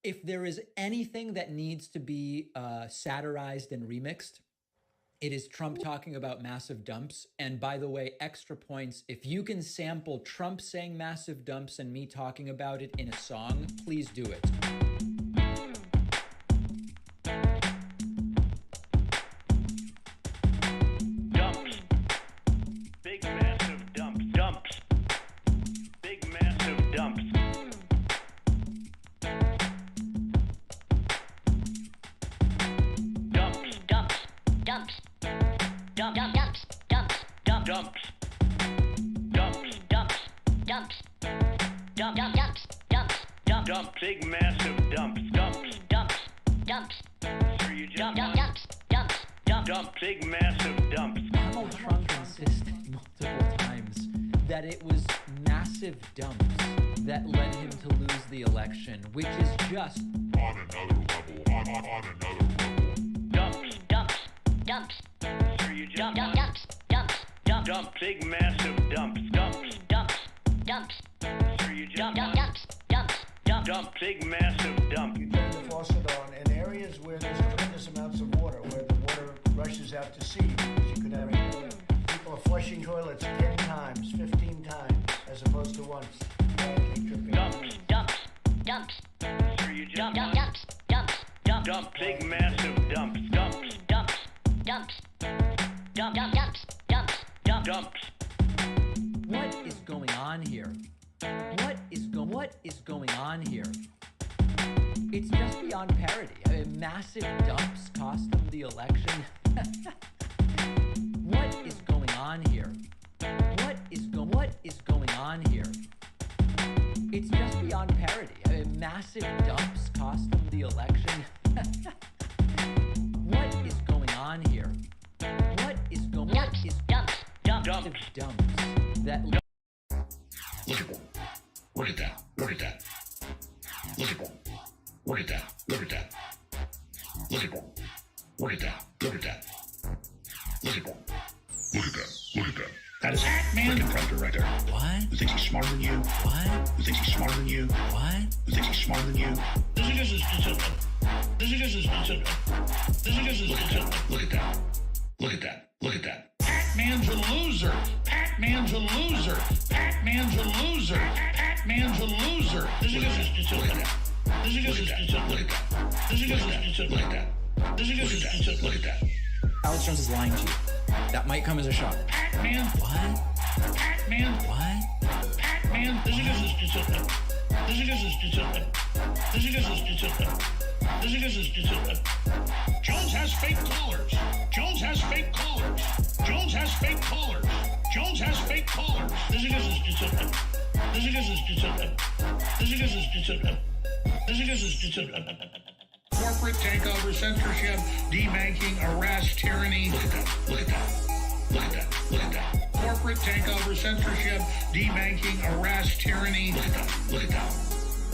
if there is anything that needs to be satirized and remixed, it is Trump talking about massive dumps. And by the way, extra points, if you can sample Trump saying massive dumps and me talking about it in a song, please do it. Dumps. Big massive dumps. Dumps. Big massive dumps. Dumps. Dumps. Dumps. Dump, dump, dumps, dumps, dump, Dumps. dumps, dumps, dumps, dump, dump, dumps, dumps, dump, Dump. Big massive dumps. Dumps. dumps, dumps, Sure you just dump, dump, want- dumps, dumps, dump, Dump. Big massive dumps. Donald Trump insisted multiple times that it was massive dumps that led him to lose the election, which is just on another level, on another level. Dumps. dumps, dumps, Sure you just dump, dump, want- dumps, dumps, dump, Dump. Big massive dumps. Dumps. dumps, dumps, Sure you just dump, dump, want- dumps, dumps, dump, Dump. Big massive dump. You turn the faucet on in areas where there's tremendous amounts of water, where the water rushes out to sea, because you could have people are flushing toilets 10 times, 15 times, as opposed to once. Badly tripping. Dumps. dumps, dumps, Sure you just dump, dump, want- dumps, dumps, dump, Dump. Big massive dumps. Dumps. dumps, dumps, dump, dump, dumps, dumps, dump, Dumps. what is going on here? What is going on here? It's just beyond parody. I mean, massive dumps cost them the election. What is going on here? What is going on here? It's just beyond parody. I mean, massive dumps cost them the election. What is going on here? What is dumps, dumps, dump, massive Dumps. dumps that Look at that. Look at that. Look at that. Look at that. Look at that. Look at that. Look at that. Look at that. Look at that. Look at that. Look at that. Look at that. That is a freaking predator right there. What? Who thinks he's smarter than you? What? Who thinks he's smarter than you? What? Who thinks he's smarter than you? This is just a stupid. This is just a stupid. This is just a Look at stupid. that. Look at that. Look at that. Look at that. Pac-Man's a loser. Pac-Man's a loser. Pac-Man's a loser. Pac-Man's a loser. This is just a Look at stupid. that. This is Look just at a that. Look stupid. at that. This is Look just at a that. stupid. Look at that. This is Look just at a that. stupid. Look at that. Alex Jones is lying to you. That might come as a shock. Pac-Man. What? Pac-Man. What? Pac-Man. This is just a stupid. This is just a stupid. This is just a stupid. This is just a stupid. Jones has fake callers. Jones has fake callers. Jones has fake callers. Jones has fake callers. This is just a stupid. This is just a stupid. This is just a stupid. This is just a stupid. Corporate takeover, censorship, debanking, arrest, tyranny. Look at that. Look at that. Look at that. Look at that. Corporate takeover, censorship, debanking, arrest, tyranny. Look at that. Look at that.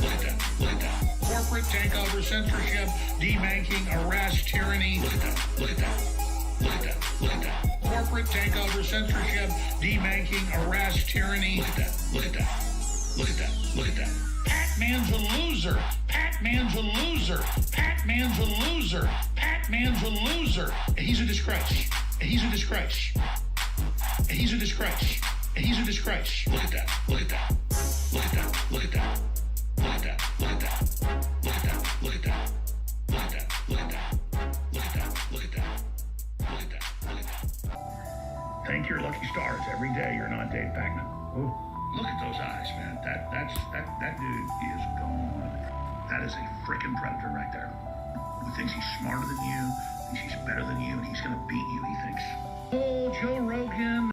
Look at that. Look at that. Corporate takeover, censorship, debanking, arrest, tyranny. Look at that. Look at that. Look at that. Look at that. Corporate takeover, censorship, debanking, arrest, tyranny. Look at that. Look at that. Look at that. Look at that. Pac-Man's a loser. Pac-Man's a loser. Pac-Man's a loser. Pac-Man's a loser. He's a disgrace. He's a disgrace. He's a disgrace. He's a disgrace. Look at that. Look at that. Look at that. Look at that. Look at that. Look at that. Look at that. Look at that. Look at that. Look at that. Look at that. Look at that. Look at that. Look at that. Thank your lucky stars every day you're not Dave Pacman. Ooh, look at those eyes, man. That dude is gone. That is a freaking predator right there. Who thinks he's smarter than you, thinks he's better than you, and he's gonna beat you, he thinks. Oh, Joe Rogan.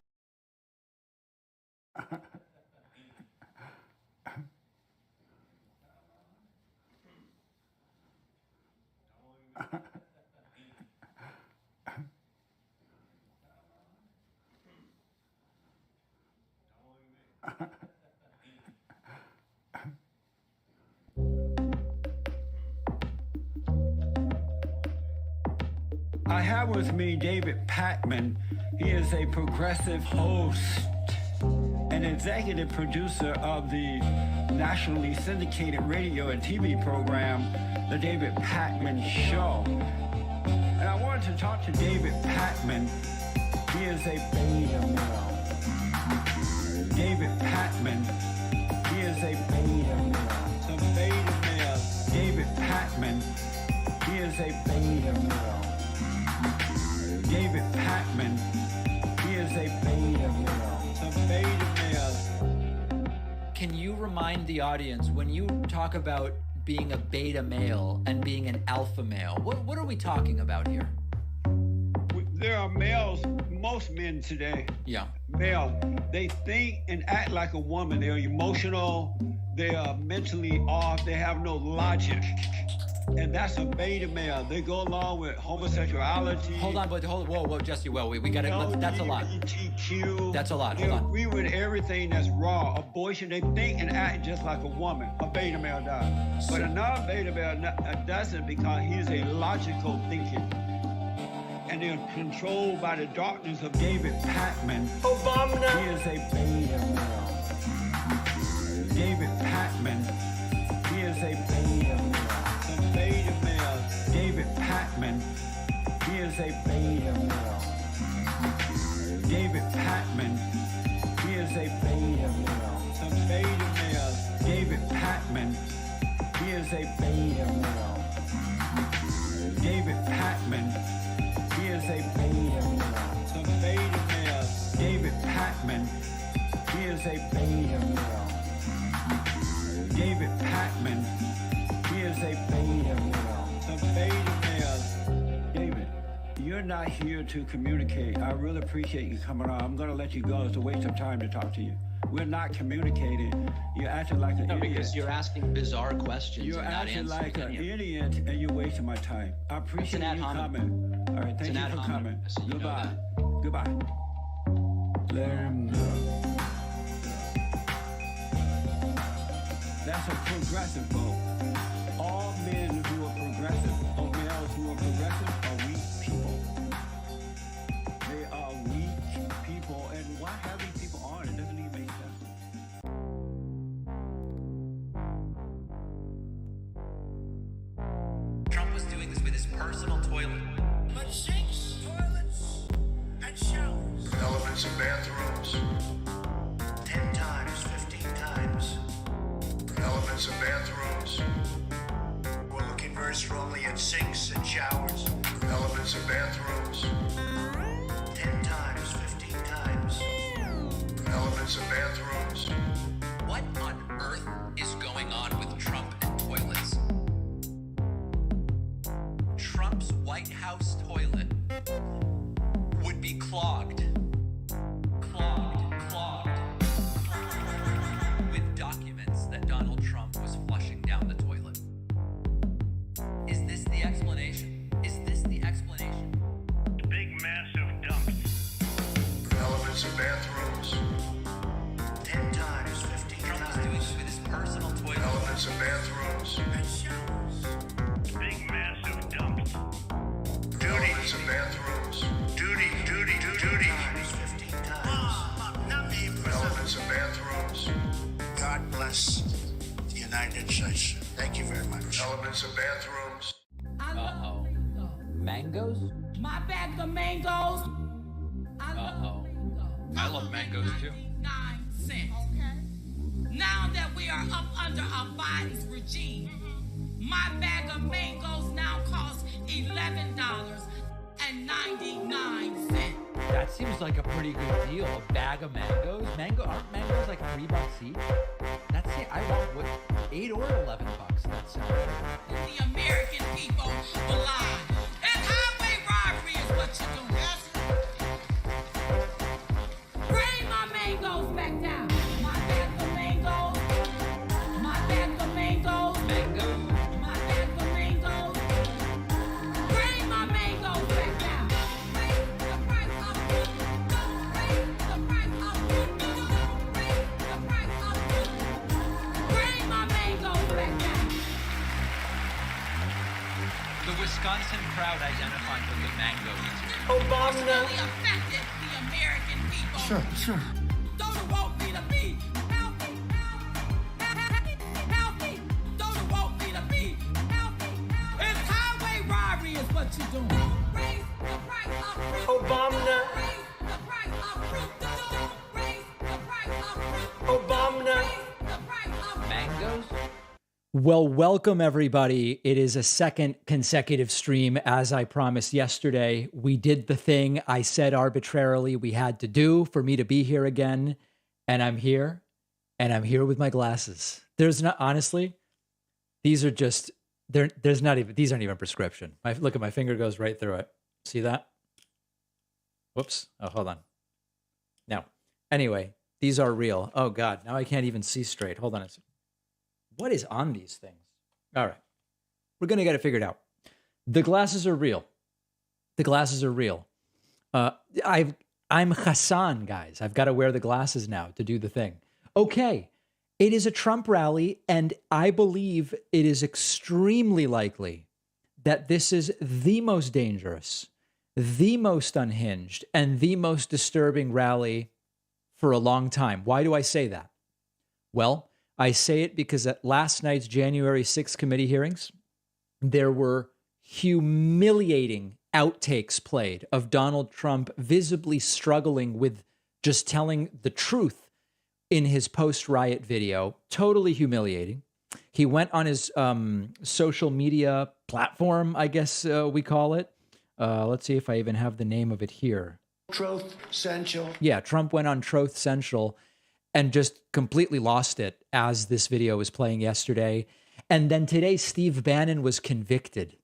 I have with me David Pacman. He is a progressive host and executive producer of the nationally syndicated radio and TV program, The David Pakman Show. And I wanted to talk to David Pakman. He is a beta male. David Pakman. He is a beta male. Some beta male. David Pakman. He is a beta male. David Pakman. He is a beta male. Some beta male. Can you remind the audience, when you talk about being a beta male and being an alpha male, what are we talking about here? There are males, most men today, male, they think and act like a woman. They're emotional, they are mentally off, they have no logic. And that's a beta male. They go along with homosexuality. Whoa, Jesse, we gotta, that's a lot. LGBTQ. That's a lot, They agree with everything that's raw. Abortion, they think and act just like a woman. A beta male does. But a non-beta male doesn't, because he's a logical thinking. And they're controlled by the darkness of David Pakman. Obama. He is a beta male. David Pakman. He is a beta male. Some beta male. David Pakman. He is a beta male. David Pakman. He is a beta male. Some beta male. David Pakman. He is a beta male. David Pakman. He is a beta male. Some beta male. David Pakman. He is a beta male. David Pakman. He is a beta male. Some beta male. David, you're not here to communicate. I really appreciate you coming on. I'm going to let you go. It's a waste of time to talk to you. We're not communicating. You're acting like an idiot. Because you're asking bizarre questions. You're and not acting answering like an any of them. idiot, and you're wasting my time. I appreciate you coming. All right, thank you for coming. So you know Goodbye. that. Goodbye. Let him know. That's a progressive vote. All men who are progressive, or males who are progressive, are weak people. They are weak people, and why have these people on? It doesn't even make sense. Trump was doing this with his personal toilet. But sinks, toilets, and showers. Elements in bathrooms. 10 times, 15 times. Elements in bathrooms. We're looking very strongly at sinks and showers. Elements in bathrooms. 10 times, 15 times. Elements in bathrooms. What on earth is going on with Trump and toilets? Trump's White House toilet would be clogged with documents that Donald Trump was flushing down the toilet. Is this the explanation? Big massive dumps. Elements in bathrooms. 10 times, 15 Trump was times. doing this with his personal toilet. Elements in bathrooms. And showers. Big massive dumps. Elements in bathrooms. Duty. 15 times. Not me, Elements in bathrooms. God bless the United States. Thank you very much. Elements in bathrooms. Uh-oh. Mangoes? My bag of mangoes. Uh-oh. I love mangoes too. 9 cents. Okay. Now that we are up under Biden's regime, my bag of mangoes now costs $11.99. That seems like a pretty good deal. A bag of mangoes? Aren't mangoes like $3 each? That's it. I want what, $8 or $11. That sounds good. The American people will lie. And highway robbery is what you're doing. Bring my mangoes back down. My bag of mangoes. My bag of mangoes. Mango? My bag of mangoes. Bring my mangoes back down. Raise the price of food. Don't raise the price of food. Don't raise the price of food. Bring my mangoes back down. The Wisconsin crowd identified with the mango eater. Really affected the American people. Sure. Go to Walmart. Well, welcome everybody. It is a second consecutive stream. As I promised yesterday, we did the thing I said arbitrarily we had to do for me to be here again. And I'm here, and I'm here with my glasses. There's not, honestly, these are just, there's not even, these aren't even prescription. Look at my finger goes right through it. See that? Whoops. Oh, hold on. Now, anyway, these are real. Oh God, now I can't even see straight. Hold on a second. What is on these things? All right. We're going to get it figured out. The glasses are real. The glasses are real. I'm Hassan, guys. I've got to wear the glasses now to do the thing. Okay. It is a Trump rally, and I believe it is extremely likely that this is the most dangerous, the most unhinged, and the most disturbing rally for a long time. Why do I say that? Well, I say it because at last night's January 6th committee hearings, there were humiliating outtakes played of Donald Trump visibly struggling with just telling the truth in his post-riot video. Totally humiliating. He went on his social media platform, I guess we call it. Let's see if I even have the name of it here. Truth Central. Yeah, Trump went on Truth Central and just completely lost it as this video was playing yesterday. And then today, Steve Bannon was convicted.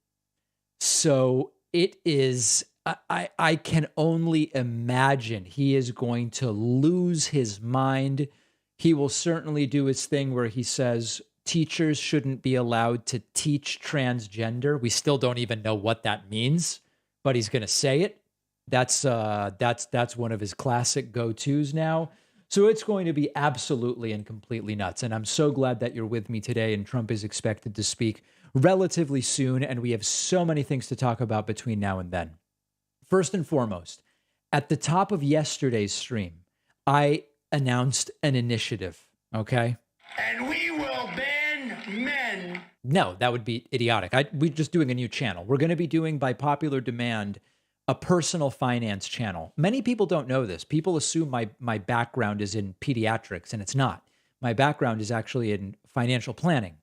So it is, I can only imagine he is going to lose his mind. He will certainly do his thing where he says teachers shouldn't be allowed to teach transgender. We still don't even know what that means, but he's going to say it. That's one of his classic go-tos now. So it's going to be absolutely and completely nuts. And I'm so glad that you're with me today. And Trump is expected to speak relatively soon. And we have so many things to talk about between now and then. First and foremost, at the top of yesterday's stream, I announced an initiative. Okay. And we will ban men. No, that would be idiotic. We're just doing a new channel. We're going to be doing, by popular demand, a personal finance channel. Many people don't know this. People assume my background is in pediatrics, and it's not. My background is actually in financial planning.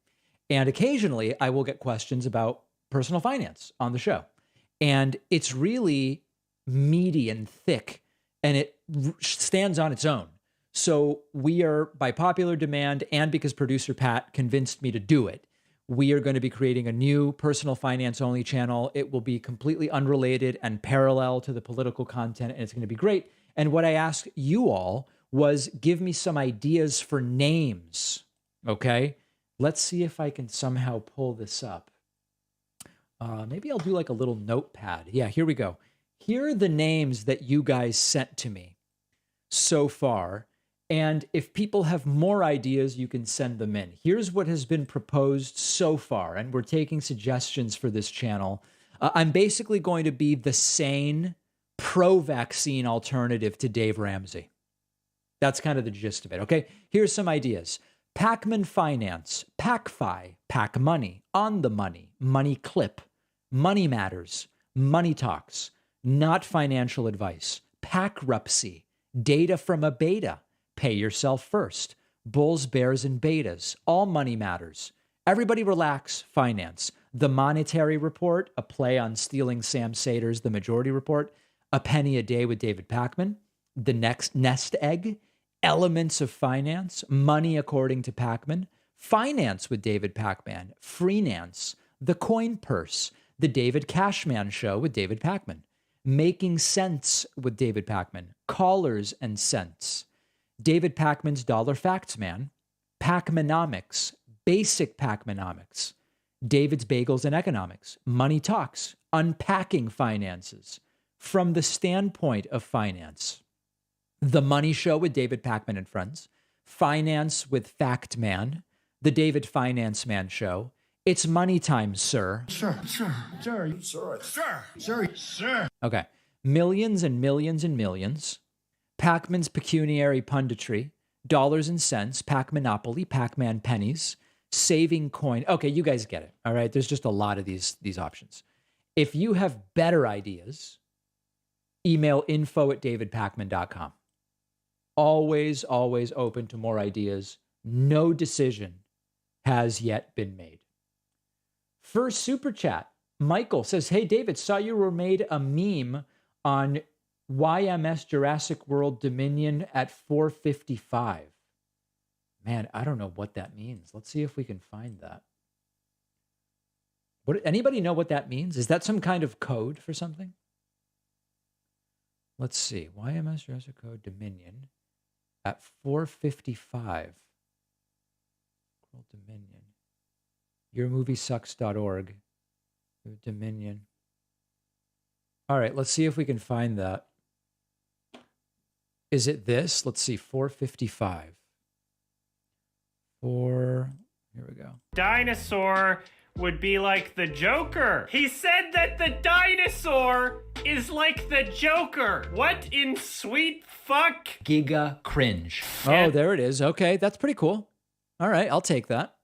And occasionally I will get questions about personal finance on the show. And it's really meaty and thick, and it stands on its own. So we are, by popular demand, and because producer Pat convinced me to do it, we are going to be creating a new personal finance only channel. It will be completely unrelated and parallel to the political content, and it's going to be great. And what I asked you all was give me some ideas for names. Okay. Let's see if I can somehow pull this up. Maybe I'll do like a little notepad. Yeah, here we go. Here are the names that you guys sent to me so far. And if people have more ideas, you can send them in. Here's what has been proposed so far, and we're taking suggestions for this channel. I'm basically going to be the sane, pro-vaccine alternative to Dave Ramsey. That's kind of the gist of it, okay? Here's some ideas. Pacman Finance, PacFi, Pac Money, On the Money, Money Clip, Money Matters, Money Talks, Not Financial Advice, Pacrupsy, Data from a Beta, Pay Yourself First, Bulls, Bears, and Betas, All Money Matters, Everybody Relax, Finance, The Monetary Report, a play on stealing Sam Sater's The Majority Report, A Penny a Day with David Pacman, The Next Nest Egg, Elements of Finance, Money According to Pacman, Finance with David Pacman, Freenance, The Coin Purse, The David Cashman Show with David Pacman, Making Sense with David Pacman, Callers and Cents, David Pacman's Dollar Facts Man, Pacmanomics, Basic Pacmanomics, David's Bagels and Economics, Money Talks, Unpacking Finances, From the Standpoint of Finance, The Money Show with David Pacman and Friends, Finance with Fact Man, The David Finance Man Show, It's Money Time, Sir. Sir. Okay. Millions and Millions and Millions, Pacman's Pecuniary Punditry, Dollars and Cents, Pac-Monopoly, Pac-Man Pennies, Saving Coin. Okay, you guys get it. All right, there's just a lot of these options. If you have better ideas, email info@davidpacman.com. Always open to more ideas. No decision has yet been made. First super chat, Michael says, hey, David, saw you were made a meme on YMS Jurassic World Dominion at 4:55. Man, I don't know what that means. Let's see if we can find that. Anybody know what that means? Is that some kind of code for something? Let's see. YMS Jurassic Code Dominion at 4:55. World Dominion. Yourmoviesucks.org. Dominion. All right, let's see if we can find that. Is it this? Let's see, 4:55. Here we go. Dinosaur would be like the Joker. He said that the dinosaur is like the Joker. What in sweet fuck? Giga cringe. Oh, there it is. Okay, that's pretty cool. All right, I'll take that.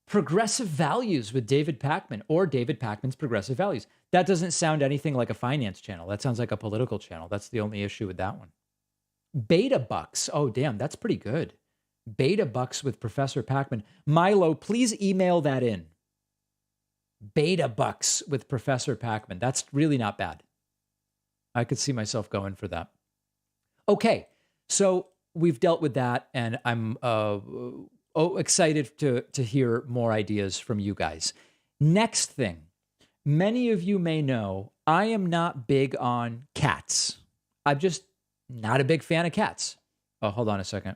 Progressive Values with David Pakman, or David Pakman's Progressive Values. That doesn't sound anything like a finance channel. That sounds like a political channel. That's the only issue with that one. Beta Bucks. Oh, damn, that's pretty good. Beta Bucks with Professor Pakman. Milo, please email that in. Beta Bucks with Professor Pakman. That's really not bad. I could see myself going for that. Okay, so we've dealt with that, and I'm excited to hear more ideas from you guys. Next thing, many of you may know I am not big on cats. I'm just not a big fan of cats. Oh, hold on a second.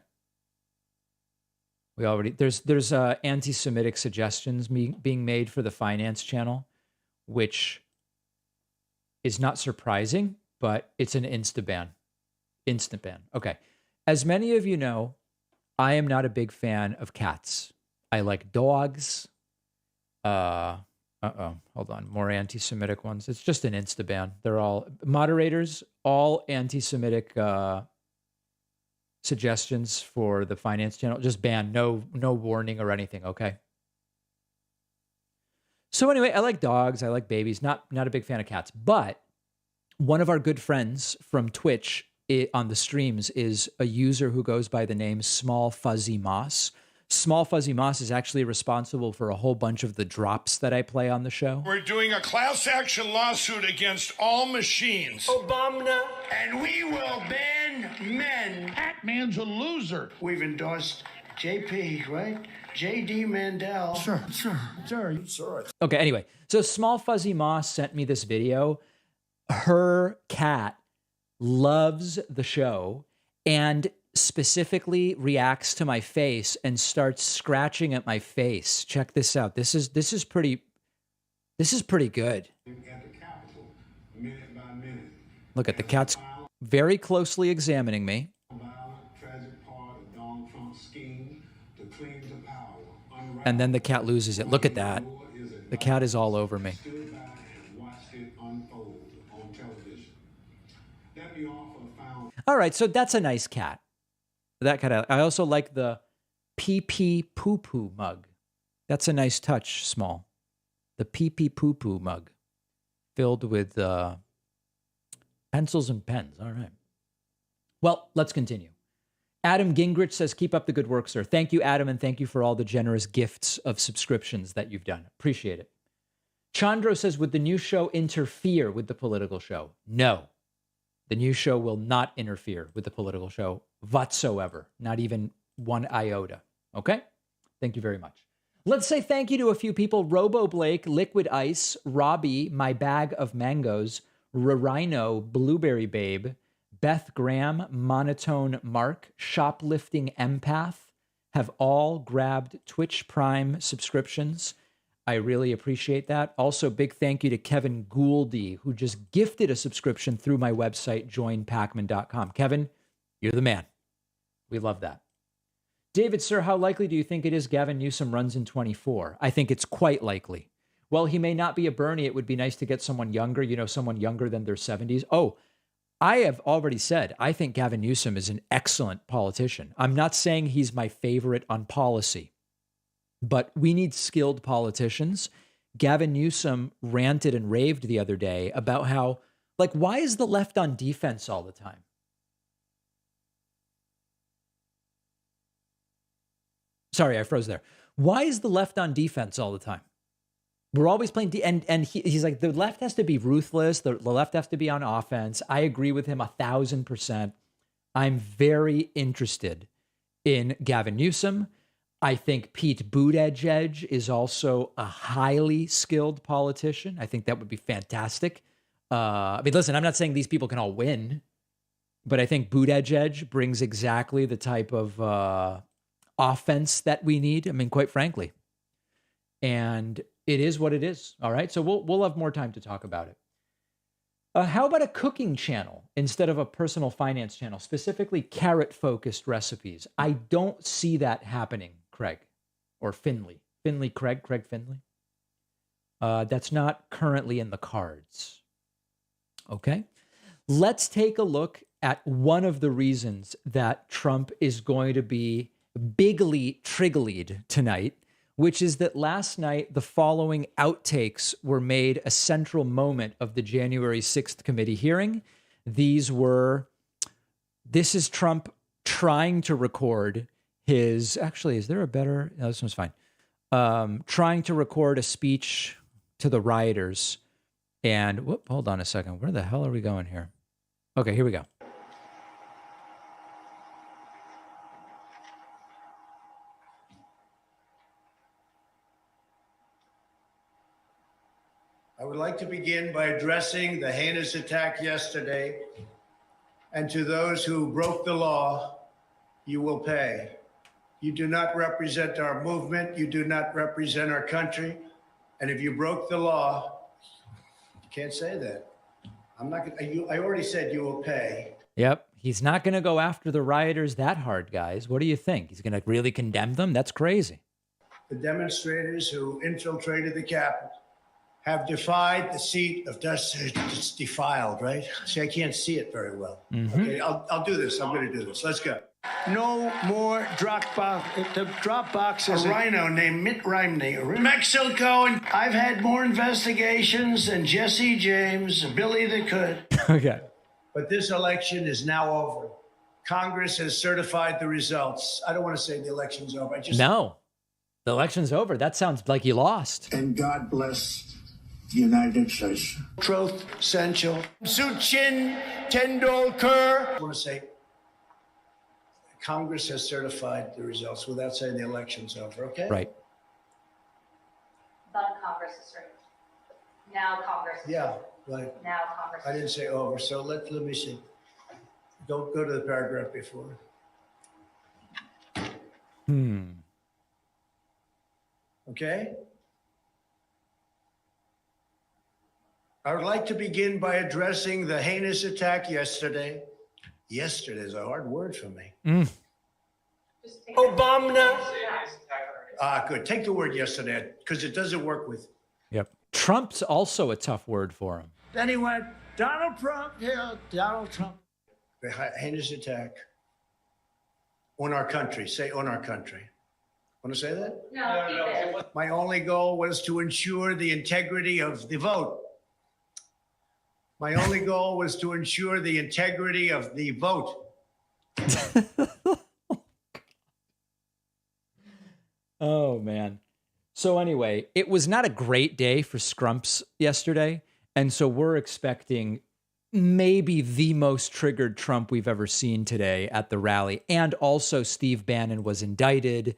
There's anti-Semitic suggestions being made for the finance channel, which is not surprising, but it's an instant ban. Okay. As many of you know, I am not a big fan of cats. I like dogs. Hold on. More anti-Semitic ones. It's just an insta ban. They're all moderators, all anti-Semitic suggestions for the finance channel. Just ban. No warning or anything. Okay. So anyway, I like dogs. I like babies. Not a big fan of cats. But one of our good friends from Twitch on the streams is a user who goes by the name Small Fuzzy Moss. Small Fuzzy Moss is actually responsible for a whole bunch of the drops that I play on the show. We're doing a class action lawsuit against all machines. Obama. And we will ban men. Pac-Man's a loser. We've endorsed JP, right? JD Mandel. Sure. Okay, anyway. So Small Fuzzy Moss sent me this video. Her cat loves the show and specifically reacts to my face and starts scratching at my face. Check this out. This is pretty good. Look at the cat's very closely examining me. And then the cat loses it. Look at that. The cat is all over me. All right, so that's a nice cat. That cat. I also like the pee pee poo poo mug. That's a nice touch, Small. The pee pee poo poo mug, filled with pencils and pens. All right. Well, let's continue. Adam Gingrich says, "Keep up the good work, sir." Thank you, Adam, and thank you for all the generous gifts of subscriptions that you've done. Appreciate it. Chandro says, "Would the new show interfere with the political show?" No. The new show will not interfere with the political show whatsoever, not even one iota. Okay? Thank you very much. Let's say thank you to a few people. Robo Blake, Liquid Ice, Robbie, My Bag of Mangoes, Rhino, Blueberry Babe, Beth Graham, Monotone Mark, Shoplifting Empath have all grabbed Twitch Prime subscriptions. I really appreciate that. Also, big thank you to Kevin Gouldy, who just gifted a subscription through my website, joinpacman.com. Kevin, you're the man. We love that. David, sir, how likely do you think it is Gavin Newsom runs in 24? I think it's quite likely. Well, he may not be a Bernie. It would be nice to get someone younger, someone younger than their 70s. Oh, I have already said, I think Gavin Newsom is an excellent politician. I'm not saying he's my favorite on policy, but we need skilled politicians. Gavin Newsom ranted and raved the other day about how, why is the left on defense all the time? sorry, I froze there. Why is the left on defense all the time? We're always playing and he's like, the left has to be ruthless. The left has to be on offense. I agree with him 1,000%. I'm very interested in Gavin Newsom. I think Pete Buttigieg is also a highly skilled politician. I think that would be fantastic. I mean, listen, I'm not saying these people can all win, but I think Buttigieg brings exactly the type of offense that we need. I mean, quite frankly. And it is what it is. All right. So we'll have more time to talk about it. How about a cooking channel instead of a personal finance channel, specifically carrot-focused recipes? I don't see that happening, Craig, or Finley. Craig Finley. That's not currently in the cards. Okay. Let's take a look at one of the reasons that Trump is going to be bigly triggered tonight, which is that last night the following outtakes were made a central moment of the January 6th committee hearing. This is Trump trying to record his, actually, is there a better, no, this one's fine. Trying to record a speech to the rioters. And, hold on a second. Where the hell are we going here? Okay, here we go. I would like to begin by addressing the heinous attack yesterday. And to those who broke the law, you will pay. You do not represent our movement. You do not represent our country. And if you broke the law, you can't say that. I'm not going I already said you will pay. Yep. He's not going to go after the rioters that hard, guys. What do you think? He's going to really condemn them? That's crazy. The demonstrators who infiltrated the Capitol have defied the seat of justice. It's defiled, right? See, I can't see it very well. Mm-hmm. Okay, I'll do this. I'm going to do this. Let's go. No more Dropbox. The Dropbox is a rhino named Mitt Romney. Mexico, and I've had more investigations than Jesse James, Billy the Could. Okay. But this election is now over. Congress has certified the results. I don't want to say the election's over. No, the election's over. That sounds like you lost. And God bless the United States. Truth essential. Suchin Tendolkar. I want to say Congress has certified the results without saying the election's over, okay? Right. But Congress is certified. Now Congress is certified. Right. Now Congress I didn't say over, so let me see. Go to the paragraph before. Okay? I would like to begin by addressing the heinous attack yesterday. Yesterday is a hard word for me. Obama. Good. Take the word yesterday, because it doesn't work with. Yep. Trump's also a tough word for him. Then he went, Donald Trump, yeah, Donald Trump. The heinous attack on our country. Say on our country. Want to say that? No. My only goal was to ensure the integrity of the vote. My only goal was to ensure the integrity of the vote. Oh, man. So anyway, it was not a great day for Scrumps yesterday. And so we're expecting maybe the most triggered Trump we've ever seen today at the rally. And also Steve Bannon was indicted.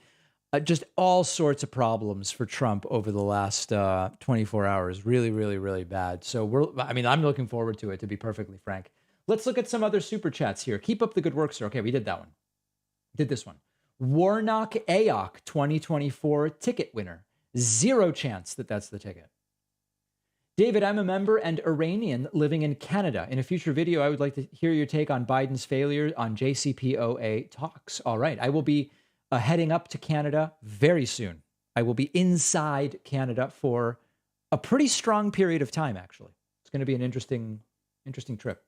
Just all sorts of problems for Trump over the last 24 hours. Really, really, really bad. So I'm looking forward to it, to be perfectly frank. Let's look at some other super chats here. Keep up the good work, sir. Okay, we did that one. Did this one. Warnock Ayok 2024 ticket winner. 0 chance that that's the ticket. David, I'm a member and Iranian living in Canada. In a future video, I would like to hear your take on Biden's failure on JCPOA talks. All right, I will be heading up to Canada very soon. I will be inside Canada for a pretty strong period of time, actually. It's going to be an interesting trip.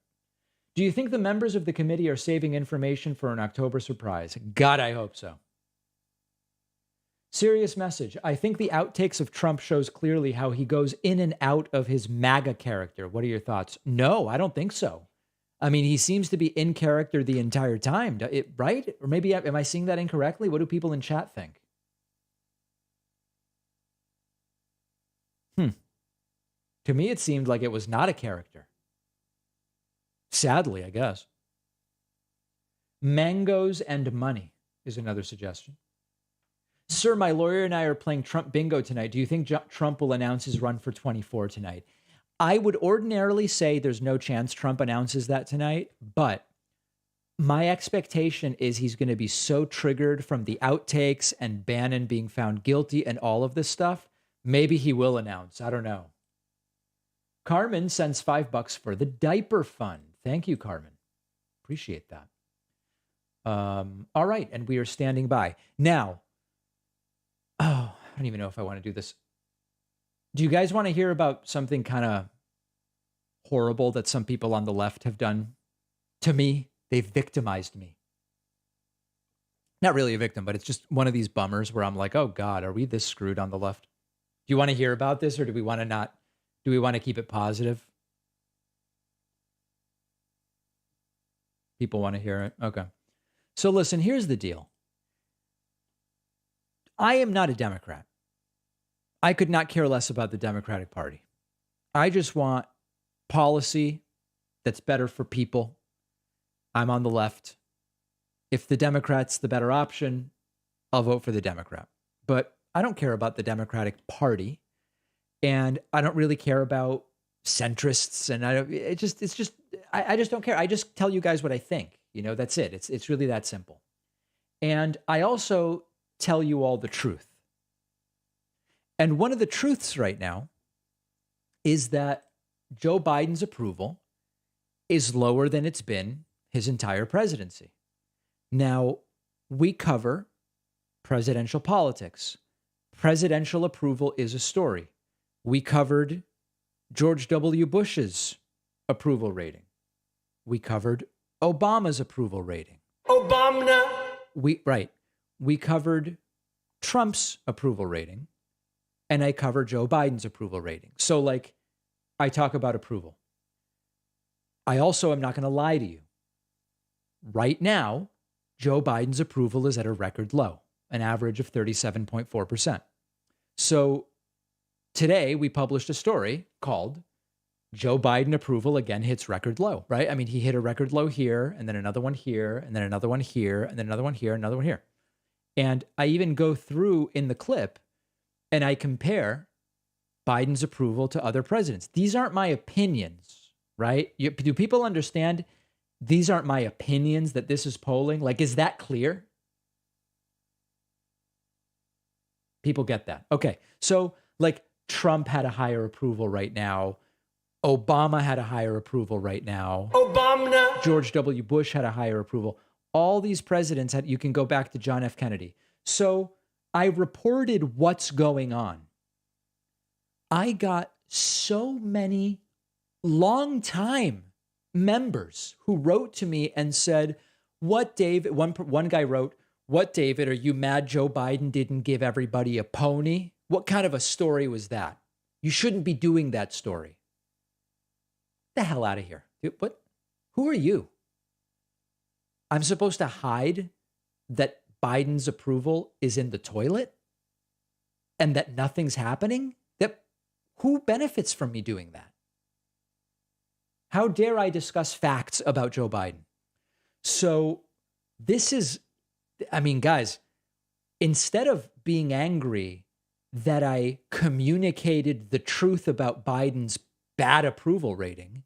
Do you think the members of the committee are saving information for an October surprise? God, I hope so. Serious message. I think the outtakes of Trump shows clearly how he goes in and out of his MAGA character. What are your thoughts? No, I don't think so. I mean, he seems to be in character the entire time, right? Or maybe, am I seeing that incorrectly? What do people in chat think? To me, it seemed like it was not a character. Sadly, I guess. Mangoes and money is another suggestion. Sir, my lawyer and I are playing Trump bingo tonight. Do you think Trump will announce his run for 24 tonight? I would ordinarily say there's no chance Trump announces that tonight, but my expectation is he's going to be so triggered from the outtakes and Bannon being found guilty and all of this stuff. Maybe he will announce. I don't know. Carmen sends $5 for the diaper fund. Thank you, Carmen. Appreciate that. All right. And we are standing by. Now, I don't even know if I want to do this. Do you guys want to hear about something kind of horrible that some people on the left have done to me? They've victimized me. Not really a victim, but it's just one of these bummers where I'm like, oh God, are we this screwed on the left? Do you want to hear about this, or do we want to not? Do we want to keep it positive? People want to hear it? Okay. So listen, here's the deal. I am not a Democrat. I could not care less about the Democratic Party. I just want policy that's better for people. I'm on the left. If the Democrat's the better option, I'll vote for the Democrat. But I don't care about the Democratic Party, and I don't really care about centrists, and I just don't care. I just tell you guys what I think. You know, that's it. It's really that simple. And I also tell you all the truth. And one of the truths right now is that Joe Biden's approval is lower than it's been his entire presidency. Now, we cover presidential politics. Presidential approval is a story. We covered George W. Bush's approval rating. We covered Obama's approval rating. Obama. We covered Trump's approval rating, and I cover Joe Biden's approval rating. So, like, I talk about approval. I also am not going to lie to you. Right now, Joe Biden's approval is at a record low, an average of 37.4%. So today we published a story called Joe Biden approval again hits record low, right? I mean, he hit a record low here, and then another one here, and then another one here, and then another one here, another one here. And I even go through in the clip and I compare Biden's approval to other presidents. These aren't my opinions, right? Do people understand? These aren't my opinions that this is polling. Like, is that clear? People get that. Okay. So, like, Trump had a higher approval right now. Obama had a higher approval right now. Obama. George W. Bush had a higher approval. All these presidents had, you can go back to John F. Kennedy. So I reported what's going on. I got so many longtime members who wrote to me and said, what, David? One guy wrote, what, David, are you mad Joe Biden didn't give everybody a pony? What kind of a story was that? You shouldn't be doing that story. Get the hell out of here. Dude, what? Who are you? I'm supposed to hide that Biden's approval is in the toilet and that nothing's happening? Who benefits from me doing that? How dare I discuss facts about Joe Biden? So this is, I mean, guys, instead of being angry that I communicated the truth about Biden's bad approval rating,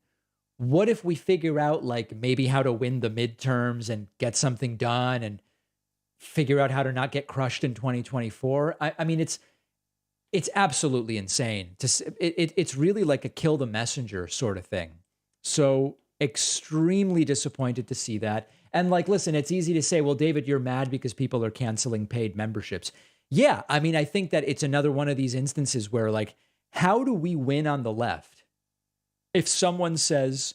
what if we figure out, like, maybe how to win the midterms and get something done and figure out how to not get crushed in 2024? I mean, it's absolutely insane. It's really like a kill the messenger sort of thing. So extremely disappointed to see that. And, like, listen, it's easy to say, well, David, you're mad because people are canceling paid memberships. Yeah, I mean, I think that it's another one of these instances where, like, how do we win on the left? If someone says,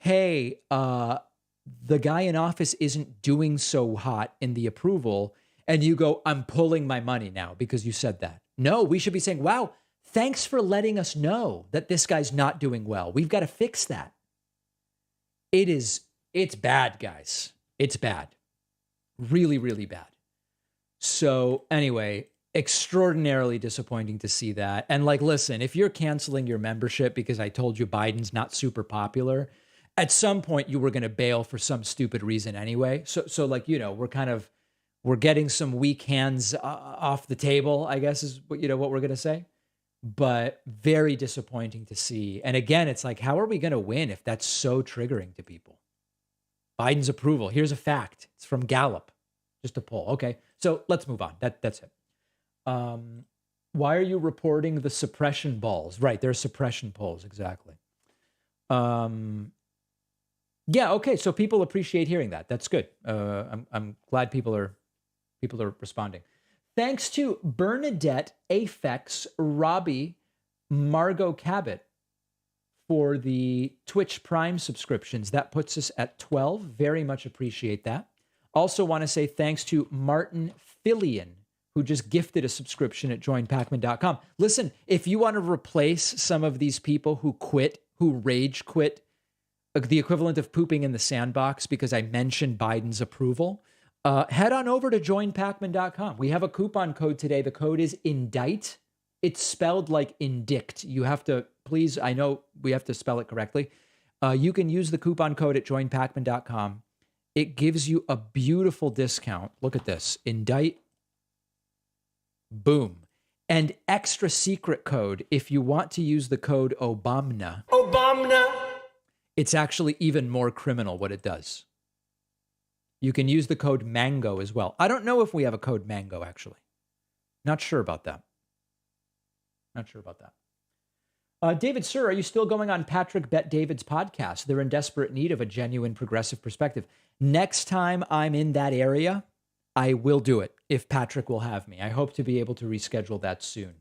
hey, the guy in office isn't doing so hot in the approval, and you go, I'm pulling my money now because you said that. No, we should be saying, wow, thanks for letting us know that this guy's not doing well. We've got to fix that. It's bad, guys. It's bad. Really, really bad. So anyway, extraordinarily disappointing to see that. And like, listen, if you're canceling your membership because I told you Biden's not super popular, at some point you were going to bail for some stupid reason anyway. So like, you know, we're getting some weak hands off the table, I guess is what, you know, what we're going to say. But very disappointing to see. And again, it's like, how are we going to win if that's so triggering to people? Biden's approval. Here's a fact. It's from Gallup. Just a poll. Okay. So let's move on. That's it. Why are you reporting the suppression balls? Right. There's suppression polls. Exactly. Yeah. Okay. So people appreciate hearing that. That's good. I'm glad people are responding. Thanks to Bernadette, Afex, Robbie, Margot Cabot for the Twitch Prime subscriptions. That puts us at 12. Very much appreciate that. Also want to say thanks to Martin Fillion, who just gifted a subscription at joinpacman.com. Listen, if you want to replace some of these people who rage quit, the equivalent of pooping in the sandbox because I mentioned Biden's approval, head on over to joinpacman.com. We have a coupon code today. The code is INDICT. It's spelled like indict. You have to, please, I know we have to spell it correctly. You can use the coupon code at joinpacman.com. It gives you a beautiful discount. Look at this. Indict. Boom. And extra secret code if you want to use the code OBAMNA. OBAMNA. It's actually even more criminal what it does. You can use the code MANGO as well. I don't know if we have a code MANGO, actually. Not sure about that. David, sir, are you still going on Patrick Bet David's podcast? They're in desperate need of a genuine progressive perspective. Next time I'm in that area, I will do it if Patrick will have me. I hope to be able to reschedule that soon.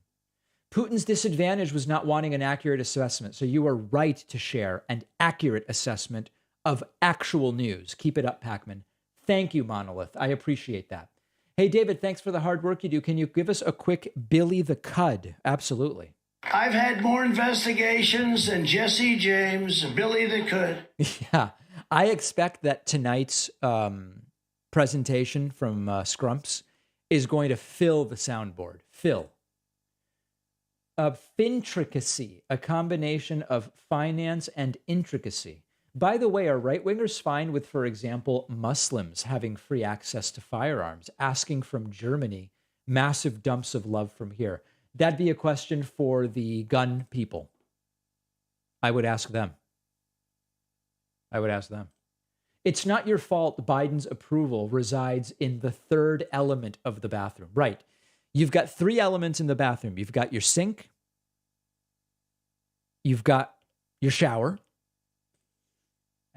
Putin's disadvantage was not wanting an accurate assessment, so you are right to share an accurate assessment of actual news. Keep it up, Pacman. Thank you, Monolith. I appreciate that. Hey, David, thanks for the hard work you do. Can you give us a quick Billy the Cud? Absolutely. I've had more investigations than Jesse James and Billy the Cud. Yeah, I expect that tonight's presentation from Scrumps is going to fill the soundboard. Fill. Fintricacy, a combination of finance and intricacy. By the way, are right-wingers fine with, for example, Muslims having free access to firearms, asking from Germany, massive dumps of love from here? That'd be a question for the gun people. I would ask them. It's not your fault Biden's approval resides in the third element of the bathroom. Right. You've got three elements in the bathroom. You've got your sink. You've got your shower.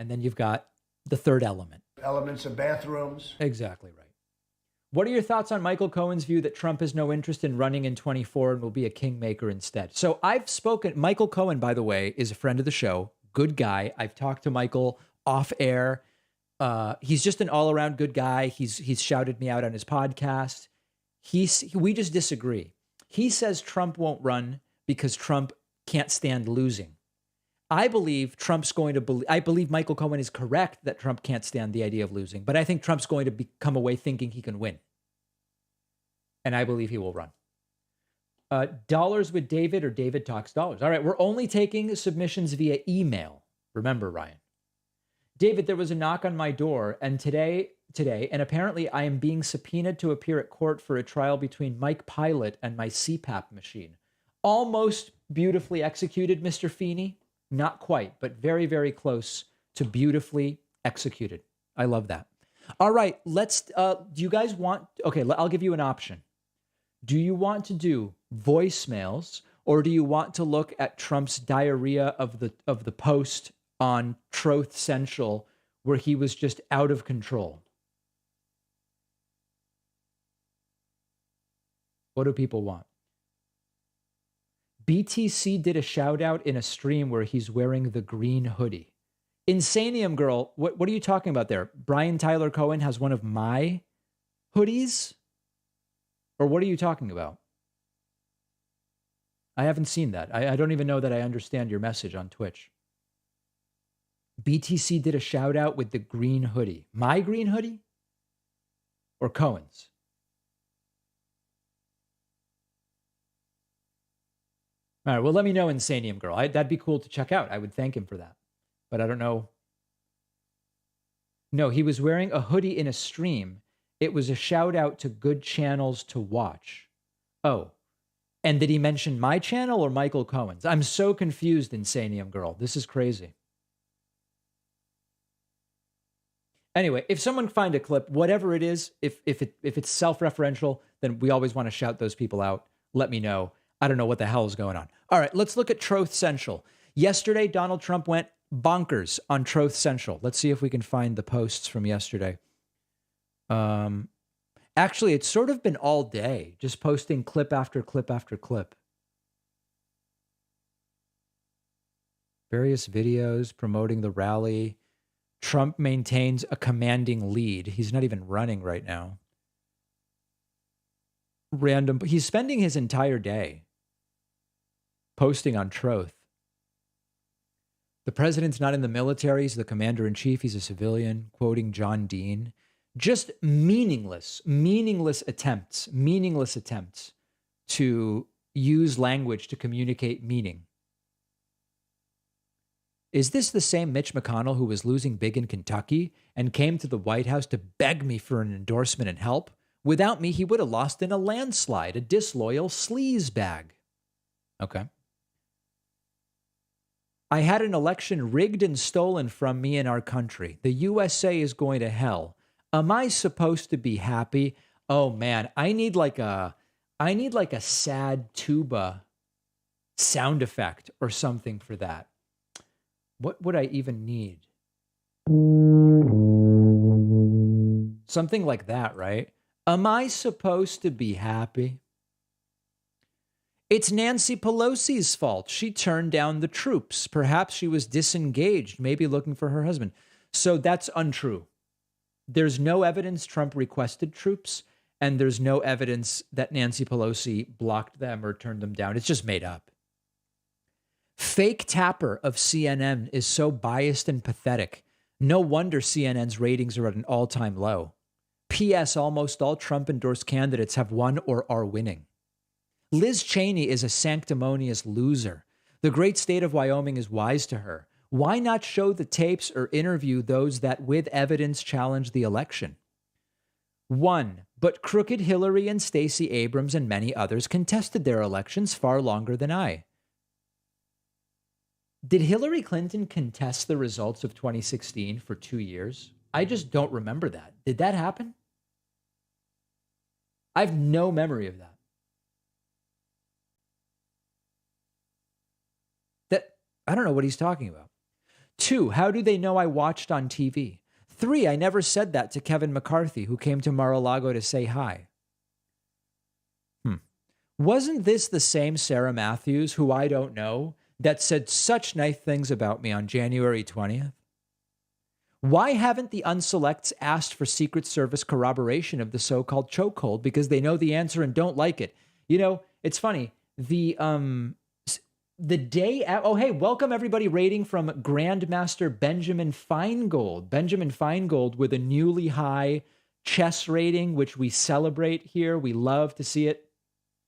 And then you've got the third element. Elements of bathrooms. Exactly right. What are your thoughts on Michael Cohen's view that Trump has no interest in running in 24 and will be a kingmaker instead? So I've spoken. Michael Cohen, by the way, is a friend of the show. Good guy. I've talked to Michael off air. He's just an all around good guy. He's shouted me out on his podcast. We just disagree. He says Trump won't run because Trump can't stand losing. I believe I believe Michael Cohen is correct that Trump can't stand the idea of losing, but I think Trump's going to come away thinking he can win. And I believe he will run. Dollars with David or David Talks Dollars. All right, we're only taking submissions via email. Remember, Ryan. David, there was a knock on my door and today, and apparently I am being subpoenaed to appear at court for a trial between Mike Pilot and my CPAP machine. Almost beautifully executed, Mr. Feeney. Not quite, but very, very close to beautifully executed. I love that. All right, do you guys want, okay, I'll give you an option. Do you want to do voicemails or do you want to look at Trump's diarrhea of the post on Truth Central where he was just out of control? What do people want? BTC did a shout out in a stream where he's wearing the green hoodie. Insanium girl, what are you talking about there? Brian Tyler Cohen has one of my hoodies? Or what are you talking about? I haven't seen that. I don't even know that I understand your message on Twitch. BTC did a shout out with the green hoodie. My green hoodie? Or Cohen's? All right, well, let me know, Insanium Girl. That'd be cool to check out. I would thank him for that. But I don't know. No, he was wearing a hoodie in a stream. It was a shout out to good channels to watch. Oh, and did he mention my channel or Michael Cohen's? I'm so confused, Insanium Girl. This is crazy. Anyway, if someone find a clip, whatever it is, if it's self-referential, then we always want to shout those people out. Let me know. I don't know what the hell is going on. All right, let's look at Truth Central. Yesterday, Donald Trump went bonkers on Truth Central. Let's see if we can find the posts from yesterday. Actually, it's sort of been all day, just posting clip after clip after clip. Various videos promoting the rally. Trump maintains a commanding lead. He's not even running right now. He's spending his entire day posting on Truth. The president's not in the military. He's the commander-in-chief. He's a civilian, quoting John Dean. Just meaningless attempts to use language to communicate meaning. Is this the same Mitch McConnell who was losing big in Kentucky and came to the White House to beg me for an endorsement and help? Without me, he would have lost in a landslide, a disloyal sleaze bag. Okay. I had an election rigged and stolen from me in our country. The USA is going to hell. Am I supposed to be happy? Oh man, I need like a sad tuba sound effect or something for that. What would I even need? Something like that, right? Am I supposed to be happy? It's Nancy Pelosi's fault. She turned down the troops. Perhaps she was disengaged, maybe looking for her husband. So that's untrue. There's no evidence Trump requested troops, and there's no evidence that Nancy Pelosi blocked them or turned them down. It's just made up. Fake Tapper of CNN is so biased and pathetic. No wonder CNN's ratings are at an all-time low. P.S. Almost all Trump-endorsed candidates have won or are winning. Liz Cheney is a sanctimonious loser. The great state of Wyoming is wise to her. Why not show the tapes or interview those that with evidence challenge the election? 1. But crooked Hillary and Stacey Abrams and many others contested their elections far longer than I. Did Hillary Clinton contest the results of 2016 for 2 years? I just don't remember that. Did that happen? I have no memory of that. I don't know what he's talking about. 2, how do they know I watched on TV? 3, I never said that to Kevin McCarthy, who came to Mar-a-Lago to say hi. Wasn't this the same Sarah Matthews, who I don't know, that said such nice things about me on January 20th? Why haven't the unselects asked for Secret Service corroboration of the so-called chokehold because they know the answer and don't like it? You know, it's funny. The day, oh, hey, welcome everybody rating from Grandmaster Benjamin Feingold. Benjamin Feingold with a newly high chess rating, which we celebrate here. We love to see it.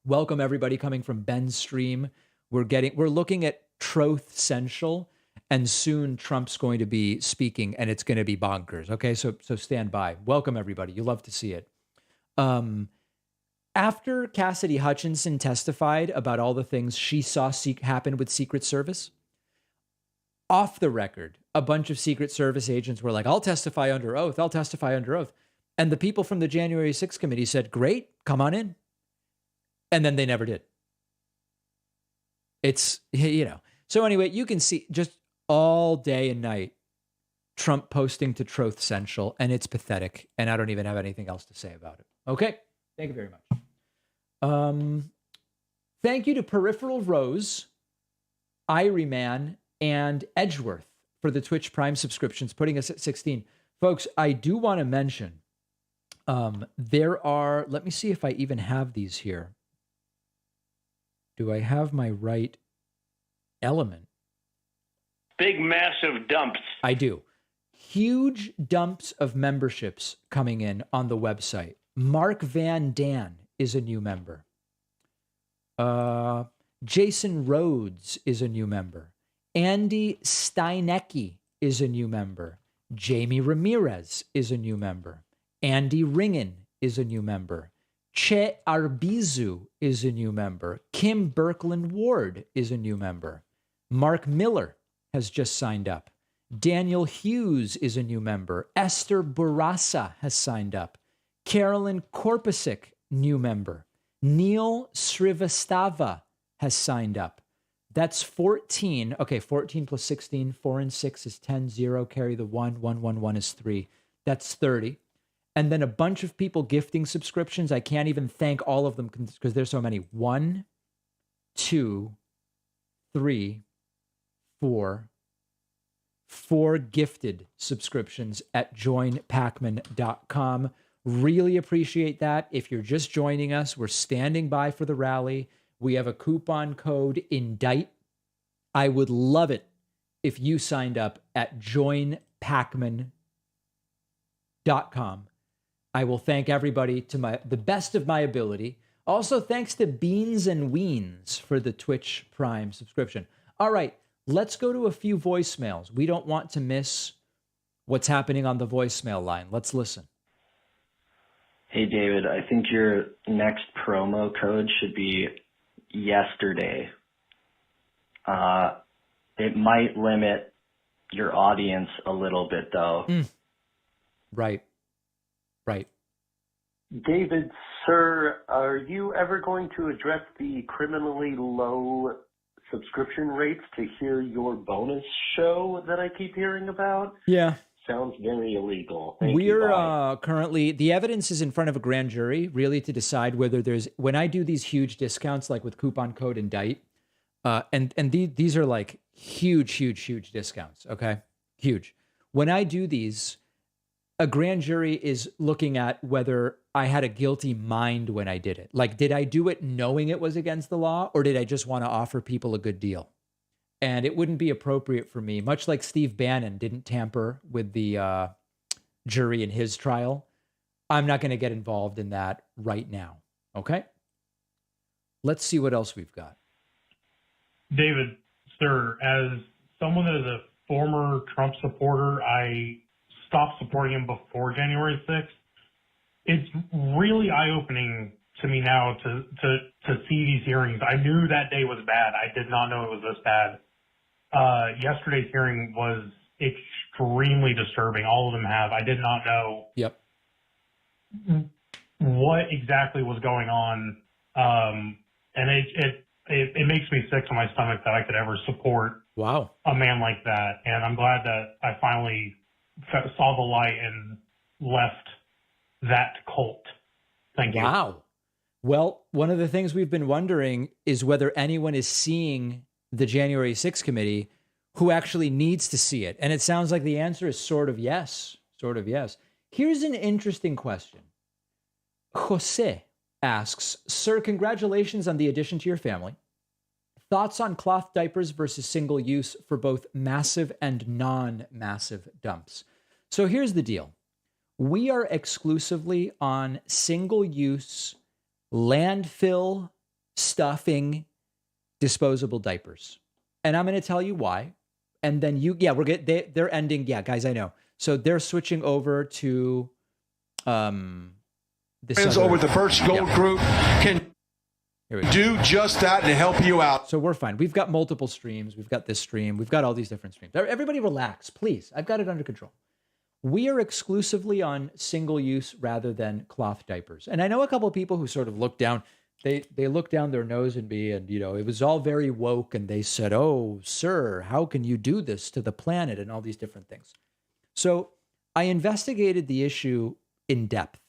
Welcome everybody coming from Ben's stream. We're looking at Truth Central, and soon Trump's going to be speaking, and it's going to be bonkers. Okay, so stand by. Welcome everybody. You love to see it. After Cassidy Hutchinson testified about all the things she saw happen with Secret Service, off the record, a bunch of Secret Service agents were like, I'll testify under oath. I'll testify under oath. And the people from the January 6th committee said, great, come on in. And then they never did. It's, you know. So anyway, you can see just all day and night, Trump posting to Truth Central, and it's pathetic. And I don't even have anything else to say about it. Okay. Thank you very much. Thank you to Peripheral Rose, Irie and Edgeworth for the Twitch Prime subscriptions, putting us at 16. Folks, I do want to mention, there are, let me see if I even have these here. Do I have my right element? Big, massive dumps. I do. Huge dumps of memberships coming in on the website. Mark Van Dan is a new member. Jason Rhodes is a new member. Andy Steinecke is a new member. Jamie Ramirez is a new member. Andy Ringen is a new member. Che Arbizu is a new member. Kim Birkland Ward is a new member. Mark Miller has just signed up. Daniel Hughes is a new member. Esther Barassa has signed up. Carolyn Korpasik, new member. Neil Srivastava has signed up. That's 14. Okay, 14 plus 16, 4 and 6 is 10, 0, carry the 1, 1, 1, 1 is 3. That's 30. And then a bunch of people gifting subscriptions. I can't even thank all of them because there's so many. 1, 2, 3, 4. 4 gifted subscriptions at joinpacman.com. Really appreciate that. If you're just joining us, we're standing by for the rally. We have a coupon code INDICT. I would love it if you signed up at joinpacman.com. I will thank everybody to the best of my ability. Also, thanks to Beans and Weens for the Twitch Prime subscription. All right, let's go to a few voicemails. We don't want to miss what's happening on the voicemail line. Let's listen. Hey, David, I think your next promo code should be yesterday. It might limit your audience a little bit, though. Right. David, sir, are you ever going to address the criminally low subscription rates to hear your bonus show that I keep hearing about? Yeah. Sounds very illegal. We're currently, the evidence is in front of a grand jury, really, to decide whether when I do these huge discounts, like with coupon code INDICT, and these are like huge discounts, okay? Huge. When I do these, a grand jury is looking at whether I had a guilty mind when I did it. Like, did I do it knowing it was against the law, or did I just want to offer people a good deal? And it wouldn't be appropriate for me, much like Steve Bannon didn't tamper with the jury in his trial. I'm not going to get involved in that right now, okay? Let's see what else we've got. David, sir, as someone that is a former Trump supporter, I stopped supporting him before January 6th. It's really eye-opening to me now to see these hearings. I knew that day was bad. I did not know it was this bad. Yesterday's hearing was extremely disturbing. All of them have. I did not know what exactly was going on. And it makes me sick to my stomach that I could ever support a man like that. And I'm glad that I finally saw the light and left that cult. Thank you. Wow. Well, one of the things we've been wondering is whether anyone is seeing the January 6th committee who actually needs to see it. And it sounds like the answer is sort of yes. Here's an interesting question. Jose asks, sir, congratulations on the addition to your family. Thoughts on cloth diapers versus single use for both massive and non-massive dumps? So here's the deal. We are exclusively on single use, landfill stuffing, disposable diapers. And I'm going to tell you why. And then they're ending. Yeah, guys, I know. So they're switching over to this over the first gold group can do just that and help you out. So we're fine. We've got multiple streams. We've got this stream. We've got all these different streams. Everybody relax, please. I've got it under control. We are exclusively on single use rather than cloth diapers. And I know a couple of people who sort of look down. They look down their nose at me and, it was all very woke. And they said, oh, sir, how can you do this to the planet and all these different things? So I investigated the issue in depth.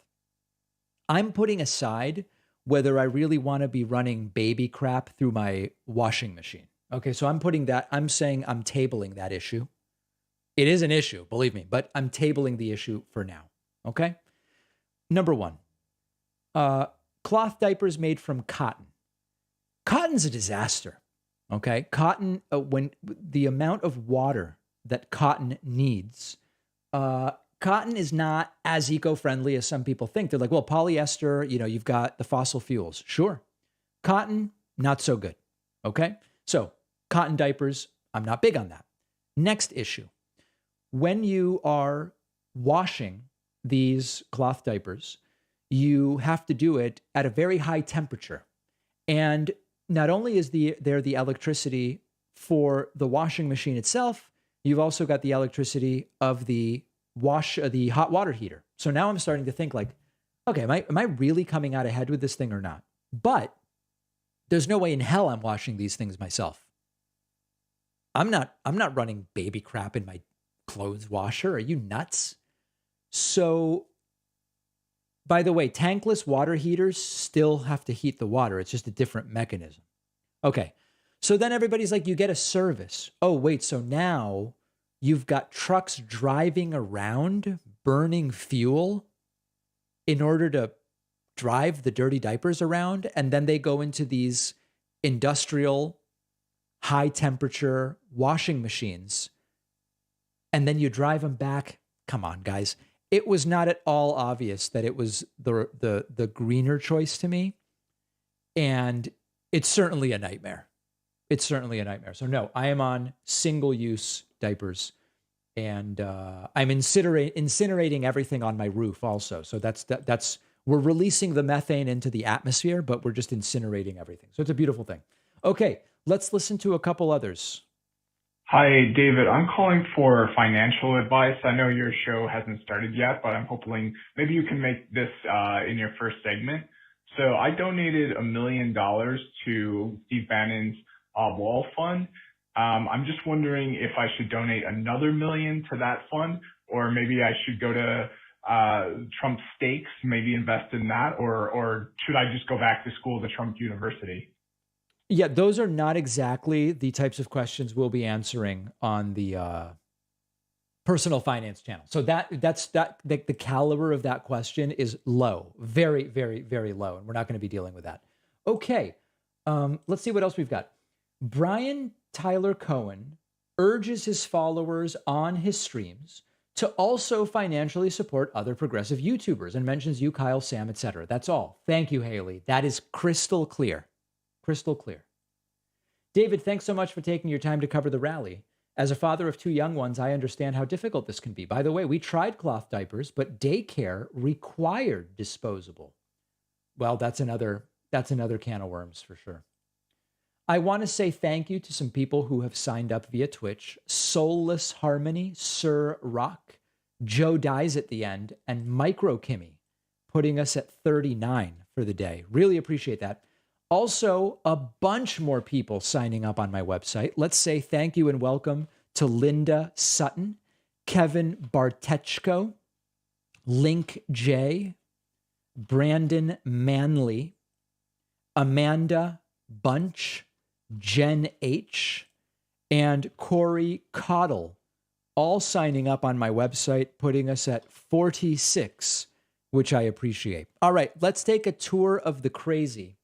I'm putting aside whether I really want to be running baby crap through my washing machine. Okay, so I'm saying I'm tabling that issue. It is an issue, believe me, but I'm tabling the issue for now. Okay? Number one, cloth diapers made from cotton. Cotton's a disaster. Okay? Cotton, when the amount of water that cotton needs, cotton is not as eco-friendly as some people think. They're like, well, polyester, you've got the fossil fuels. Sure. Cotton, not so good. Okay? So cotton diapers, I'm not big on that. Next issue. When you are washing these cloth diapers, you have to do it at a very high temperature. And not only is there the electricity for the washing machine itself, you've also got the electricity of the hot water heater. So now I'm starting to think like, okay, am I really coming out ahead with this thing or not? But there's no way in hell I'm washing these things myself. I'm not running baby crap in my clothes washer. Are you nuts? So, by the way, tankless water heaters still have to heat the water. It's just a different mechanism. Okay. So then everybody's like, you get a service. Oh, wait. So now you've got trucks driving around burning fuel in order to drive the dirty diapers around. And then they go into these industrial high temperature washing machines. And then you drive them back. Come on, guys. It was not at all obvious that it was the greener choice to me. And it's certainly a nightmare. It's certainly a nightmare. So no, I am on single-use diapers. And I'm incinerating everything on my roof also. So that's we're releasing the methane into the atmosphere, but we're just incinerating everything. So it's a beautiful thing. Okay, let's listen to a couple others. Hi, David. I'm calling for financial advice. I know your show hasn't started yet, but I'm hoping maybe you can make this in your first segment. So I donated $1 million to Steve Bannon's wall fund. I'm just wondering if I should donate another $1 million to that fund, or maybe I should go to Trump stakes, maybe invest in that, or should I just go back to school to Trump University? Yeah, those are not exactly the types of questions we'll be answering on the personal finance channel. So the caliber of that question is low, very, very, very low, and we're not going to be dealing with that. Okay, let's see what else we've got. Brian Tyler Cohen urges his followers on his streams to also financially support other progressive YouTubers and mentions you, Kyle, Sam, etc. That's all. Thank you, Haley. That is crystal clear. Crystal clear. David, thanks so much for taking your time to cover the rally. As a father of 2 young ones, I understand how difficult this can be. By the way, we tried cloth diapers, but daycare required disposable. Well, that's another can of worms for sure. I want to say thank you to some people who have signed up via Twitch. Soulless Harmony, Sir Rock, Joe Dies at the End, and Micro Kimmy, putting us at 39 for the day. Really appreciate that. Also, a bunch more people signing up on my website. Let's say thank you and welcome to Linda Sutton, Kevin Bartechko, Link J, Brandon Manley, Amanda Bunch, Jen H, and Corey Cottle, all signing up on my website, putting us at 46, which I appreciate. All right, let's take a tour of the crazy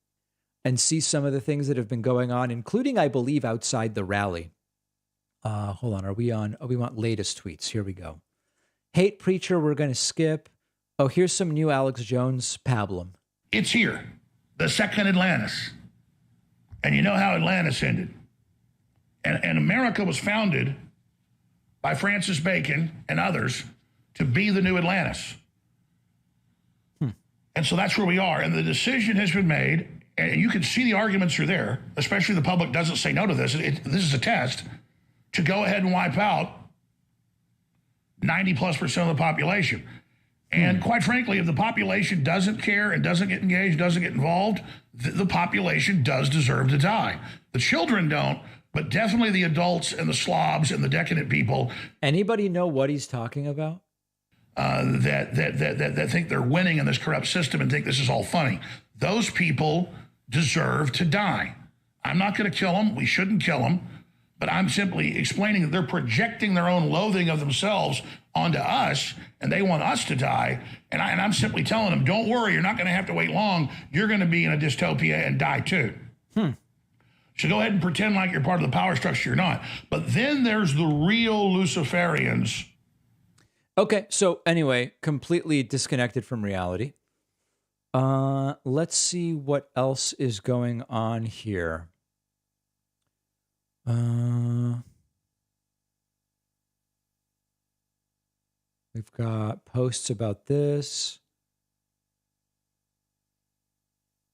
and see some of the things that have been going on, including, I believe, outside the rally. Hold on, are we on? Oh, we want latest tweets. Here we go. Hate Preacher, we're going to skip. Oh, here's some new Alex Jones pablum. It's here, the second Atlantis. And you know how Atlantis ended. And America was founded by Francis Bacon and others to be the new Atlantis. And so that's where we are. And the decision has been made, and you can see the arguments are there, especially the public doesn't say no to this. This is a test to go ahead and wipe out 90+% of the population. And quite frankly, if the population doesn't care and doesn't get engaged, doesn't get involved, the population does deserve to die. The children don't, but definitely the adults and the slobs and the decadent people. Anybody know what he's talking about? That think they're winning in this corrupt system and think this is all funny. Those people deserve to die. I'm not going to kill them. We shouldn't kill them. But I'm simply explaining that they're projecting their own loathing of themselves onto us, and they want us to die. And I'm simply telling them, don't worry, you're not going to have to wait long. You're going to be in a dystopia and die too. So go ahead and pretend like you're part of the power structure. You're not. But then there's the real Luciferians. Okay, so anyway, completely disconnected from reality. Let's see what else is going on here. We've got posts about this.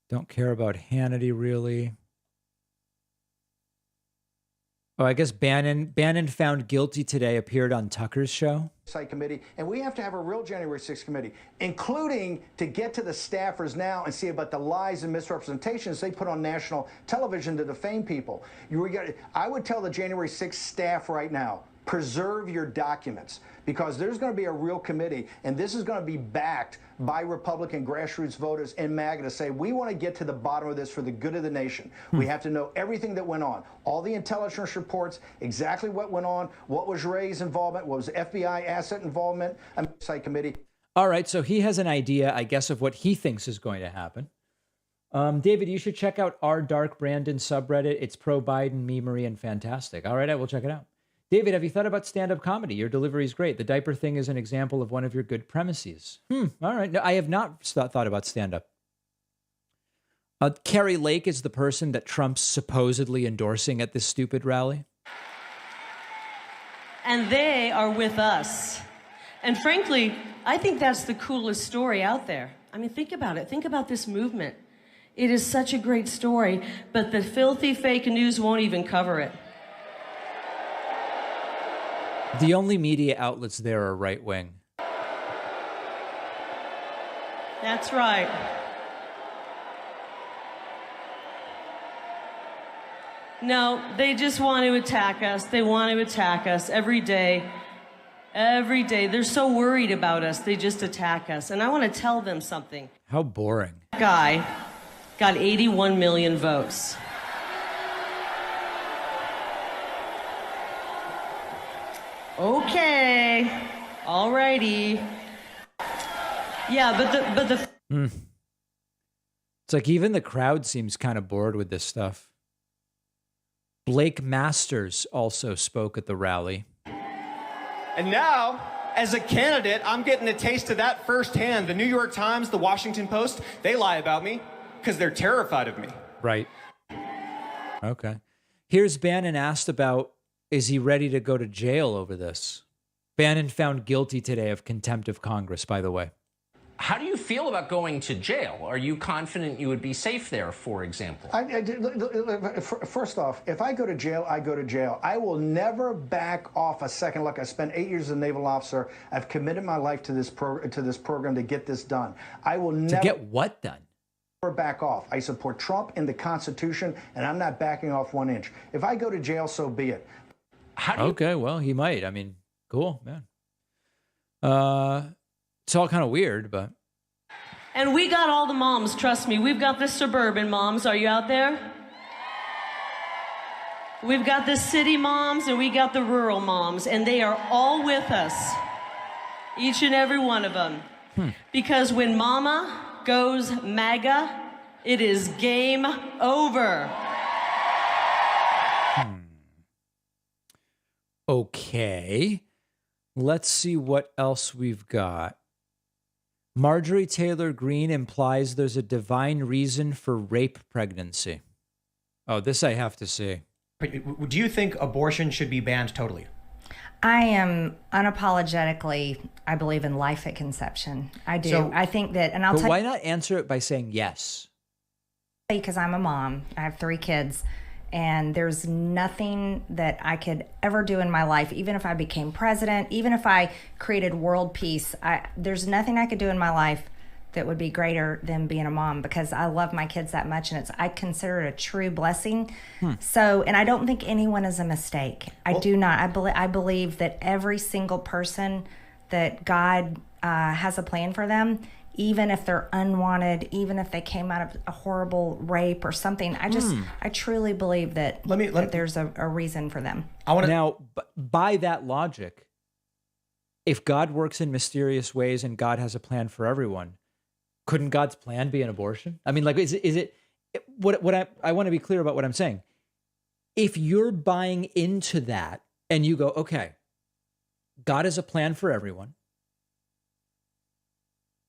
Don't care about Hannity, really. Oh, I guess Bannon found guilty today appeared on Tucker's show. Site committee, and we have to have a real January 6th committee, including to get to the staffers now and see about the lies and misrepresentations they put on national television to defame people. I would tell the January 6th staff right now, preserve your documents, because there's going to be a real committee, and this is going to be backed by Republican grassroots voters in MAGA to say, we want to get to the bottom of this for the good of the nation. We have to know everything that went on, all the intelligence reports, exactly what went on, what was Ray's involvement, what was FBI asset involvement, site committee. All right, so he has an idea, I guess, of what he thinks is going to happen. David, you should check out our Dark Brandon subreddit. It's pro-Biden, memery, and fantastic. All right, I will check it out. David, have you thought about stand-up comedy? Your delivery is great. The diaper thing is an example of one of your good premises. All right. No, I have not thought about stand-up. Kari Lake is the person that Trump's supposedly endorsing at this stupid rally. And they are with us. And frankly, I think that's the coolest story out there. I mean, think about it. Think about this movement. It is such a great story, but the filthy fake news won't even cover it. The only media outlets there are right-wing. That's right. No, they just want to attack us. They want to attack us every day. Every day. They're so worried about us. They just attack us. And I want to tell them something. How boring. That guy got 81 million votes. Okay. All righty. Yeah, but the It's like even the crowd seems kind of bored with this stuff. Blake Masters also spoke at the rally. And now, as a candidate, I'm getting a taste of that firsthand. The New York Times, the Washington Post, they lie about me because they're terrified of me. Right. Okay. Here's Bannon asked about, is he ready to go to jail over this? Bannon found guilty today of contempt of Congress, by the way. How do you feel about going to jail? Are you confident you would be safe there, for example? First off, if I go to jail, I go to jail. I will never back off a second. Look, I spent 8 years as a naval officer. I've committed my life to this program to get this done. I will never... To get what done? Back off. I support Trump and the Constitution, and I'm not backing off 1 inch. If I go to jail, so be it. Okay, well, he might. I mean, cool, man. It's all kind of weird, but... And we got all the moms, trust me. We've got the suburban moms. Are you out there? We've got the city moms and we got the rural moms, and they are all with us. Each and every one of them. Because when mama goes MAGA, it is game over. Okay. Let's see what else we've got. Marjorie Taylor Greene implies there's a divine reason for rape pregnancy. Oh, this I have to see. Do you think abortion should be banned totally? I am unapologetically, I believe in life at conception. I do. So, I think that, and I'll tell you. But why not answer it by saying yes? Because I'm a mom. I have 3 kids. And there's nothing that I could ever do in my life, even if I became president, even if I created world peace, there's nothing I could do in my life that would be greater than being a mom, because I love my kids that much, and I consider it a true blessing. So, and I don't think anyone is a mistake. I do not. I believe that every single person, that God has a plan for them, even if they're unwanted, even if they came out of a horrible rape or something. I truly believe that, that there's a reason for them. Now, by that logic, if God works in mysterious ways and God has a plan for everyone, couldn't God's plan be an abortion? I mean, like, is it what I want to be clear about what I'm saying. If you're buying into that and you go, okay, God has a plan for everyone.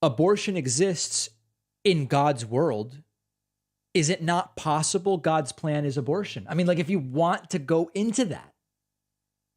Abortion exists in God's world. Is it not possible God's plan is abortion? I mean, like, if you want to go into that,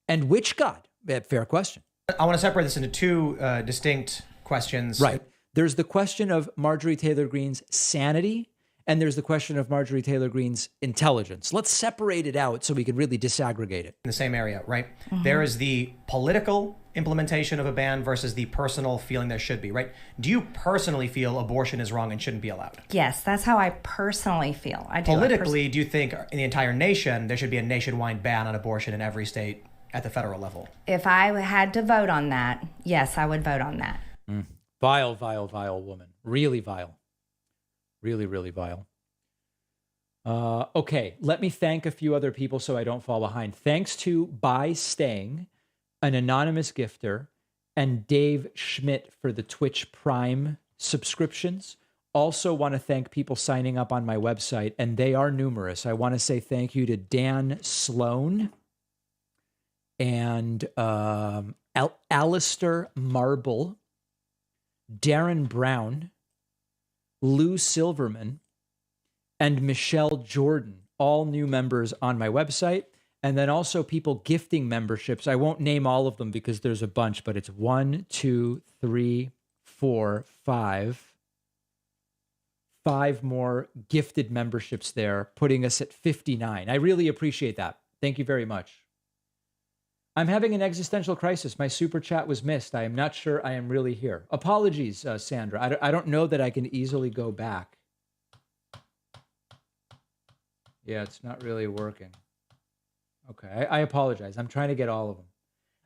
and which God? Fair question. I want to separate this into two distinct questions. Right. There's the question of Marjorie Taylor Greene's sanity, and there's the question of Marjorie Taylor Greene's intelligence. Let's separate it out so we can really disaggregate it. In the same area, right? There is the political implementation of a ban versus the personal feeling there should be, right? Do you personally feel abortion is wrong and shouldn't be allowed? Yes, that's how I personally feel. I do. Politically, do you think in the entire nation there should be a nationwide ban on abortion in every state at the federal level? If I had to vote on that, yes, I would vote on that. Vile, vile, vile woman. Really vile. Really, really vile. Okay, let me thank a few other people so I don't fall behind. Thanks to By Staying, an anonymous gifter, and Dave Schmidt for the Twitch Prime subscriptions. Also want to thank people signing up on my website, and they are numerous. I want to say thank you to Dan Sloan and Alistair Marble, Darren Brown, Lou Silverman, and Michelle Jordan, all new members on my website. And then also people gifting memberships. I won't name all of them because there's a bunch, but it's 1, 2, 3, 4, 5. 5 more gifted memberships there, putting us at 59. I really appreciate that. Thank you very much. I'm having an existential crisis. My super chat was missed. I am not sure I am really here. Apologies, Sandra. I don't know that I can easily go back. Yeah, it's not really working. Okay, I apologize. I'm trying to get all of them.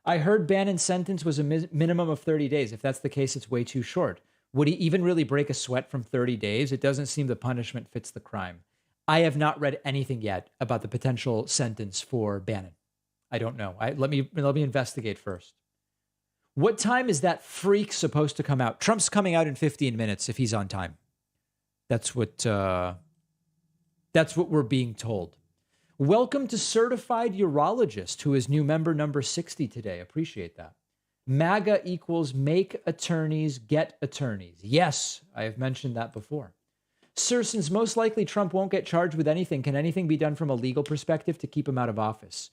I heard Bannon's sentence was a minimum of 30 days. If that's the case, it's way too short. Would he even really break a sweat from 30 days? It doesn't seem the punishment fits the crime. I have not read anything yet about the potential sentence for Bannon. I don't know. Let me investigate first. What time is that freak supposed to come out? Trump's coming out in 15 minutes if he's on time. That's what we're being told. Welcome to Certified Urologist, who is new member number 60 today. Appreciate that. MAGA equals make attorneys get attorneys. Yes, I have mentioned that before. Sir, since most likely Trump won't get charged with anything, can anything be done from a legal perspective to keep him out of office?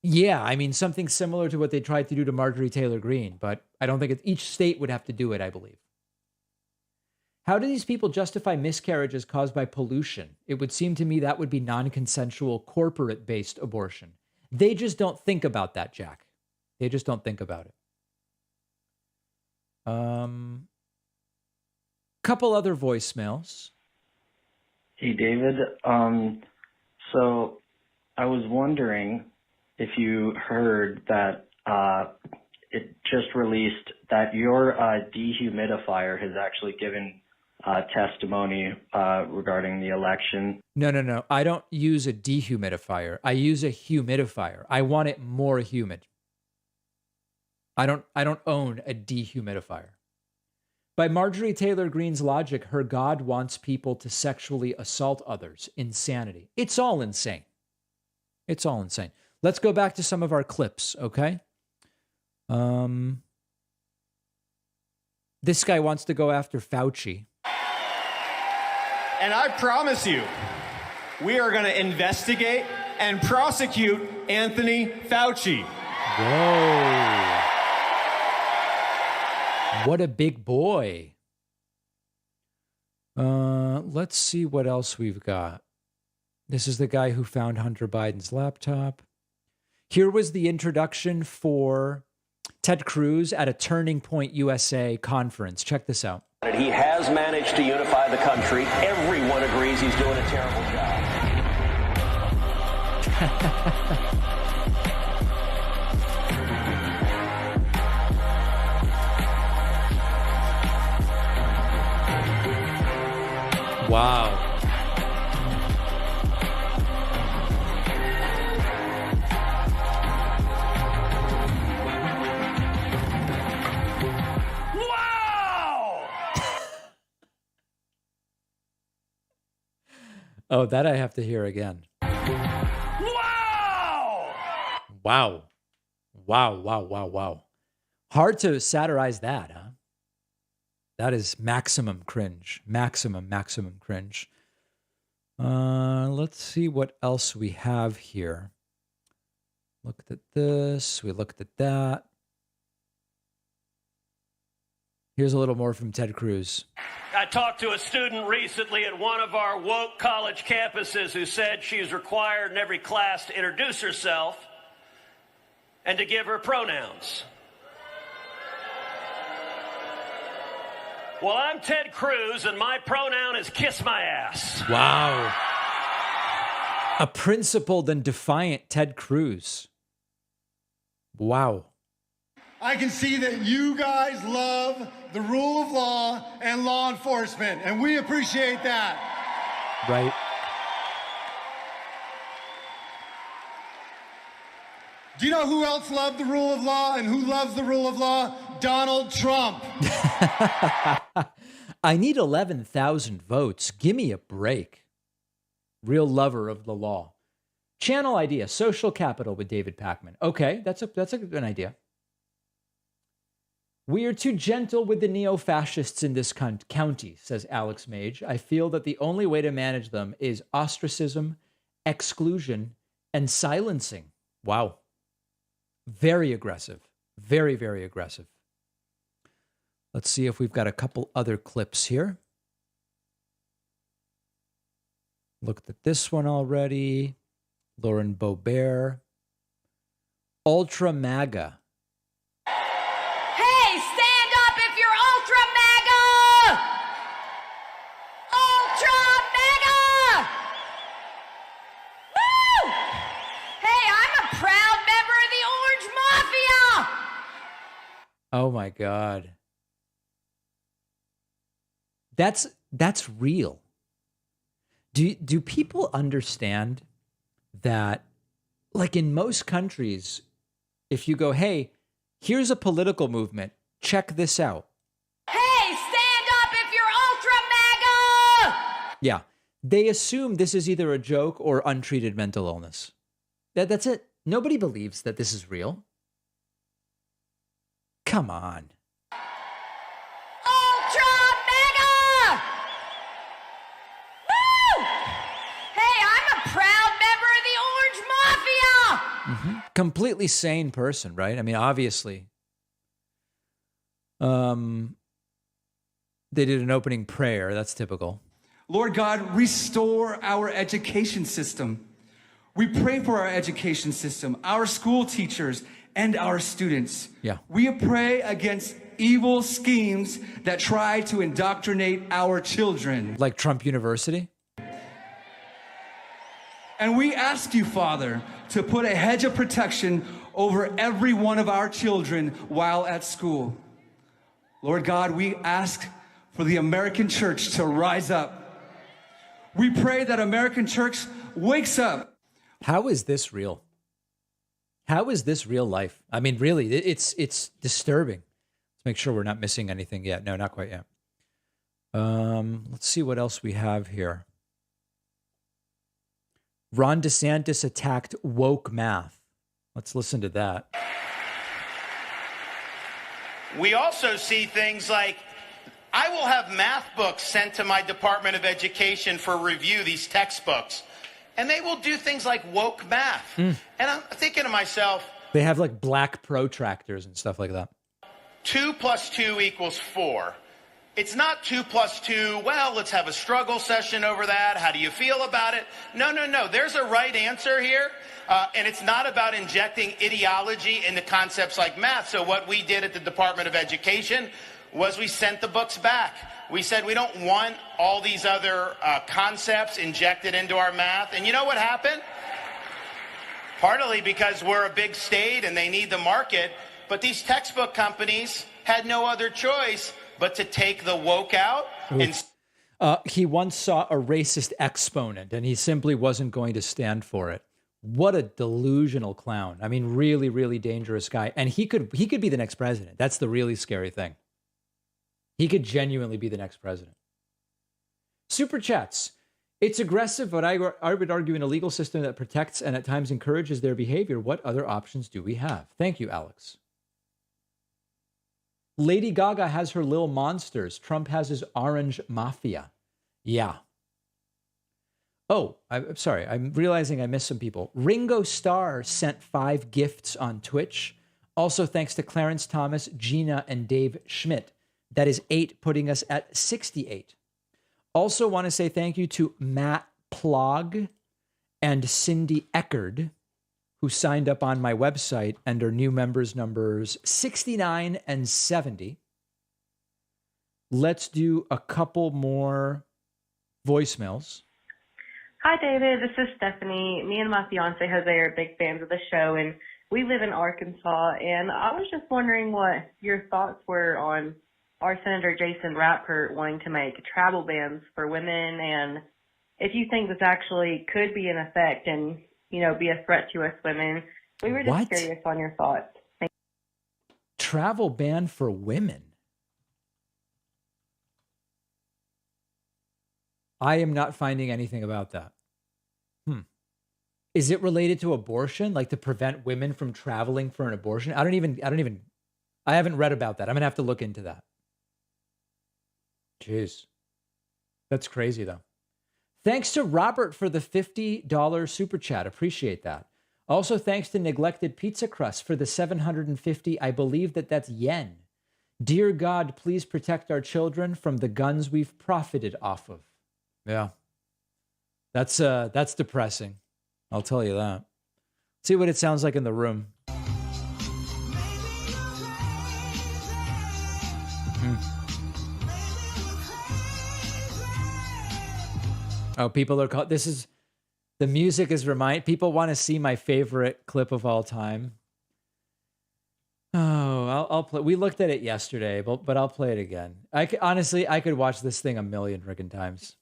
Yeah, I mean, something similar to what they tried to do to Marjorie Taylor Greene, but I don't think each state would have to do it, I believe. How do these people justify miscarriages caused by pollution? It would seem to me that would be non-consensual, corporate-based abortion. They just don't think about that, Jack. They just don't think about it. Couple other voicemails. Hey, David. So I was wondering if you heard that it just released that your dehumidifier has actually given testimony regarding the election. No. I don't use a dehumidifier. I use a humidifier. I want it more humid. I don't own a dehumidifier. By Marjorie Taylor Greene's logic, her God wants people to sexually assault others. Insanity. It's all insane. It's all insane. Let's go back to some of our clips, okay? This guy wants to go after Fauci. And I promise you, we are going to investigate and prosecute Anthony Fauci. Whoa. What a big boy. Let's see what else we've got. This is the guy who found Hunter Biden's laptop. Here was the introduction for Ted Cruz at a Turning Point USA conference. Check this out. He has managed to unify the country. Everyone agrees he's doing a terrible job. Wow. Oh, that I have to hear again. Wow. Wow. Hard to satirize that, huh? That is maximum cringe. Maximum cringe. Let's see what else we have here. Looked at this. We looked at that. Here's a little more from Ted Cruz. I talked to a student recently at one of our woke college campuses who said she is required in every class to introduce herself and to give her pronouns. Well, I'm Ted Cruz, and my pronoun is kiss my ass. Wow. A principled and defiant Ted Cruz. Wow. I can see that you guys love the rule of law and law enforcement, and we appreciate that. Right. Do you know who else loved the rule of law and who loves the rule of law? Donald Trump. I need 11,000 votes. Give me a break. Real lover of the law. Channel idea, social capital with David Pakman. Okay, that's a good idea. We are too gentle with the neo-fascists in this county, says Alex Mage. I feel that the only way to manage them is ostracism, exclusion, and silencing. Wow. Very aggressive. Very, very aggressive. Let's see if we've got a couple other clips here. Looked at this one already. Lauren Boebert. Ultra MAGA. Hey, stand up if you're ultra mega! Ultra mega! Woo! Hey, I'm a proud member of the Orange Mafia! Oh my God. That's real. Do people understand that, like in most countries, if you go, hey, here's a political movement, check this out. Hey, stand up if you're ultra mega! Yeah. They assume this is either a joke or untreated mental illness. That's it. Nobody believes that this is real. Come on. Ultra mega! Woo! Hey, I'm a proud member of the Orange Mafia! Mm-hmm. Completely sane person, right? I mean, obviously. They did an opening prayer. That's typical. Lord God, restore our education system. We pray for our education system, our school teachers, and our students. Yeah. We pray against evil schemes that try to indoctrinate our children. Like Trump University? And we ask you, Father, to put a hedge of protection over every one of our children while at school. Lord God, we ask for the American church to rise up. We pray that American church wakes up. How is this real? How is this real life? I mean, really, it's disturbing. Let's make sure we're not missing anything yet. No, not quite yet. Let's see what else we have here. Ron DeSantis attacked woke math. Let's listen to that. We also see things like, I will have math books sent to my Department of Education for review, these textbooks, and they will do things like woke math. And I'm thinking to myself, They have like black protractors and stuff like that. 2 + 2 = 4. It's not 2 + 2, well, let's have a struggle session over that. How do you feel about it? No. There's a right answer here. And it's not about injecting ideology into concepts like math. So what we did at the Department of Education was we sent the books back. We said we don't want all these other concepts injected into our math. And you know what happened? Partly because we're a big state and they need the market. But these textbook companies had no other choice but to take the woke out. And He once saw a racist exponent and he simply wasn't going to stand for it. What a delusional clown. I mean, really, really dangerous guy. And he could be the next president. That's the really scary thing. He could genuinely be the next president. Super chats. It's aggressive, but I would argue in a legal system that protects and at times encourages their behavior. What other options do we have? Thank you, Alex. Lady Gaga has her Lil Monsters. Trump has his Orange Mafia. Yeah. Oh, I'm sorry. I'm realizing I missed some people. Ringo Starr sent 5 gifts on Twitch. Also, thanks to Clarence Thomas, Gina, and Dave Schmidt. That is 8, putting us at 68. Also want to say thank you to Matt Plog and Cindy Eckerd, who signed up on my website and are new members numbers 69 and 70. Let's do a couple more voicemails. Hi, David. This is Stephanie. Me and my fiance Jose are big fans of the show, and we live in Arkansas. And I was just wondering what your thoughts were on our Senator Jason Rappert wanting to make travel bans for women, and if you think this actually could be in effect and, you know, be a threat to us women. We were just What? curious on your thoughts. Travel ban for women. I am not finding anything about that. Is it related to abortion, like to prevent women from traveling for an abortion? I haven't read about that. I'm going to have to look into that. Jeez. That's crazy, though. Thanks to Robert for the $50 super chat. Appreciate that. Also, thanks to Neglected Pizza Crust for the $750. I believe that's yen. Dear God, please protect our children from the guns we've profited off of. Yeah. That's depressing. I'll tell you that. See what it sounds like in the room. Oh, people are called. The music is people want to see my favorite clip of all time. Oh, I'll play. We looked at it yesterday, but I'll play it again. Honestly, I could watch this thing a million friggin' times.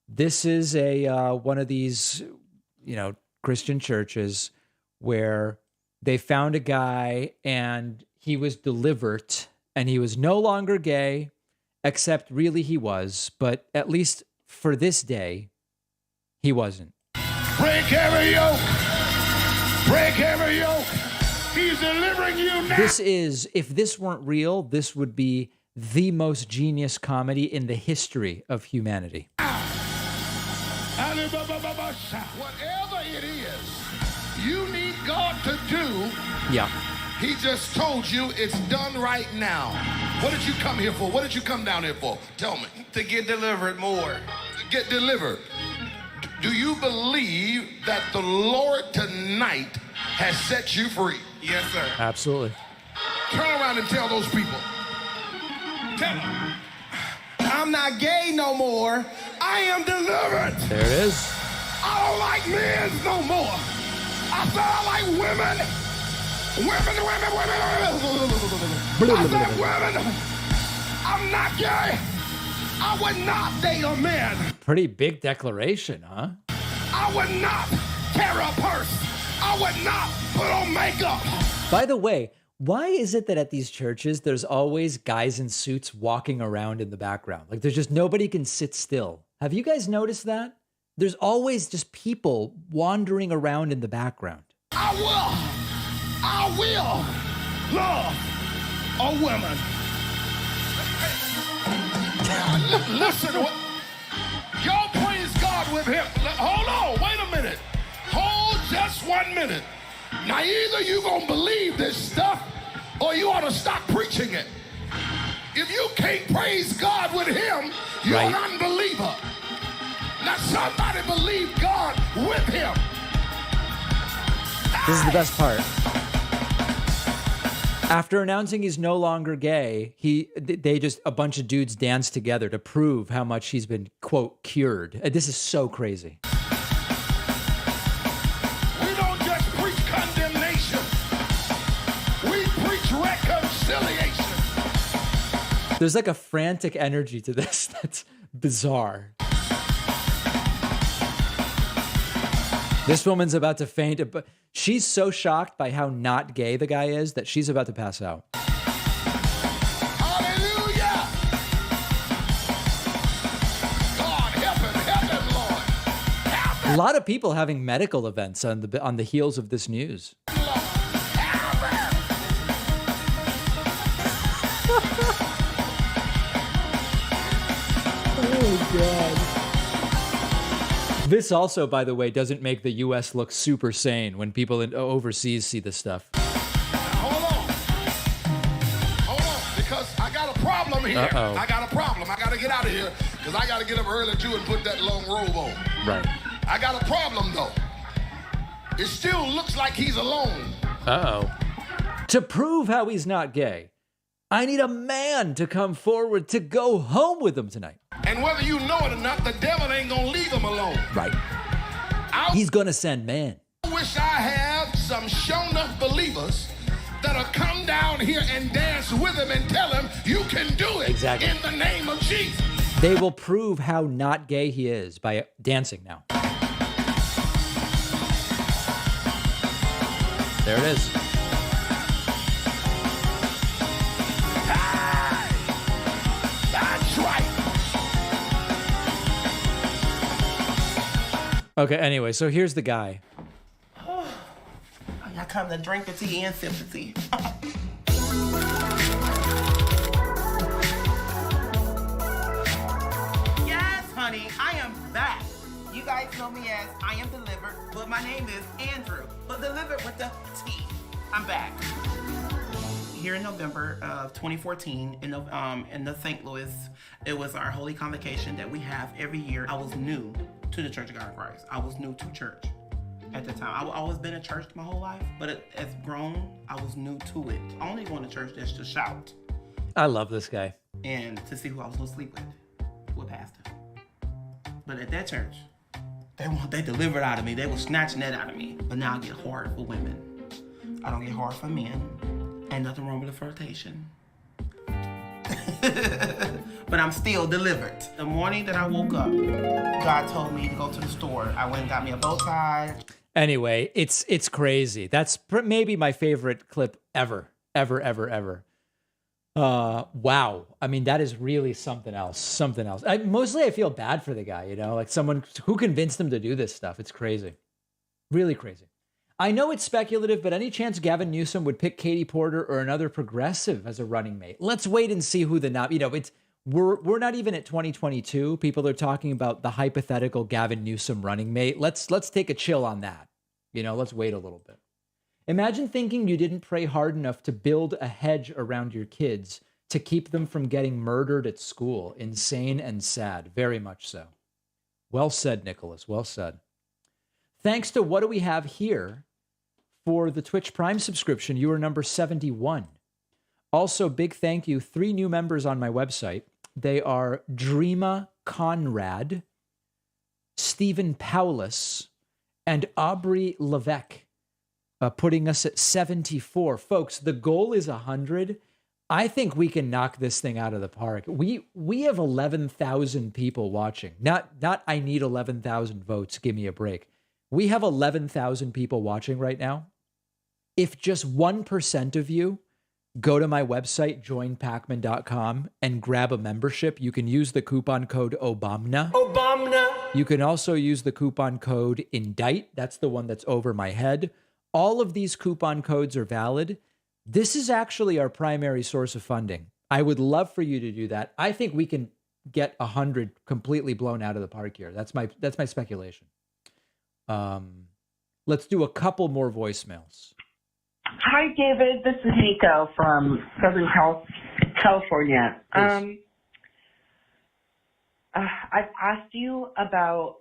This is one of these, Christian churches where they found a guy and he was delivered and he was no longer gay, except really he was, but at least for this day, he wasn't. Break every yoke. Break every yoke. He's delivering you now. If this weren't real, this would be the most genius comedy in the history of humanity. Whatever it is you need God to do, yeah, He just told you it's done right now. What did you come here for? What did you come down here for? Tell me. To get delivered more. To get delivered. Do you believe that the Lord tonight has set you free? Yes, sir. Absolutely. Turn around and tell those people. Tell them. I'm not gay no more. I am delivered. There it is. I don't like men no more. I said I like women. Women. I said women. I'm not gay. I would not date a man. Pretty big declaration, huh? I would not carry a purse. I would not put on makeup. By the way, why is it that at these churches, there's always guys in suits walking around in the background? Like there's just nobody can sit still. Have you guys noticed that? There's always just people wandering around in the background. I will love a woman. Listen, y'all praise God with him. Hold on, wait a minute. Hold just 1 minute. Now either you gonna believe this stuff or you ought to stop preaching it. If you can't praise God with him, you're an unbeliever. Now somebody believe God with him. This is the best part. After announcing he's no longer gay, a bunch of dudes dance together to prove how much he's been, quote, cured. This is so crazy. We don't just preach condemnation. We preach reconciliation. There's like a frantic energy to this that's bizarre. This woman's about to faint, but she's so shocked by how not gay the guy is that she's about to pass out. Hallelujah! God, help him, Lord. Help him. A lot of people having medical events on the heels of this news. God. This also, by the way, doesn't make the U.S. look super sane when people overseas see this stuff. Hold on, because I got a problem here. Uh-oh. I got a problem. I got to get out of here because I got to get up early too and put that long robe on. Right. I got a problem though. It still looks like he's alone. Uh-oh. To prove how he's not gay, I need a man to come forward to go home with him tonight. And whether you know it or not, the devil ain't gonna leave him alone. Right. He's gonna send men. I wish I had some shown-up believers that'll come down here and dance with him and tell him you can do it. Exactly. In the name of Jesus. They will prove how not gay he is by dancing now. There it is. That's right. Okay, anyway, so here's the guy. I come to drink the tea and sip the tea. Yes, honey, I am back. You guys know me as I Am Delivered, but my name is Andrew, but delivered with the T. I'm back. Here in November of 2014, in the St. Louis, it was our holy convocation that we have every year. I was new to the Church of God in Christ. I was new to church at the time. I've always been in church my whole life, but as grown, I was new to it. I only going to church just to shout I love this guy. and to see who I was going to sleep with pastor. But at that church, they delivered out of me. They were snatching that out of me. But now I get hard for women. I don't get hard for men. Ain't nothing wrong with the flirtation. But I'm still delivered. The morning that I woke up, God told me to go to the store. I went and got me a bow tie. Anyway, it's crazy. That's maybe my favorite clip ever. Wow. I mean, that is really something else. Mostly I feel bad for the guy, you know, like someone who convinced him to do this stuff. It's crazy. Really crazy. I know it's speculative, but any chance Gavin Newsom would pick Katie Porter or another progressive as a running mate? Let's wait and see who we're not even at 2022. People are talking about the hypothetical Gavin Newsom running mate. Let's take a chill on that. You know, let's wait a little bit. Imagine thinking you didn't pray hard enough to build a hedge around your kids to keep them from getting murdered at school. Insane and sad. Very much so. Well said, Nicholas. Well said. Thanks to What Do We Have Here for the Twitch Prime subscription, you are number 71. Also, big thank you. 3 new members on my website. They are Dreama Conrad, Stephen Paulus, and Aubrey Levesque, putting us at 74. Folks, the goal is 100. I think we can knock this thing out of the park. We have 11,000 people watching. Not I need 11,000 votes. Give me a break. We have 11,000 people watching right now. If just 1% of you go to my website, joinpacman.com, and grab a membership, you can use the coupon code OBAMNA. You can also use the coupon code INDICT. That's the one that's over my head. All of these coupon codes are valid. This is actually our primary source of funding. I would love for you to do that. I think we can get 100 completely blown out of the park here. That's my speculation. Let's do a couple more voicemails. Hi, David. This is Nico from Southern California. I've asked you about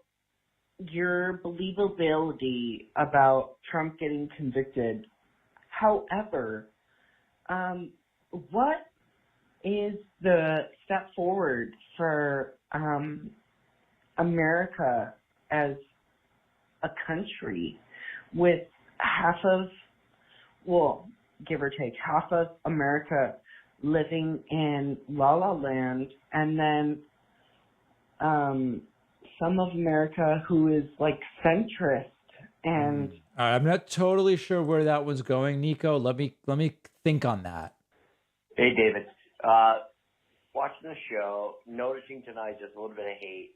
your believability about Trump getting convicted. However, what is the step forward for America as a country with give or take, half of America living in La La Land, and then some of America who is like centrist and I'm not totally sure where that was going, Nico. Let me think on that. Hey, David. Watching the show, noticing tonight just a little bit of hate.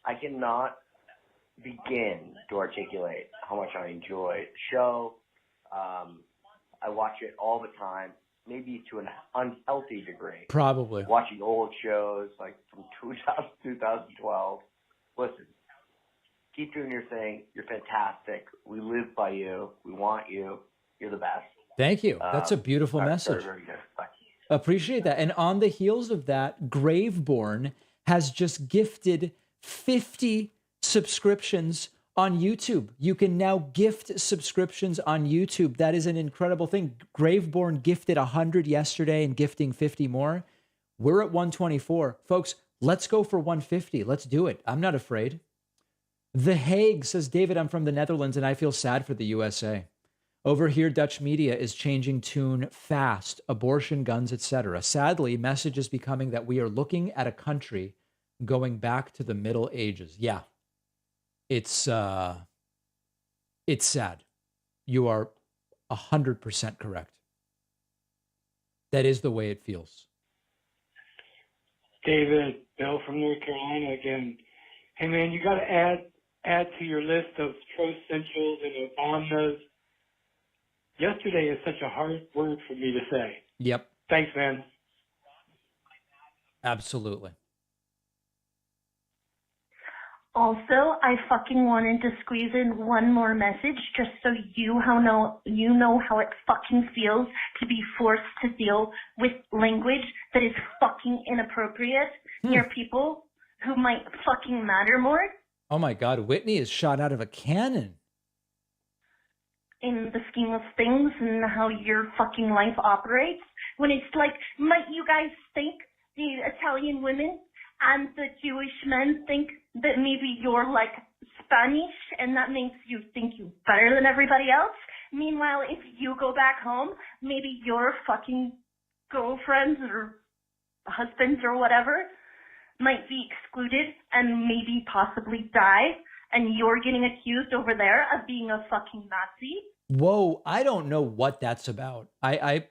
I cannot begin to articulate how much I enjoy the show. I watch it all the time. maybe to an unhealthy degree. Probably. Watching old shows like from 2012. Listen, keep doing your thing. You're fantastic. We live by you. We want you. You're the best. Thank you. That's a beautiful message. Very, very good. Bye. Appreciate that. And on the heels of that, Graveborn has just gifted 50 subscriptions on YouTube. You can now gift subscriptions on YouTube. That is an incredible thing. Graveborn gifted 100 yesterday and gifting 50 more. We're at 124. Folks, let's go for 150. Let's do it. I'm not afraid. The Hague says, David, I'm from the Netherlands and I feel sad for the USA. Over here, Dutch media is changing tune fast. Abortion, guns, etc. Sadly, message is becoming that we are looking at a country going back to the Middle Ages. Yeah. It's sad. You are 100% correct. That is the way it feels. David, Bill from North Carolina again. Hey man, you got to add to your list of Tro Essentials and Obama's. Yesterday is such a hard word for me to say. Yep. Thanks, man. Absolutely. Also, I fucking wanted to squeeze in one more message just so you know how it fucking feels to be forced to deal with language that is fucking inappropriate near people who might fucking matter more. Oh my God, Whitney is shot out of a cannon. In the scheme of things and how your fucking life operates, when it's like, might you guys think the Italian women and the Jewish men think that maybe you're like Spanish and that makes you think you're better than everybody else? Meanwhile, if you go back home, maybe your fucking girlfriends or husbands or whatever might be excluded and maybe possibly die, and you're getting accused over there of being a fucking Nazi. Whoa, I don't know what that's about. I'm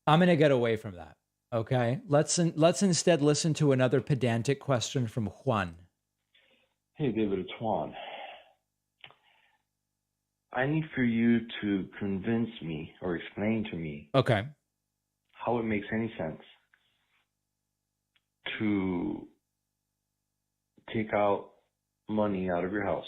gonna get away from that. Okay, let's instead listen to another pedantic question from Juan. Hey, David, it's Juan. I need for you to convince me or explain to me Okay. how it makes any sense to take out money out of your house.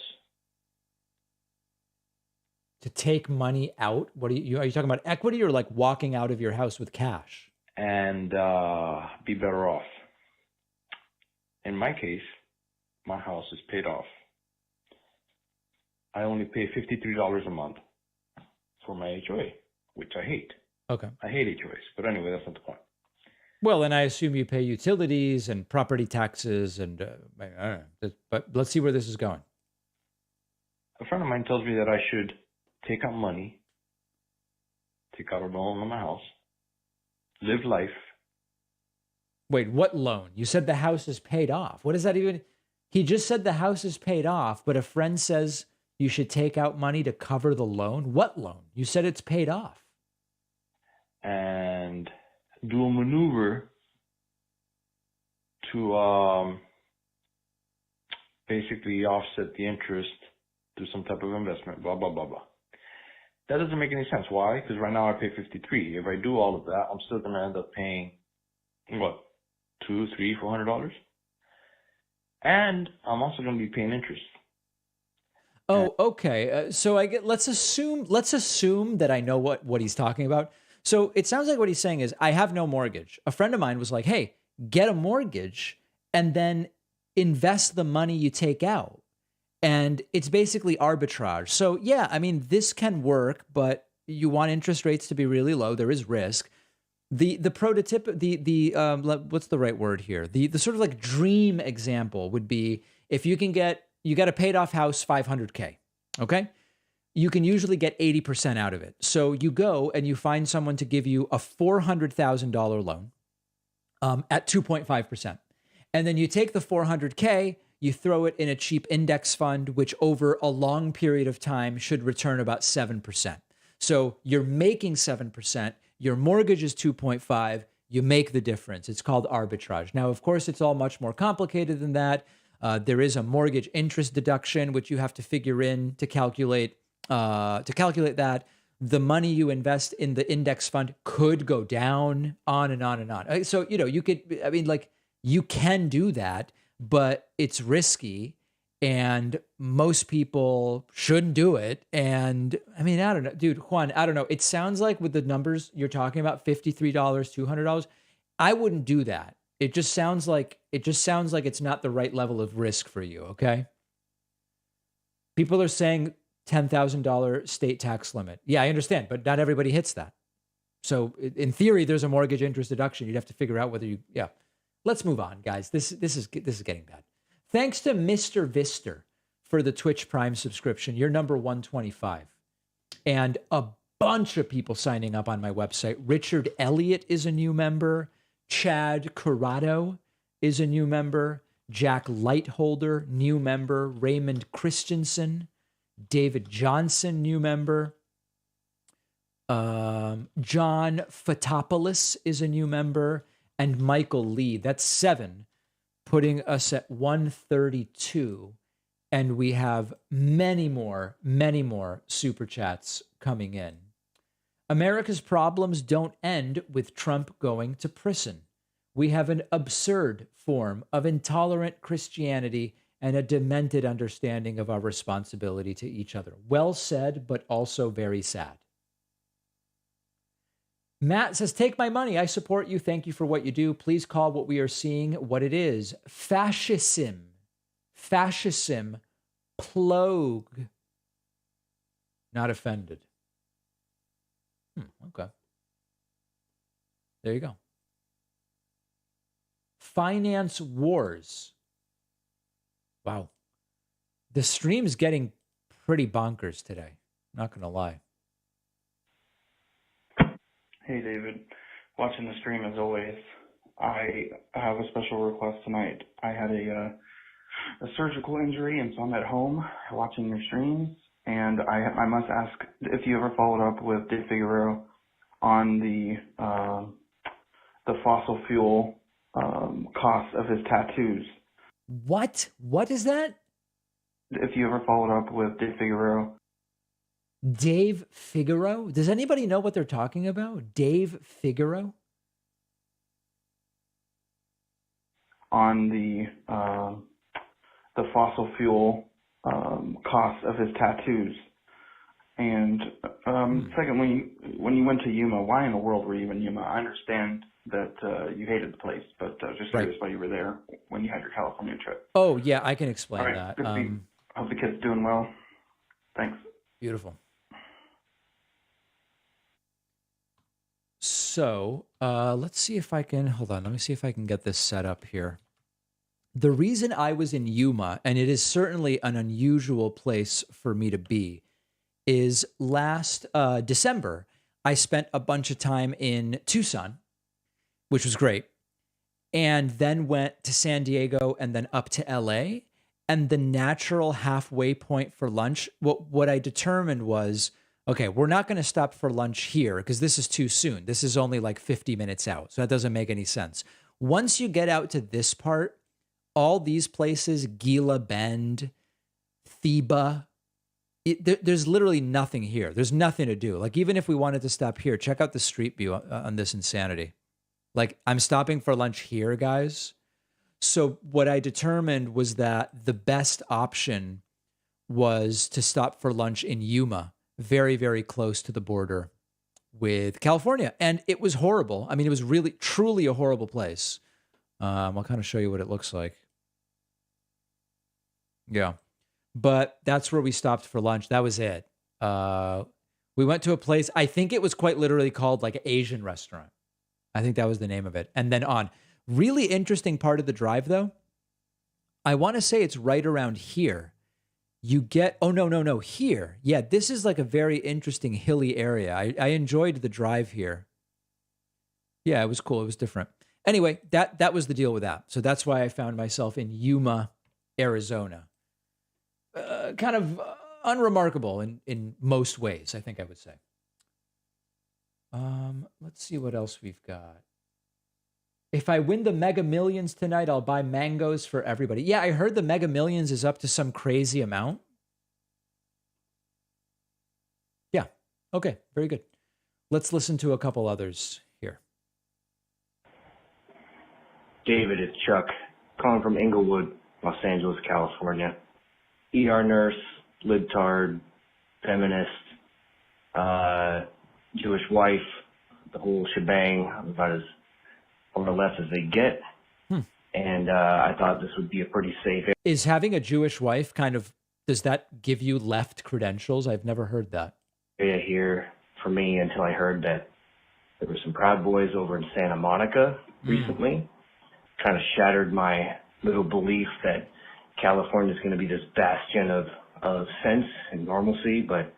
To take money out? What are you talking about equity or like walking out of your house with cash? And be better off. In my case, my house is paid off. I only pay $53 a month for my HOA, which I hate. Okay. I hate HOAs, but anyway, that's not the point. Well, and I assume you pay utilities and property taxes and I don't know, but let's see where this is going. A friend of mine tells me that I should take out money, take out a loan on my house, live life. Wait, what loan? You said the house is paid off. What does that even? He just said the house is paid off, but a friend says you should take out money to cover the loan. What loan? You said it's paid off. And do a maneuver to basically offset the interest through some type of investment, blah, blah, blah, blah. That doesn't make any sense. Why? Because right now I pay $53. If I do all of that, I'm still going to end up paying, what, $200, $300, $400? And I'm also going to be paying interest. Oh, okay. So let's assume that I know what he's talking about. So it sounds like what he's saying is, I have no mortgage. A friend of mine was like, hey, get a mortgage and then invest the money you take out. And it's basically arbitrage. So yeah, I mean, this can work, but you want interest rates to be really low. There is risk. The prototype, what's the right word here? The sort of like dream example would be if you got a paid off house, $500K. Okay. You can usually get 80% out of it. So you go and you find someone to give you a $400,000 loan at 2.5%. And then you take the $400K, you throw it in a cheap index fund, which over a long period of time should return about 7%. So you're making 7%, your mortgage is 2.5, you make the difference. It's called arbitrage. Now, of course, it's all much more complicated than that. There is a mortgage interest deduction, which you have to figure in to calculate that. The money you invest in the index fund could go down, on and on and on. So, you could, you can do that, but it's risky and most people shouldn't do it. And I don't know, dude, Juan, I don't know. It sounds like with the numbers you're talking about, $53, $200, I wouldn't do that. It just sounds like it's not the right level of risk for you. Okay. People are saying $10,000 state tax limit. Yeah, I understand, but not everybody hits that. So in theory, there's a mortgage interest deduction. You'd have to figure out whether yeah. Let's move on, guys. This is getting bad. Thanks to Mr. Vister for the Twitch Prime subscription. You're number 125. And a bunch of people signing up on my website. Richard Elliott is a new member. Chad Corrado is a new member. Jack Lightholder, new member. Raymond Christensen. David Johnson, new member. John Fotopoulos is a new member. And Michael Lee. That's 7, putting us at 132. And we have many more super chats coming in. America's problems don't end with Trump going to prison. We have an absurd form of intolerant Christianity and a demented understanding of our responsibility to each other. Well said, but also very sad. Matt says, take my money. I support you. Thank you for what you do. Please call what we are seeing what it is. Fascism. Fascism. Plogue. Not offended. Okay. There you go. Finance wars. Wow. The stream's getting pretty bonkers today. Not going to lie. Hey, David. Watching the stream as always. I have a special request tonight. I had a surgical injury, and so I'm at home watching your streams. And I must ask if you ever followed up with Dave Figueroa on the fossil fuel cost of his tattoos. What? What is that? If you ever followed up with Dave Figueroa. Dave Figueroa? Does anybody know what they're talking about? Dave Figueroa? On the fossil fuel cost of his tattoos. And secondly, when you went to Yuma, why in the world were you in Yuma? I understand that you hated the place, but just curious why you were there when you had your California trip. Oh, yeah, I can explain All right, that. Hope the kid's doing well. Thanks. Beautiful. So let's see if I can, hold on, let me see if I can get this set up here. The reason I was in Yuma, and it is certainly an unusual place for me to be, is last December, I spent a bunch of time in Tucson, which was great, and then went to San Diego and then up to LA. And the natural halfway point for lunch, what I determined was, okay, we're not going to stop for lunch here because this is too soon. This is only like 50 minutes out. So that doesn't make any sense. Once you get out to this part, all these places, Gila Bend, Theba, there's literally nothing here. There's nothing to do. Like, even if we wanted to stop here, check out the street view on this insanity. Like, I'm stopping for lunch here, guys. So what I determined was that the best option was to stop for lunch in Yuma, very, very close to the border with California. And it was horrible. I mean, it was really, truly a horrible place. I'll kind of show you what it looks like. Yeah. But that's where we stopped for lunch. That was it. We went to a place, I think it was quite literally called like an Asian restaurant. I think that was the name of it. And then on. Really interesting part of the drive, though. I want to say it's right around here. You get, oh, no, here. Yeah, this is like a very interesting hilly area. I enjoyed the drive here. Yeah, it was cool. It was different. Anyway, that was the deal with that. So that's why I found myself in Yuma, Arizona. Kind of unremarkable in most ways, I think I would say. Let's see what else we've got. If I win the Mega Millions tonight, I'll buy mangoes for everybody. Yeah, I heard the Mega Millions is up to some crazy amount. Yeah. Okay, very good. Let's listen to a couple others here. David, it's Chuck, calling from Inglewood, Los Angeles, California. ER nurse, libtard, feminist, Jewish wife, the whole shebang. I'm about as on the left as they get. And I thought this would be a pretty safe area. Is having a Jewish wife does that give you left credentials? I've never heard that. Here for me until I heard that there were some Proud Boys over in Santa Monica recently. Kind of shattered my little belief that California is going to be this bastion of sense and normalcy, but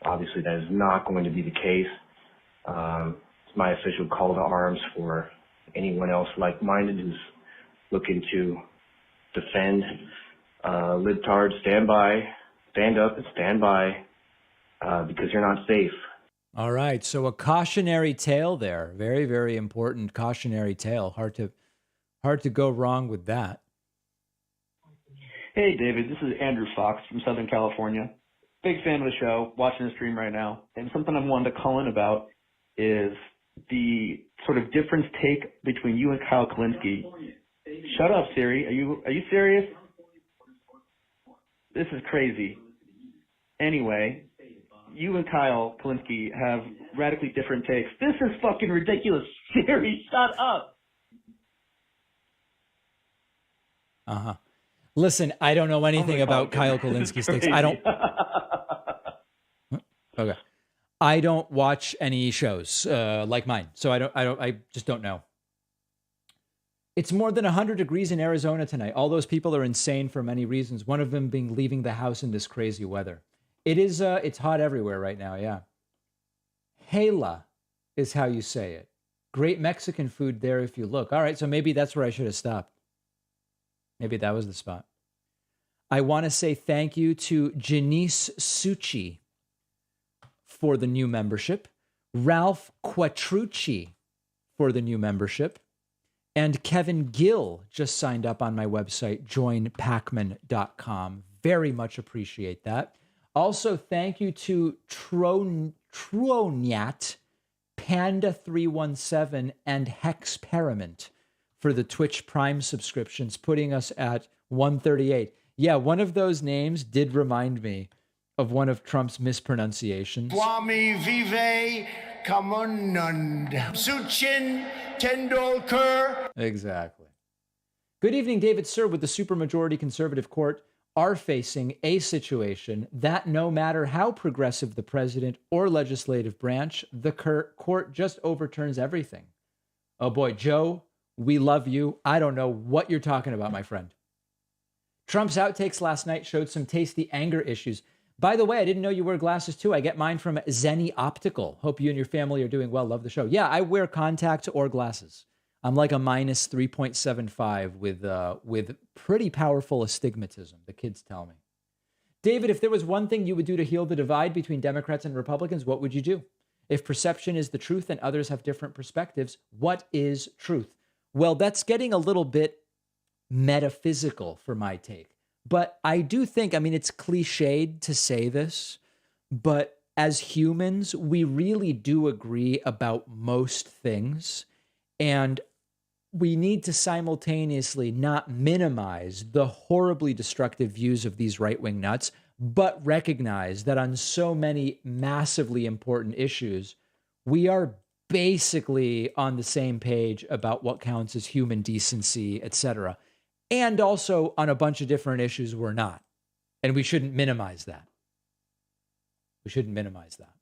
obviously that is not going to be the case. It's my official call to arms for anyone else like-minded who's looking to defend libtards. Stand up and stand by because you're not safe. All right, so a cautionary tale there. Very, very important cautionary tale. Hard to go wrong with that. Hey, David, this is Andrew Fox from Southern California. Big fan of the show, watching the stream right now. And something I wanted to call in about is the sort of difference take between you and Kyle Kalinske. Shut up, Siri. Are you serious? This is crazy. Anyway, you and Kyle Kalinske have radically different takes. This is fucking ridiculous. Siri, shut up. Uh-huh. Listen, I don't know anything about Kyle Kalinski's takes. I don't. Okay. I don't watch any shows like mine, so I just don't know. It's more than 100 degrees in Arizona tonight. All those people are insane for many reasons. One of them being leaving the house in this crazy weather. It is. It's hot everywhere right now. Yeah. Hela is how you say it. Great Mexican food there if you look. All right, so maybe that's where I should have stopped. Maybe that was the spot. I want to say thank you to Janice Succi for the new membership, Ralph Quattrucci for the new membership, and Kevin Gill just signed up on my website, joinpacman.com. Very much appreciate that. Also, thank you to Troniat, Panda317, and Hexperiment for the Twitch Prime subscriptions, putting us at 138. Yeah, one of those names did remind me of one of Trump's mispronunciations. Swami Vive Kamunand Suchin Tendolkar. Exactly. Good evening, David. Sir, with the supermajority conservative court are facing a situation that no matter how progressive the president or legislative branch, the court just overturns everything. Oh boy, Joe, we love you. I don't know what you're talking about, my friend. Trump's outtakes last night showed some tasty anger issues. By the way, I didn't know you wear glasses too. I get mine from Zenny Optical. Hope you and your family are doing well. Love the show. Yeah, I wear contacts or glasses. I'm like a minus 3.75 with pretty powerful astigmatism, the kids tell me. David, if there was one thing you would do to heal the divide between Democrats and Republicans, what would you do? If perception is the truth and others have different perspectives, what is truth? Well, that's getting a little bit metaphysical for my take. But I do think, I mean, it's cliched to say this, but as humans, we really do agree about most things. And we need to simultaneously not minimize the horribly destructive views of these right-wing nuts, but recognize that on so many massively important issues, we are basically on the same page about what counts as human decency, etc. And also on a bunch of different issues, we're not. And we shouldn't minimize that. We shouldn't minimize that.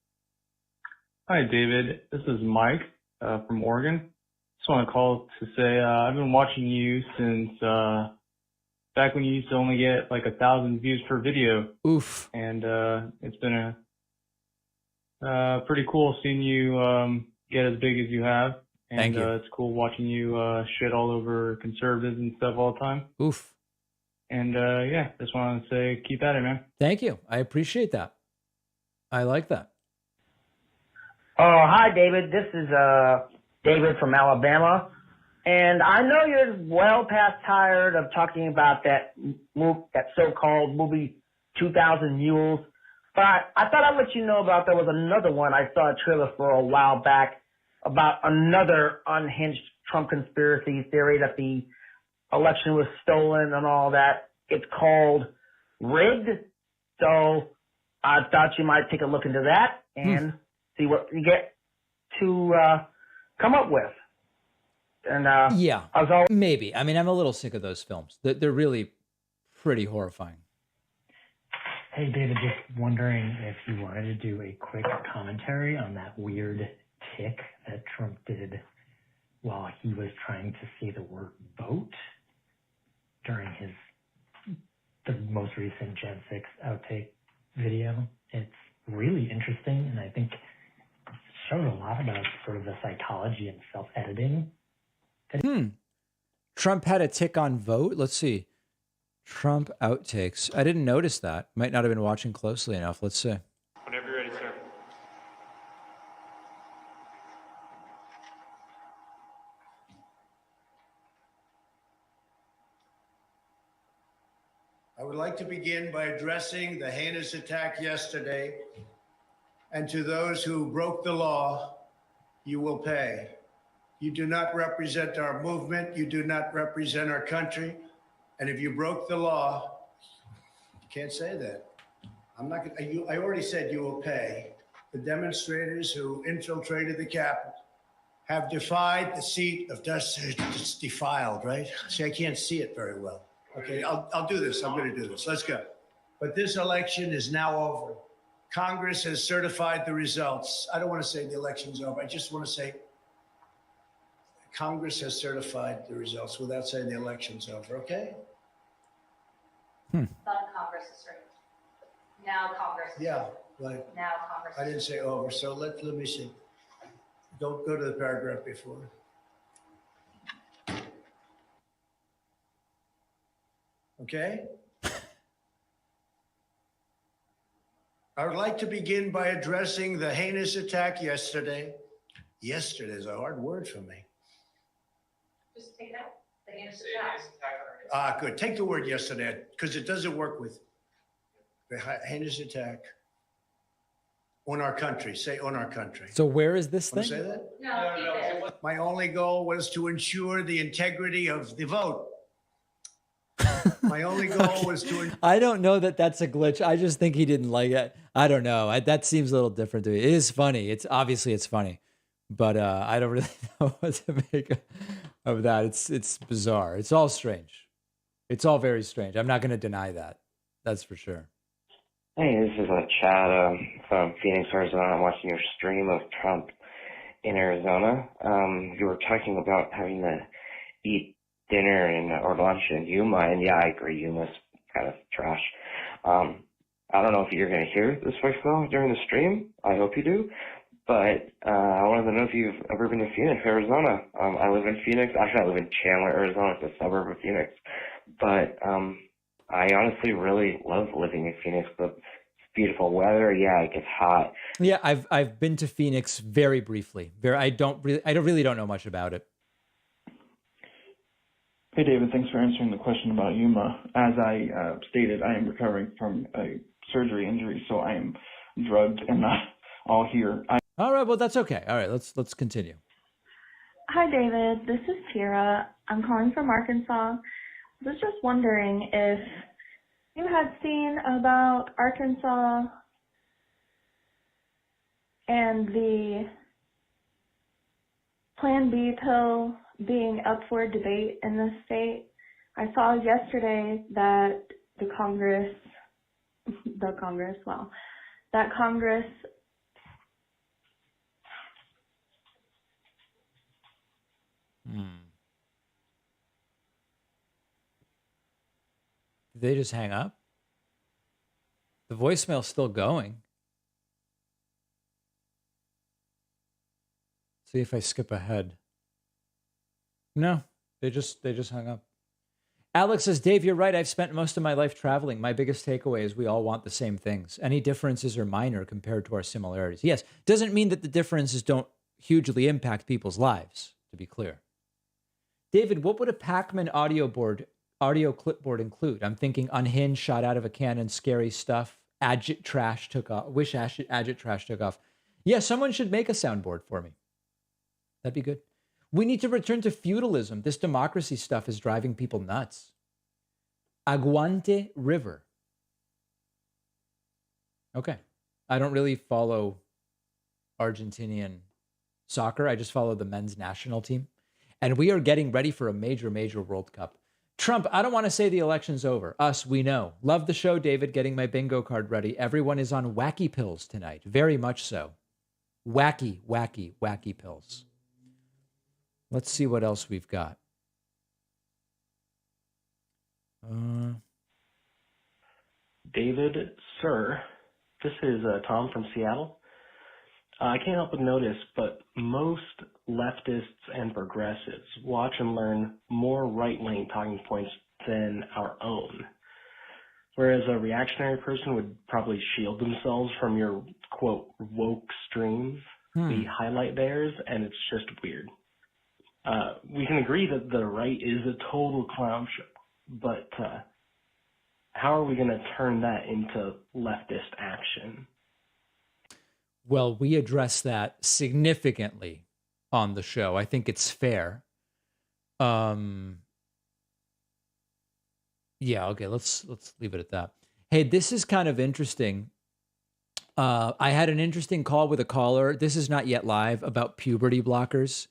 Hi, David. This is Mike from Oregon. Just want to call to say I've been watching you since back when you used to only get like 1,000 views per video. Oof. And it's been pretty cool seeing you get as big as you have. And Thank you. It's cool watching you shit all over conservatives and stuff all the time. Oof. And yeah, just want to say keep at it, man. Thank you. I appreciate that. I like that. Hi, David. This is David from Alabama. And I know you're well past tired of talking about that so-called movie 2,000 Mules But I thought I'd let you know about there was another one. I saw a trailer for a while back about another unhinged Trump conspiracy theory that the election was stolen and all that. It's called Rigged. So I thought you might take a look into that and see what you get to come up with. And yeah, maybe. I mean, I'm a little sick of those films. They're really pretty horrifying. Hey, David, just wondering if you wanted to do a quick commentary on that weird tick that Trump did while he was trying to say the word vote during the most recent Gen 6 outtake video. It's really interesting, and I think it shows a lot about sort of the psychology and self-editing. Trump had a tick on vote. Let's see. Trump outtakes. I didn't notice that. Might not have been watching closely enough. Let's see. Whenever you're ready, sir. I would like to begin by addressing the heinous attack yesterday. And to those who broke the law, you will pay. You do not represent our movement. You do not represent our country. And if you broke the law, you can't say that. I'm not going I already said you will pay. The demonstrators who infiltrated the Capitol have defied the seat of justice. It's defiled, right? See, I can't see it very well. Okay, I'll do this. I'm going to do this. Let's go. But this election is now over. Congress has certified the results. I don't want to say the election's over. I just want to say Congress has certified the results without saying the election's over, okay? Thought Congress is certified. Now Congress is Yeah, certified. but Now Congress I didn't say over, so let me see. Go to the paragraph before. Okay? I would like to begin by addressing the heinous attack yesterday. Yesterday is a hard word for me. Just take it out. The heinous attack. Good. Take the word yesterday, because it doesn't work with the heinous attack on our country. Say on our country. So where is this Want thing? to say that? No, keep it. My only goal was to ensure the integrity of the vote. My only goal was to. I don't know that that's a glitch. I just think he didn't like it. I don't know. That seems a little different to me. It is funny. It's funny, but I don't really know what to make of that. It's bizarre. It's all strange. It's all very strange. I'm not going to deny that. That's for sure. Hey, this is Chad from Phoenix, Arizona. I'm watching your stream of Trump in Arizona. You were talking about having to eat dinner or lunch in Yuma, and yeah, I agree, Yuma's kind of trash. I don't know if you're going to hear this voicemail during the stream. I hope you do. But I wanted to know if you've ever been to Phoenix, Arizona. I live in Phoenix. Actually, I live in Chandler, Arizona. It's a suburb of Phoenix. But I honestly really love living in Phoenix. The beautiful weather. Yeah, it gets hot. Yeah, I've been to Phoenix very briefly. I really don't know much about it. Hey, David, thanks for answering the question about Yuma. As I stated, I am recovering from a surgery injury, so I am drugged and not all here. All right, well, that's okay. All right, let's continue. Hi, David. This is Tira. I'm calling from Arkansas. I was just wondering if you had seen about Arkansas and the Plan B pill being up for debate in the state. I saw yesterday that Congress Did they just hang up? The voicemail's still going. See if I skip ahead. No, they just hung up. Alex says, Dave, you're right. I've spent most of my life traveling. My biggest takeaway is we all want the same things. Any differences are minor compared to our similarities. Yes, doesn't mean that the differences don't hugely impact people's lives, to be clear. David, what would a Pac-Man audio clipboard include? I'm thinking Unhinged, shot out of a cannon, scary stuff, Agit Trash took off. Wish Agit Trash took off. Yeah, someone should make a soundboard for me. That'd be good. We need to return to feudalism. This democracy stuff is driving people nuts. Aguante River. Okay. I don't really follow Argentinian soccer. I just follow the men's national team. And we are getting ready for a major, major World Cup. Trump, I don't want to say the election's over. Us, we know. Love the show, David, getting my bingo card ready. Everyone is on wacky pills tonight. Very much so. Wacky, wacky, wacky pills. Let's see what else we've got. David, sir, this is Tom from Seattle. I can't help but notice, but most leftists and progressives watch and learn more right-wing talking points than our own. Whereas a reactionary person would probably shield themselves from your, quote, woke streams. The highlight theirs, and it's just weird. We can agree that the right is a total clown show, but how are we going to turn that into leftist action? Well, we address that significantly on the show. I think it's fair. Yeah, okay, let's leave it at that. Hey, this is kind of interesting. I had an interesting call with a caller. This is not yet live, about puberty blockers.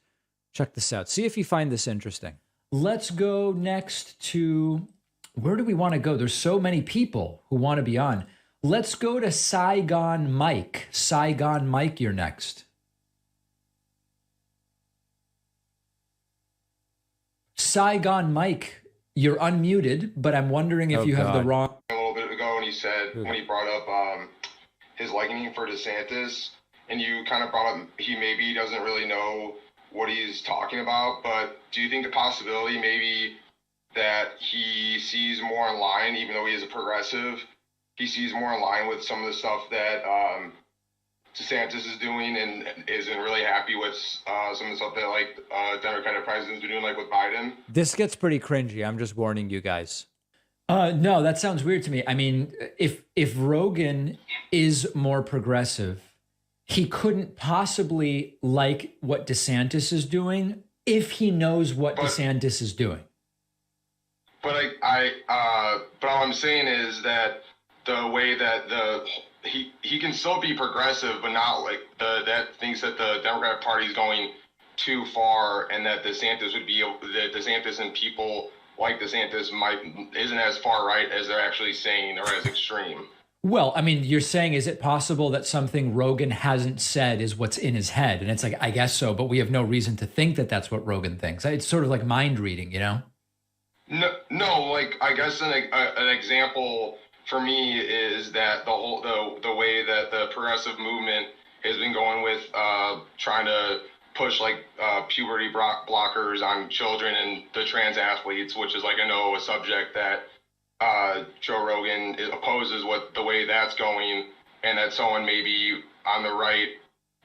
Check this out. See if you find this interesting. Let's go next to, where do we want to go? There's so many people who want to be on. Let's go to Saigon Mike. Saigon Mike, you're next. Saigon Mike, you're unmuted, but I'm wondering if you have the wrong... A little bit ago when he said, when he brought up his likening for DeSantis, and you kind of brought up he maybe doesn't really know what he's talking about, but do you think the possibility maybe that he sees more in line, even though he is a progressive, he sees more in line with some of the stuff that DeSantis is doing and isn't really happy with some of the stuff that like Democratic presidents are doing, like with Biden? This gets pretty cringy. I'm just warning you guys. No, that sounds weird to me. I mean, if Rogan is more progressive, he couldn't possibly like what DeSantis is doing if he knows what DeSantis is doing. But but all I'm saying is that the way that he can still be progressive, but not like that thinks that the Democratic Party is going too far, and that DeSantis would be that DeSantis and people like DeSantis isn't as far right as they're actually saying, or as extreme. Well, I mean, you're saying, is it possible that something Rogan hasn't said is what's in his head? And it's like, I guess so, but we have no reason to think that that's what Rogan thinks. It's sort of like mind reading, you know? No, like I guess an example for me is that the way that the progressive movement has been going with trying to push like puberty blockers on children and the trans athletes, which is like a subject that Joe Rogan opposes the way that's going, and that someone maybe on the right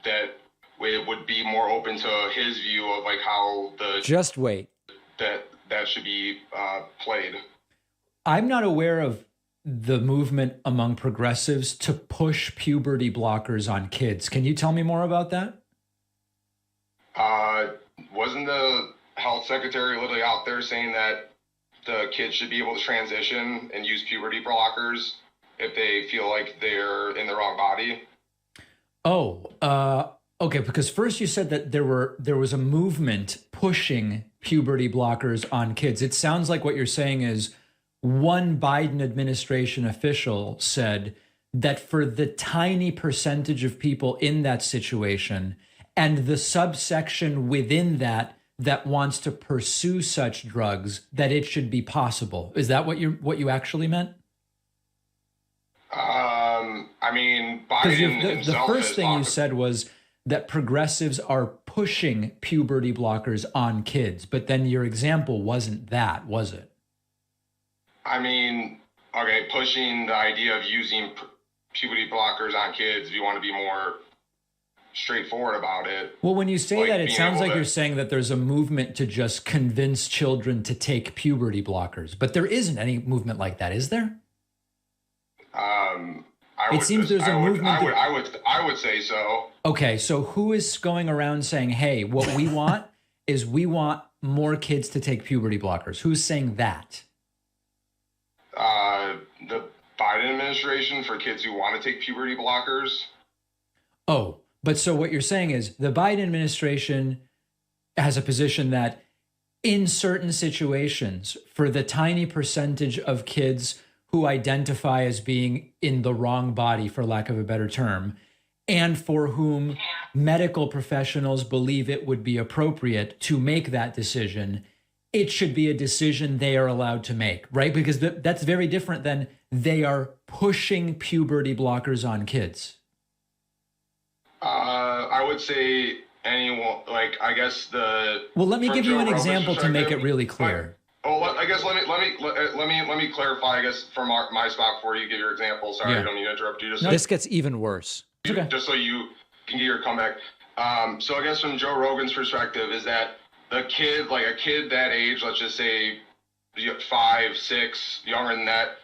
that would be more open to his view of like how just wait that should be played. I'm not aware of the movement among progressives to push puberty blockers on kids. Can you tell me more about that? Wasn't the health secretary literally out there saying that the kids should be able to transition and use puberty blockers if they feel like they're in the wrong body? Okay, because first you said that there was a movement pushing puberty blockers on kids. It sounds like what you're saying is one Biden administration official said that for the tiny percentage of people in that situation and the subsection within that wants to pursue such drugs, that it should be possible. Is that what you actually meant? I mean, Biden the first thing you said was that progressives are pushing puberty blockers on kids, but then your example wasn't that, was it? I mean, okay, pushing the idea of using puberty blockers on kids, if you want to be more straightforward about it. Well, when you say that, it sounds like you're saying that there's a movement to just convince children to take puberty blockers, but there isn't any movement like that, is there? It seems there's a movement. I would say so. Okay, so who is going around saying, "Hey, what we want is we want more kids to take puberty blockers"? Who's saying that? The Biden administration for kids who want to take puberty blockers. Oh, but so what you're saying is the Biden administration has a position that in certain situations, for the tiny percentage of kids who identify as being in the wrong body, for lack of a better term, and for whom medical professionals believe it would be appropriate to make that decision, it should be a decision they are allowed to make, right? Because that's very different than they are pushing puberty blockers on kids. I would say anyone, like, I guess Well, let me give you an example to make it really clear. I guess let me clarify, I guess, from my spot before you give your example. Sorry, Yeah. I don't mean to interrupt you. This gets even worse. Just so you can get your comeback. So I guess from Joe Rogan's perspective is that a kid that age, let's just say 5, 6, younger than that,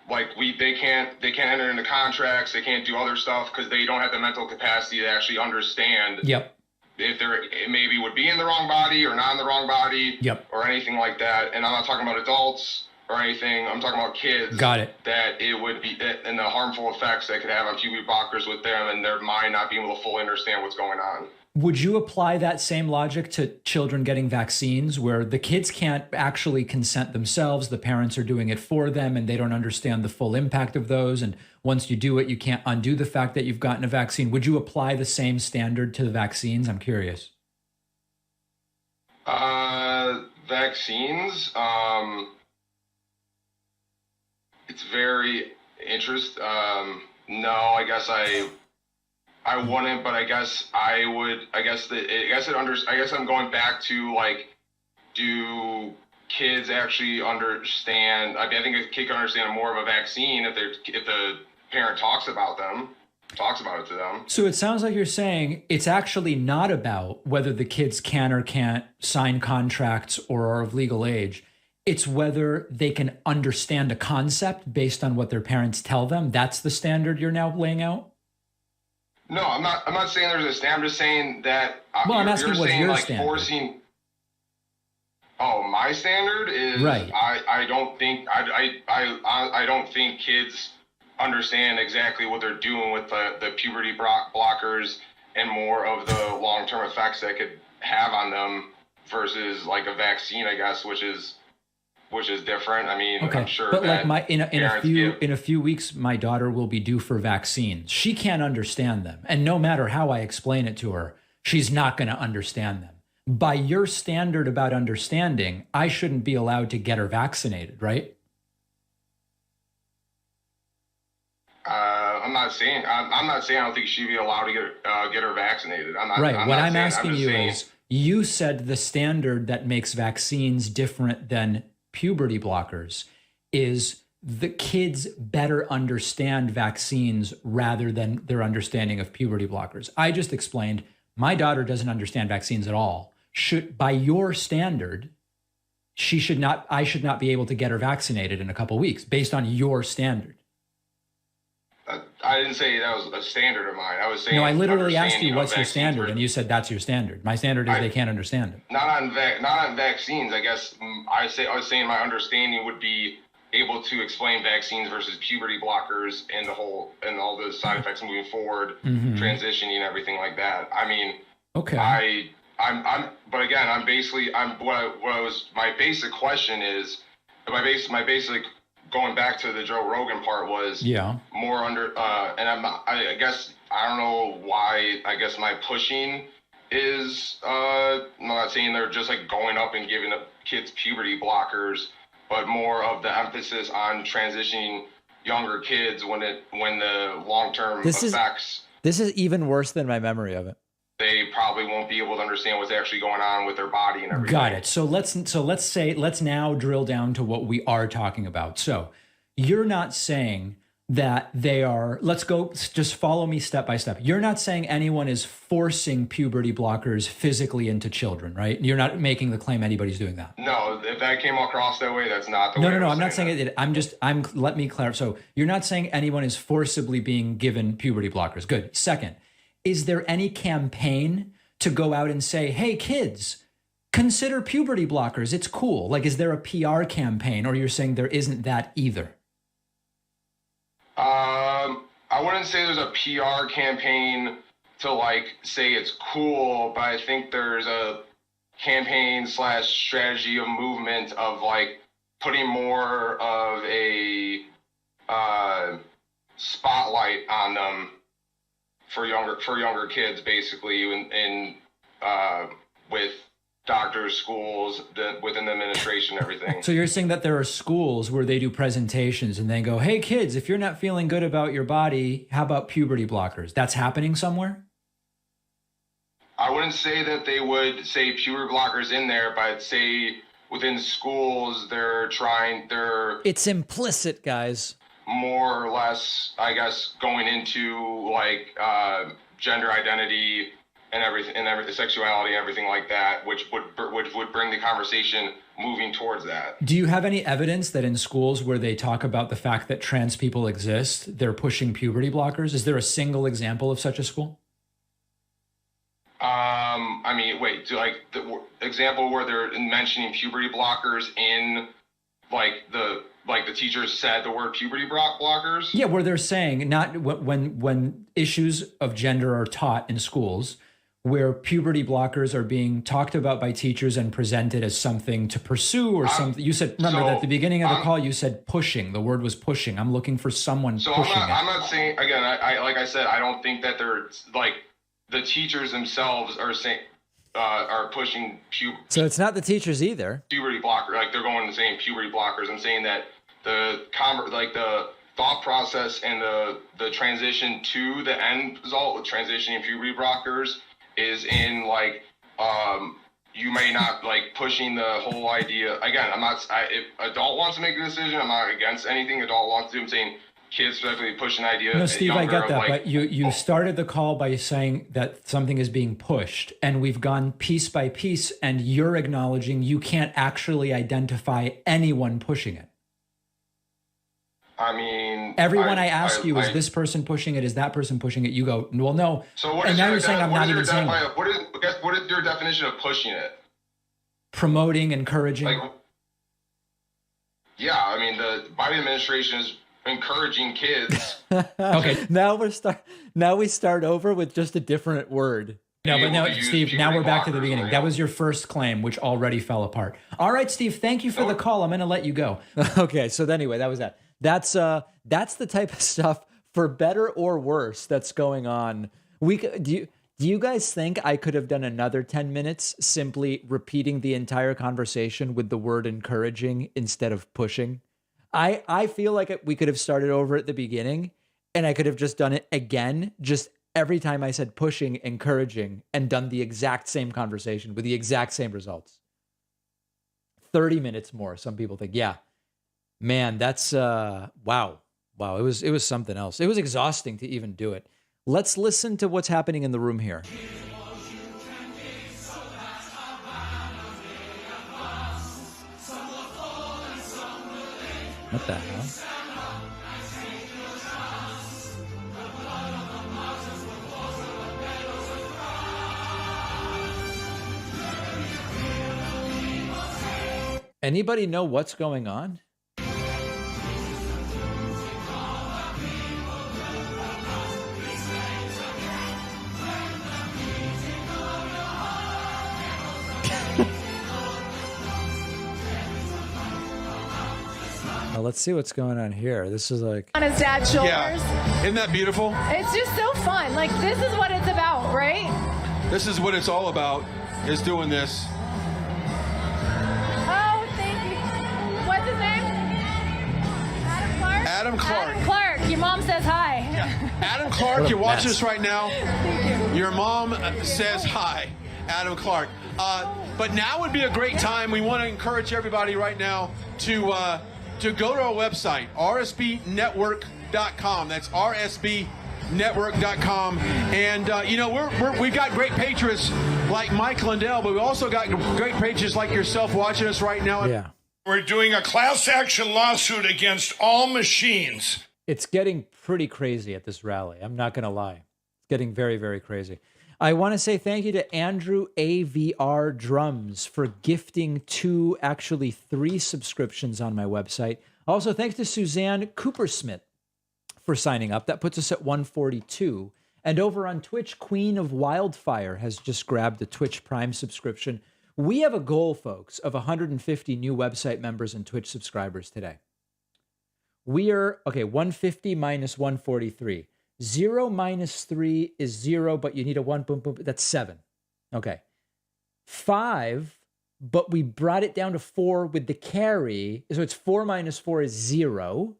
like they can't enter into contracts, they can't do other stuff because they don't have the mental capacity to actually understand. Yep. If they're maybe would be in the wrong body or not in the wrong body. Yep. Or anything like that. And I'm not talking about adults or anything. I'm talking about kids. Got it. That it would be, and the harmful effects that could have on puberty blockers with them and their mind not being able to fully understand what's going on. Would you apply that same logic to children getting vaccines where the kids can't actually consent themselves, the parents are doing it for them, and they don't understand the full impact of those, and once you do it, you can't undo the fact that you've gotten a vaccine? Would you apply the same standard to the vaccines? I'm curious. Vaccines, it's very interesting. No, I guess I wouldn't, but I guess I would. I guess I'm going back to, like, do kids actually understand? I think a kid can understand more of a vaccine if the parent talks about it to them. So it sounds like you're saying it's actually not about whether the kids can or can't sign contracts or are of legal age. It's whether they can understand a concept based on what their parents tell them. That's the standard you're now laying out? No, I'm not saying there's a standard. I'm just saying that. Well, I'm asking what's your like standard. Forcing. Oh, my standard is right. I don't think kids understand exactly what they're doing with the puberty blockers and more of the long-term effects that could have on them versus like a vaccine, I guess, which is different. I mean, okay. I'm sure but that like in a few weeks, my daughter will be due for vaccines. She can't understand them. And no matter how I explain it to her, she's not going to understand them. By your standard about understanding, I shouldn't be allowed to get her vaccinated, right? I'm not saying I don't think she'd be allowed to get her vaccinated. What I'm asking you is, you said the standard that makes vaccines different than puberty blockers is the kids better understand vaccines rather than their understanding of puberty blockers. I just explained my daughter doesn't understand vaccines at all. By your standard, I should not be able to get her vaccinated in a couple of weeks based on your standard. I didn't say that was a standard of mine. I was saying. No, I literally asked you what's your standard, and you said that's your standard. My standard is they can't understand it. Not on vaccines. I guess I was saying my understanding would be able to explain vaccines versus puberty blockers and all the side effects moving forward, transitioning and everything like that. I mean, okay. But again, my basic question is, my basic going back to the Joe Rogan part was more under, and I guess, I don't know why, I guess my pushing is, I'm not saying they're just like going up and giving up kids puberty blockers, but more of the emphasis on transitioning younger kids when the long-term effects. This is even worse than my memory of it. They probably won't be able to understand what's actually going on with their body and everything. Got it. So let's now drill down to what we are talking about. So you're not saying that they are, let's go, just follow me step by step. You're not saying anyone is forcing puberty blockers physically into children, right? You're not making the claim anybody's doing that. No, if that came across that way, that's not the way. No, I'm not saying it. Let me clarify. So you're not saying anyone is forcibly being given puberty blockers. Good. Second, is there any campaign to go out and say, hey, kids, consider puberty blockers. It's cool. Like, is there a PR campaign, or you're saying there isn't that either? I wouldn't say there's a PR campaign to like say it's cool, but I think there's a campaign / strategy of movement of like putting more of a spotlight on them for younger kids, basically, in with doctors, schools, within the administration, everything. So you're saying that there are schools where they do presentations and they go, hey, kids, if you're not feeling good about your body, how about puberty blockers? That's happening somewhere? I wouldn't say that they would say puberty blockers in there, but I'd say within schools, It's implicit, guys. More or less, I guess, going into like gender identity and everything, sexuality, and everything like that, which would bring the conversation moving towards that. Do you have any evidence that in schools where they talk about the fact that trans people exist, they're pushing puberty blockers? Is there a single example of such a school? I mean, wait, like the example where they're mentioning puberty blockers in like the teachers said the word puberty blockers? Yeah, where they're saying not when issues of gender are taught in schools, where puberty blockers are being talked about by teachers and presented as something to pursue or something. You said, remember that at the beginning of the call, you said pushing. The word was pushing. I'm looking for someone pushing it. I'm not saying, again, I like I said, I don't think that they're like the teachers themselves are saying, are pushing So it's not the teachers either. Puberty blocker, like they're going and saying puberty blockers. I'm saying that the thought process and the transition to the end result with transitioning puberty blockers is in like you may not like pushing the whole idea. Again, if adult wants to make a decision, I'm not against anything adult wants to do. I'm saying kids specifically push an idea. No, Steve, I get that, but you started the call by saying that something is being pushed, and we've gone piece by piece, and you're acknowledging you can't actually identify anyone pushing it. I mean, everyone I ask you, is this person pushing it? Is that person pushing it? You go, well, no. So what and is now your you're saying I'm not even saying it. What is your definition of pushing it? Promoting, encouraging. Yeah, I mean, the Biden administration is encouraging kids. Okay, now we start over with just a different word. No, but now, Steve, now we're back to the beginning. That was your first claim, which already fell apart. All right, Steve, thank you for the call. I'm going to let you go. Okay, so anyway, that was that. That's the type of stuff, for better or worse, that's going on. Do you guys think I could have done another 10 minutes simply repeating the entire conversation with the word encouraging instead of pushing? I feel like we could have started over at the beginning, and I could have just done it again, just every time I said pushing, encouraging, and done the exact same conversation with the exact same results. 30 minutes more, some people think. Yeah. Man, that's wow. It was something else. It was exhausting to even do it. Let's listen to what's happening in the room here. What the hell? Anybody know what's going on? Well, let's see what's going on here. This is like on his dad's shoulders. Yeah. Isn't that beautiful? It's just so fun. Like, this is what it's about, right? This is what it's all about, is doing this. Oh, thank you. What's his name? Adam Clark? Adam Clark. Adam Clark. Your mom says hi. Yeah. Adam Clark, you're watching this right now. Thank you. Your mom says hi, Adam Clark. But now would be a great time. We want to encourage everybody right now to go to our website, rsbnetwork.com. rsbnetwork.com. That's rsbnetwork.com. And, we got great patriots like Mike Lindell, but we also got great patriots like yourself watching us right now. Yeah. We're doing a class action lawsuit against all machines. It's getting pretty crazy at this rally. I'm not going to lie. It's getting very, very crazy. I want to say thank you to Andrew AVR Drums for gifting 3 subscriptions on my website. Also, thanks to Suzanne Coopersmith for signing up. That puts us at 142. And over on Twitch, Queen of Wildfire has just grabbed a Twitch Prime subscription. We have a goal, folks, of 150 new website members and Twitch subscribers today. We are, 150 minus 143. 0 minus 3 is 0, but you need a 1, boom, boom, that's 7. Okay. 5, but we brought it down to 4 with the carry. So it's 4 minus 4 is 0.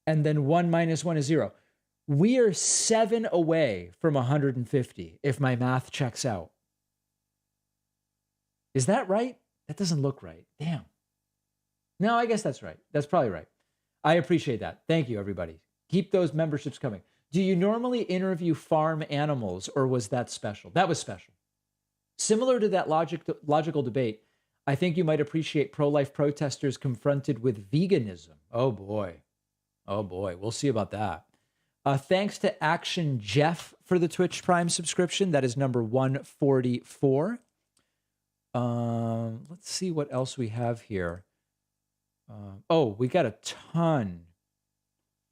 And then 1 minus 1 is 0. We are 7 away from 150, if my math checks out. Is that right? That doesn't look right. Damn. No, I guess that's right. That's probably right. I appreciate that. Thank you, everybody. Keep those memberships coming. Do you normally interview farm animals, or was that special? That was special. Similar to that logical debate, I think you might appreciate pro-life protesters confronted with veganism. Oh, boy. Oh, boy. We'll see about that. Thanks to Action Jeff for the Twitch Prime subscription. That is number 144. Let's see what else we have here. We got a ton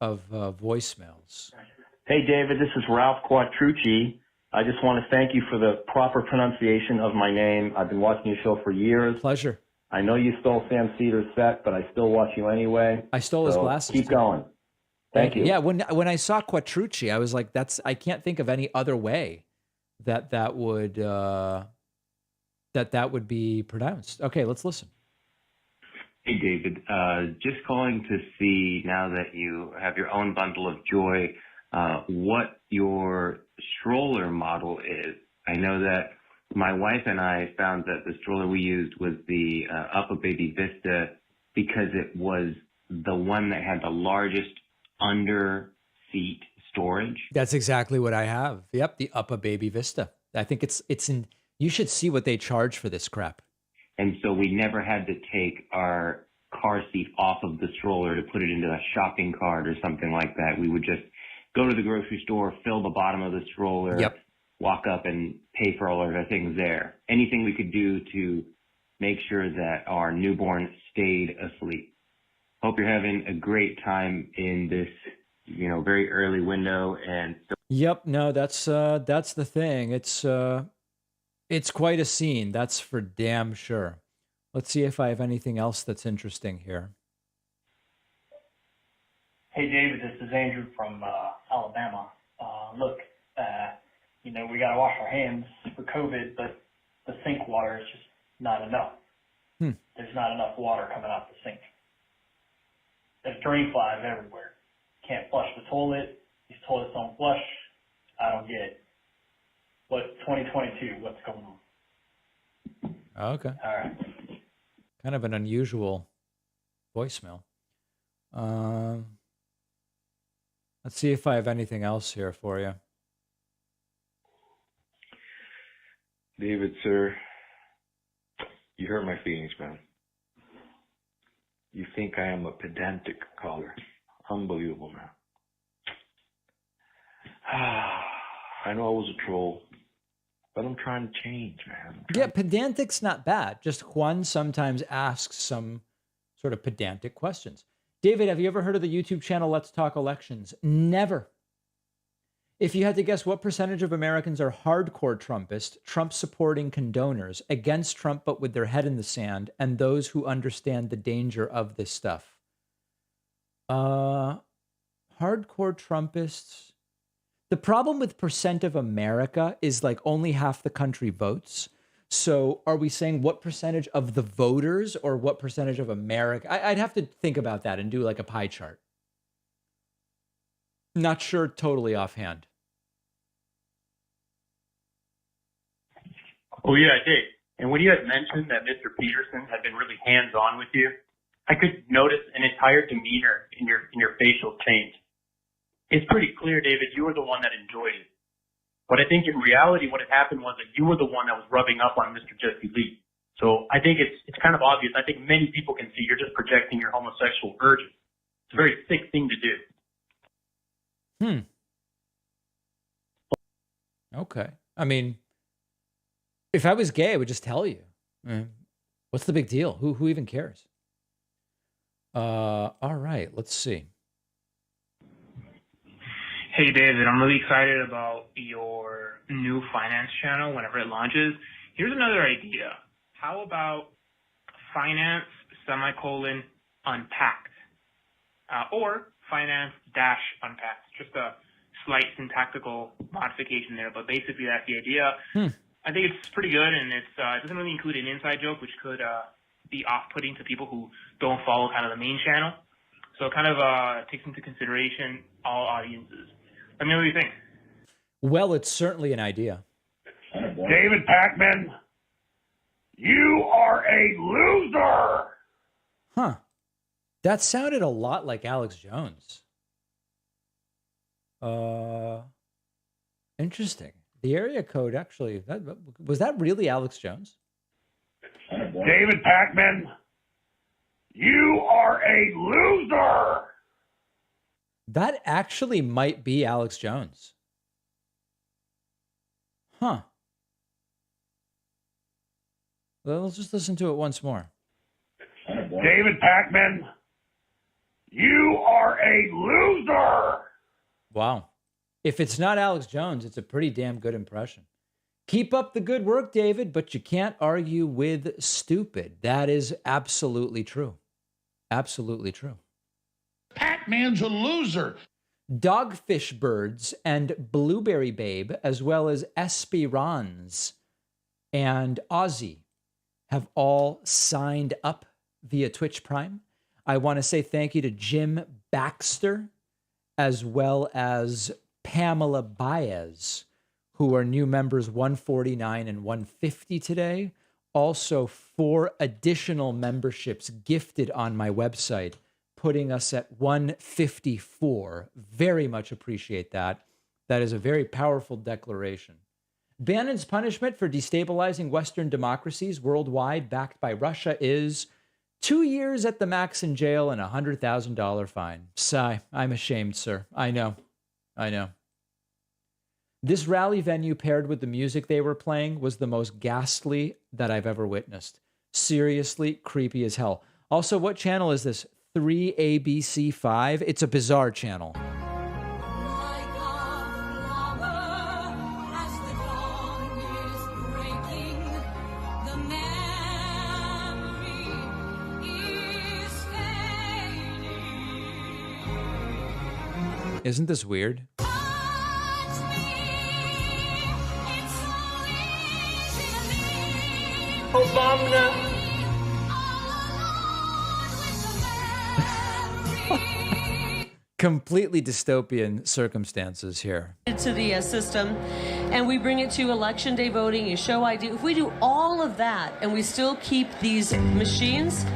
of voicemails. Hey, David, this is Ralph Quattrucci. I just want to thank you for the proper pronunciation of my name. I've been watching your show for years. Pleasure. I know you stole Sam Cedar's set, but I still watch you anyway. I stole his glasses. Keep going. Thank you. Yeah, when I saw Quattrucci, I was like, I can't think of any other way that would be pronounced. Okay, let's listen. Hey, David. Just calling to see, now that you have your own bundle of joy, what your stroller model is. I know that my wife and I found that the stroller we used was the Upper Baby Vista because it was the one that had the largest under seat storage. That's exactly what I have. Yep, the Upper Baby Vista. I think it's in. You should see what they charge for this crap. And so we never had to take our car seat off of the stroller to put it into a shopping cart or something like that. We would just go to the grocery store, fill the bottom of the stroller, walk up and pay for all of our things there. Anything we could do to make sure that our newborn stayed asleep. Hope you're having a great time in this, very early window. And Yep, no, that's the thing. It's quite a scene, that's for damn sure. Let's see if I have anything else that's interesting here. Hey, David, this is Andrew from Alabama. We got to wash our hands for COVID, but the sink water is just not enough. There's not enough water coming out the sink. There's drain flies everywhere. Can't flush the toilet. These toilets don't flush. I don't get it. But 2022, what's going on? Okay. All right. Kind of an unusual voicemail. Let's see if I have anything else here for you. David, sir, you hurt my feelings, man. You think I am a pedantic caller. Unbelievable, man. I know I was a troll, but I'm trying to change, man. Yeah, pedantic's not bad. Just Juan sometimes asks some sort of pedantic questions. David, have you ever heard of the YouTube channel Let's Talk Elections? Never. If you had to guess what percentage of Americans are hardcore Trumpists, Trump-supporting condoners, against Trump but with their head in the sand, and those who understand the danger of this stuff? Hardcore Trumpists. The problem with percent of America is like only half the country votes. So are we saying what percentage of the voters or what percentage of America? I'd have to think about that and do like a pie chart. Not sure totally offhand. Oh, yeah, I did. And when you had mentioned that Mr. Peterson had been really hands-on with you, I could notice an entire demeanor in your facial change. it's pretty clear, David, you were the one that enjoyed it. But I think in reality, what had happened was that you were the one that was rubbing up on Mr. Jesse Lee. So I think it's kind of obvious. I think many people can see you're just projecting your homosexual urges. It's a very sick thing to do. Okay. I mean, if I was gay, I would just tell you. What's the big deal? Who even cares? All right, let's see. Hey, David, I'm really excited about your new finance channel whenever it launches. Here's another idea. How about finance unpacked? Or finance unpacked. Just a slight syntactical modification there, but basically that's the idea. I think it's pretty good, and it doesn't really include an inside joke, which could be off-putting to people who don't follow kind of the main channel. So it kind of takes into consideration all audiences. Let me know what you think. Well, it's certainly an idea. David Pakman, you are a loser. Huh. That sounded a lot like Alex Jones. Interesting. The area code actually, was that really Alex Jones? David Pakman, you are a loser. That actually might be Alex Jones. Huh. Well, let's just listen to it once more. David Pakman, you are a loser. Wow. If it's not Alex Jones, it's a pretty damn good impression. Keep up the good work, David, but you can't argue with stupid. That is absolutely true. Absolutely true. Pac-Man's a loser. Dogfish Birds and Blueberry Babe, as well as Espirans and Ozzy, have all signed up via Twitch Prime. I want to say thank you to Jim Baxter, as well as Pamela Baez, who are new members 149 and 150 today. Also, 4 additional memberships gifted on my website, putting us at 154. Very much appreciate that. That is a very powerful declaration. Bannon's punishment for destabilizing Western democracies worldwide, backed by Russia, is 2 years at the max in jail and a $100,000 fine. Sigh, I'm ashamed, sir. I know. This rally venue paired with the music they were playing was the most ghastly that I've ever witnessed. Seriously creepy as hell. Also, what channel is this? 3ABC5? It's a bizarre channel. Isn't this weird? Obama. Completely dystopian circumstances here. To the system, and we bring it to election day voting, you show ID. If we do all of that and we still keep these machines,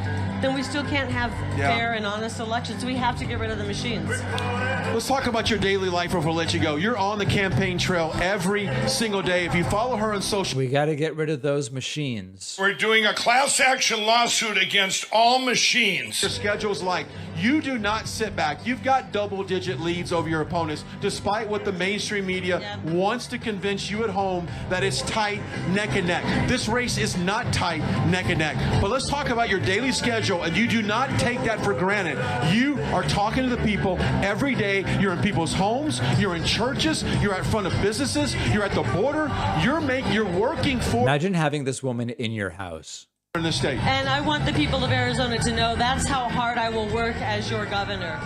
then we still can't have fair and honest elections. We have to get rid of the machines. Let's talk about your daily life before we let you go. You're on the campaign trail every single day. If you follow her on social... We got to get rid of those machines. We're doing a class action lawsuit against all machines. Your schedule's like, you do not sit back. You've got double-digit leads over your opponents, despite what the mainstream media wants to convince you at home that it's tight neck and neck. This race is not tight neck and neck. But let's talk about your daily schedule, and you do not take that for granted. You are talking to the people every day. You're in people's homes. You're in churches. You're at front of businesses. You're at the border. You're working for... Imagine having this woman in your house. In the state. And I want the people of Arizona to know that's how hard I will work as your governor.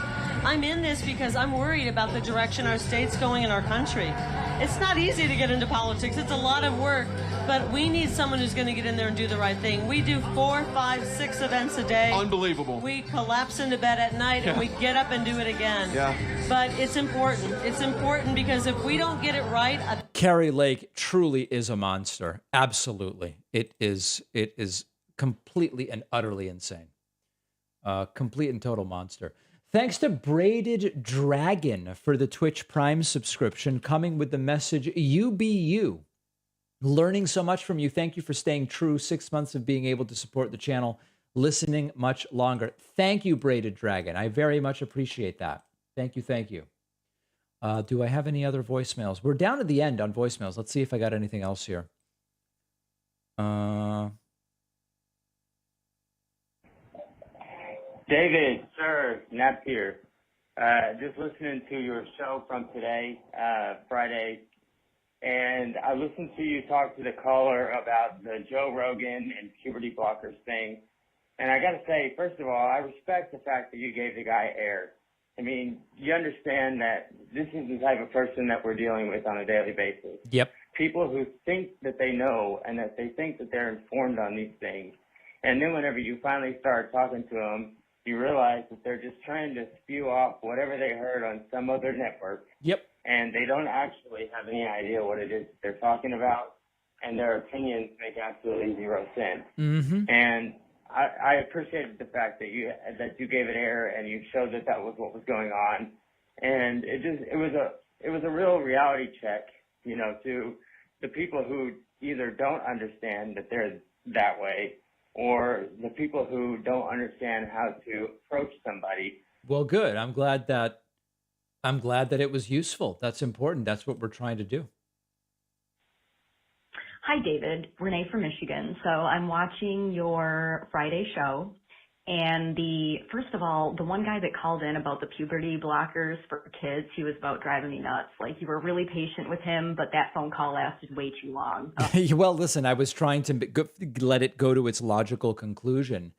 I'm in this because I'm worried about the direction our state's going in our country. It's not easy to get into politics. It's a lot of work, but we need someone who's going to get in there and do the right thing. We do 4, 5, 6 events a day. Unbelievable. We collapse into bed at night and we get up and do it again. Yeah. But it's important. It's important because if we don't get it right... Kari Lake truly is a monster. Absolutely. It is completely and utterly insane. Complete and total monster. Thanks to Braided Dragon for the Twitch Prime subscription, coming with the message, you be you. Learning so much from you. Thank you for staying true. 6 months of being able to support the channel. Listening much longer. Thank you, Braided Dragon. I very much appreciate that. Thank you, thank you. Do I have any other voicemails? We're down at the end on voicemails. Let's see if I got anything else here. David, sir, Nap here. Just listening to your show from today, Friday, and I listened to you talk to the caller about the Joe Rogan and puberty blockers thing. And I got to say, first of all, I respect the fact that you gave the guy air. I mean, you understand that this is the type of person that we're dealing with on a daily basis. Yep. People who think that they know and that they think that they're informed on these things. And then whenever you finally start talking to them, you realize that they're just trying to spew off whatever they heard on some other network. Yep. And they don't actually have any idea what it is that they're talking about, and their opinions make absolutely zero sense. Mm-hmm. And I appreciated the fact that you gave it air and you showed that was what was going on, and it was a real reality check, you know, to the people who either don't understand that they're that way, or the people who don't understand how to approach somebody. Well, good. I'm glad that it was useful. That's important. That's what we're trying to do. Hi, David. Renee from Michigan. So I'm watching your Friday show, and first of all, the one guy that called in about the puberty blockers for kids, he was about driving me nuts. Like, you were really patient with him, but that phone call lasted way too long. Well, listen, I was trying to let it go to its logical conclusion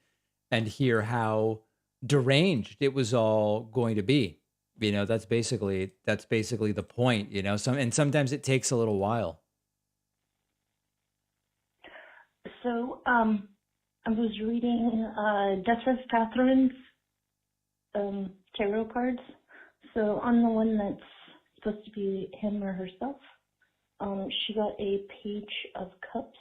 and hear how deranged it was all going to be. You know, that's basically the point, you know, and sometimes it takes a little while. So, I was reading Duchess Catherine's tarot cards. So on the one that's supposed to be him or herself, she got a Page of Cups.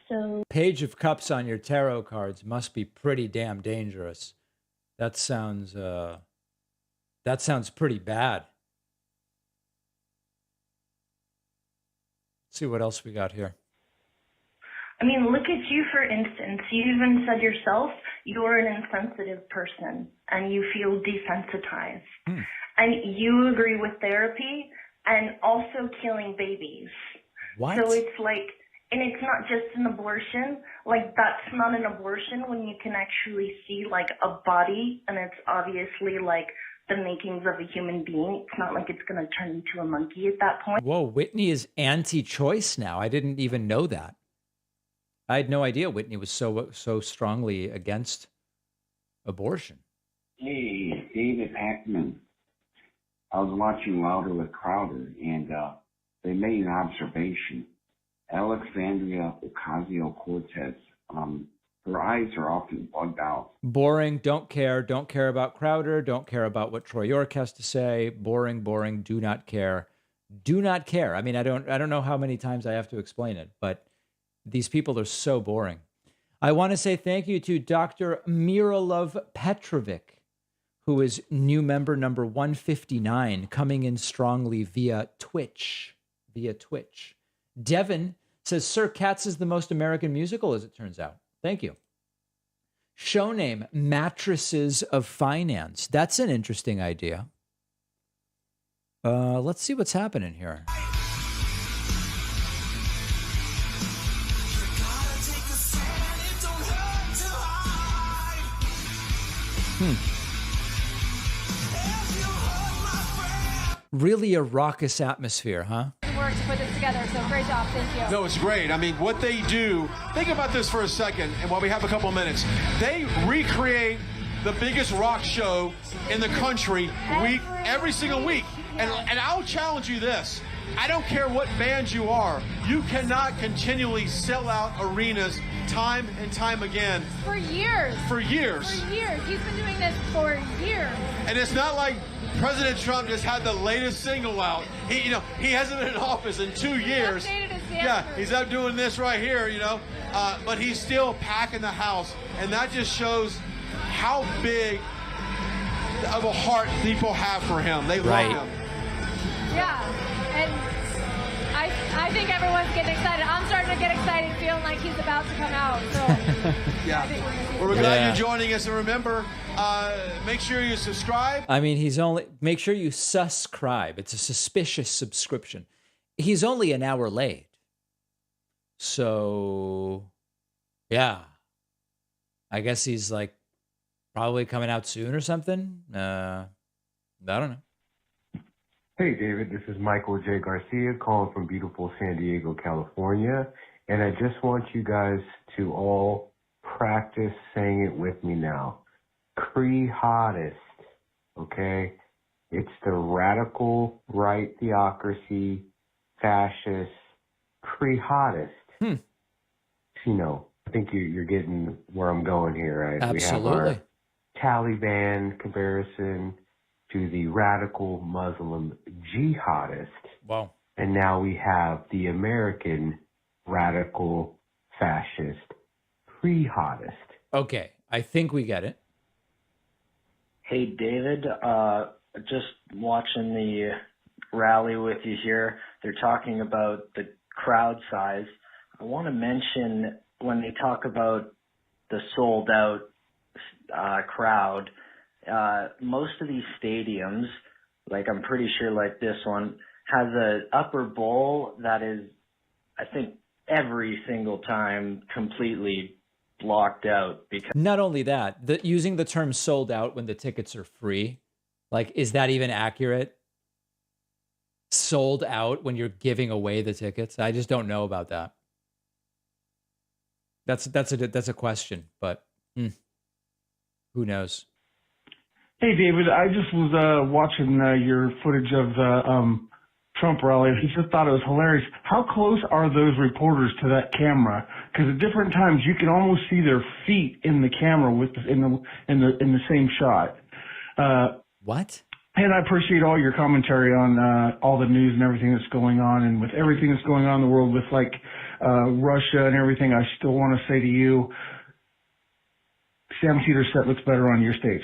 So Page of Cups on your tarot cards must be pretty damn dangerous. That sounds pretty bad. Let's see what else we got here. I mean, look at you, for instance. You even said yourself you're an insensitive person and you feel desensitized. And you agree with therapy and also killing babies. What? So it's like, and it's not just an abortion. Like, that's not an abortion when you can actually see, like, a body and it's obviously, like, the makings of a human being. It's not like it's going to turn into a monkey at that point. Whoa, Whitney is anti-choice now. I didn't even know that. I had no idea Whitney was so strongly against abortion. Hey, David Hackman. I was watching Louder with Crowder, and they made an observation. Alexandria Ocasio-Cortez, her eyes are often bugged out. Boring, don't care about Crowder, don't care about what Troy York has to say. Boring, do not care. Do not care. I mean, I don't know how many times I have to explain it, but these people are so boring. I want to say thank you to Dr. Miralov Petrovic, who is new member number 159, coming in strongly via Twitch. Devin says, Sir, Cats is the most American musical, as it turns out. Thank you. Show name, Mattresses of Finance. That's an interesting idea. Let's see what's happening here. Really a raucous atmosphere, huh? Work to put this together, so great job, thank you. No, it's great. I mean, what they do, think about this for a second, and while we have a couple minutes, they recreate the biggest rock show in the country every single week. And I'll challenge you this. I don't care what band you are, you cannot continually sell out arenas time and time again. For years. For years. He's been doing this for years. And it's not like President Trump just had the latest single out. He hasn't been in office in 2 years. Yeah, he's up doing this right here, but he's still packing the house. And that just shows how big of a heart people have for him. They love him. Yeah, and I think everyone's getting excited. I'm starting to get excited, feeling like he's about to come out. So yeah, we're glad you're joining us. And remember, make sure you subscribe. I mean, make sure you subscribe. It's a suspicious subscription. He's only an hour late. So, yeah. I guess he's like probably coming out soon or something. I don't know. Hey, David, this is Michael J. Garcia calling from beautiful San Diego, California. And I just want you guys to all practice saying it with me now. Jihadist, okay? It's the radical right theocracy, fascist, jihadist. You know, I think you're getting where I'm going here, right? Absolutely. We have our Taliban comparison to the radical Muslim jihadist. Wow. And now we have the American radical fascist jihadist. Okay, I think we get it. Hey, David, just watching the rally with you here. They're talking about the crowd size. I want to mention when they talk about the sold out crowd, most of these stadiums, like I'm pretty sure like this one, has an upper bowl that is, I think, every single time completely blocked out. Because Not only that, using the term sold out when the tickets are free, like, is that even accurate? Sold out when you're giving away the tickets? I just don't know about that. That's a question, but who knows? Hey, David, I just was watching your footage of the Trump rally. I just thought it was hilarious. How close are those reporters to that camera? Because at different times you can almost see their feet in the camera in the same shot. What? And I appreciate all your commentary on all the news and everything that's going on, and with everything that's going on in the world with like Russia and everything. I still want to say to you, Sam Cedar set looks better on your stage.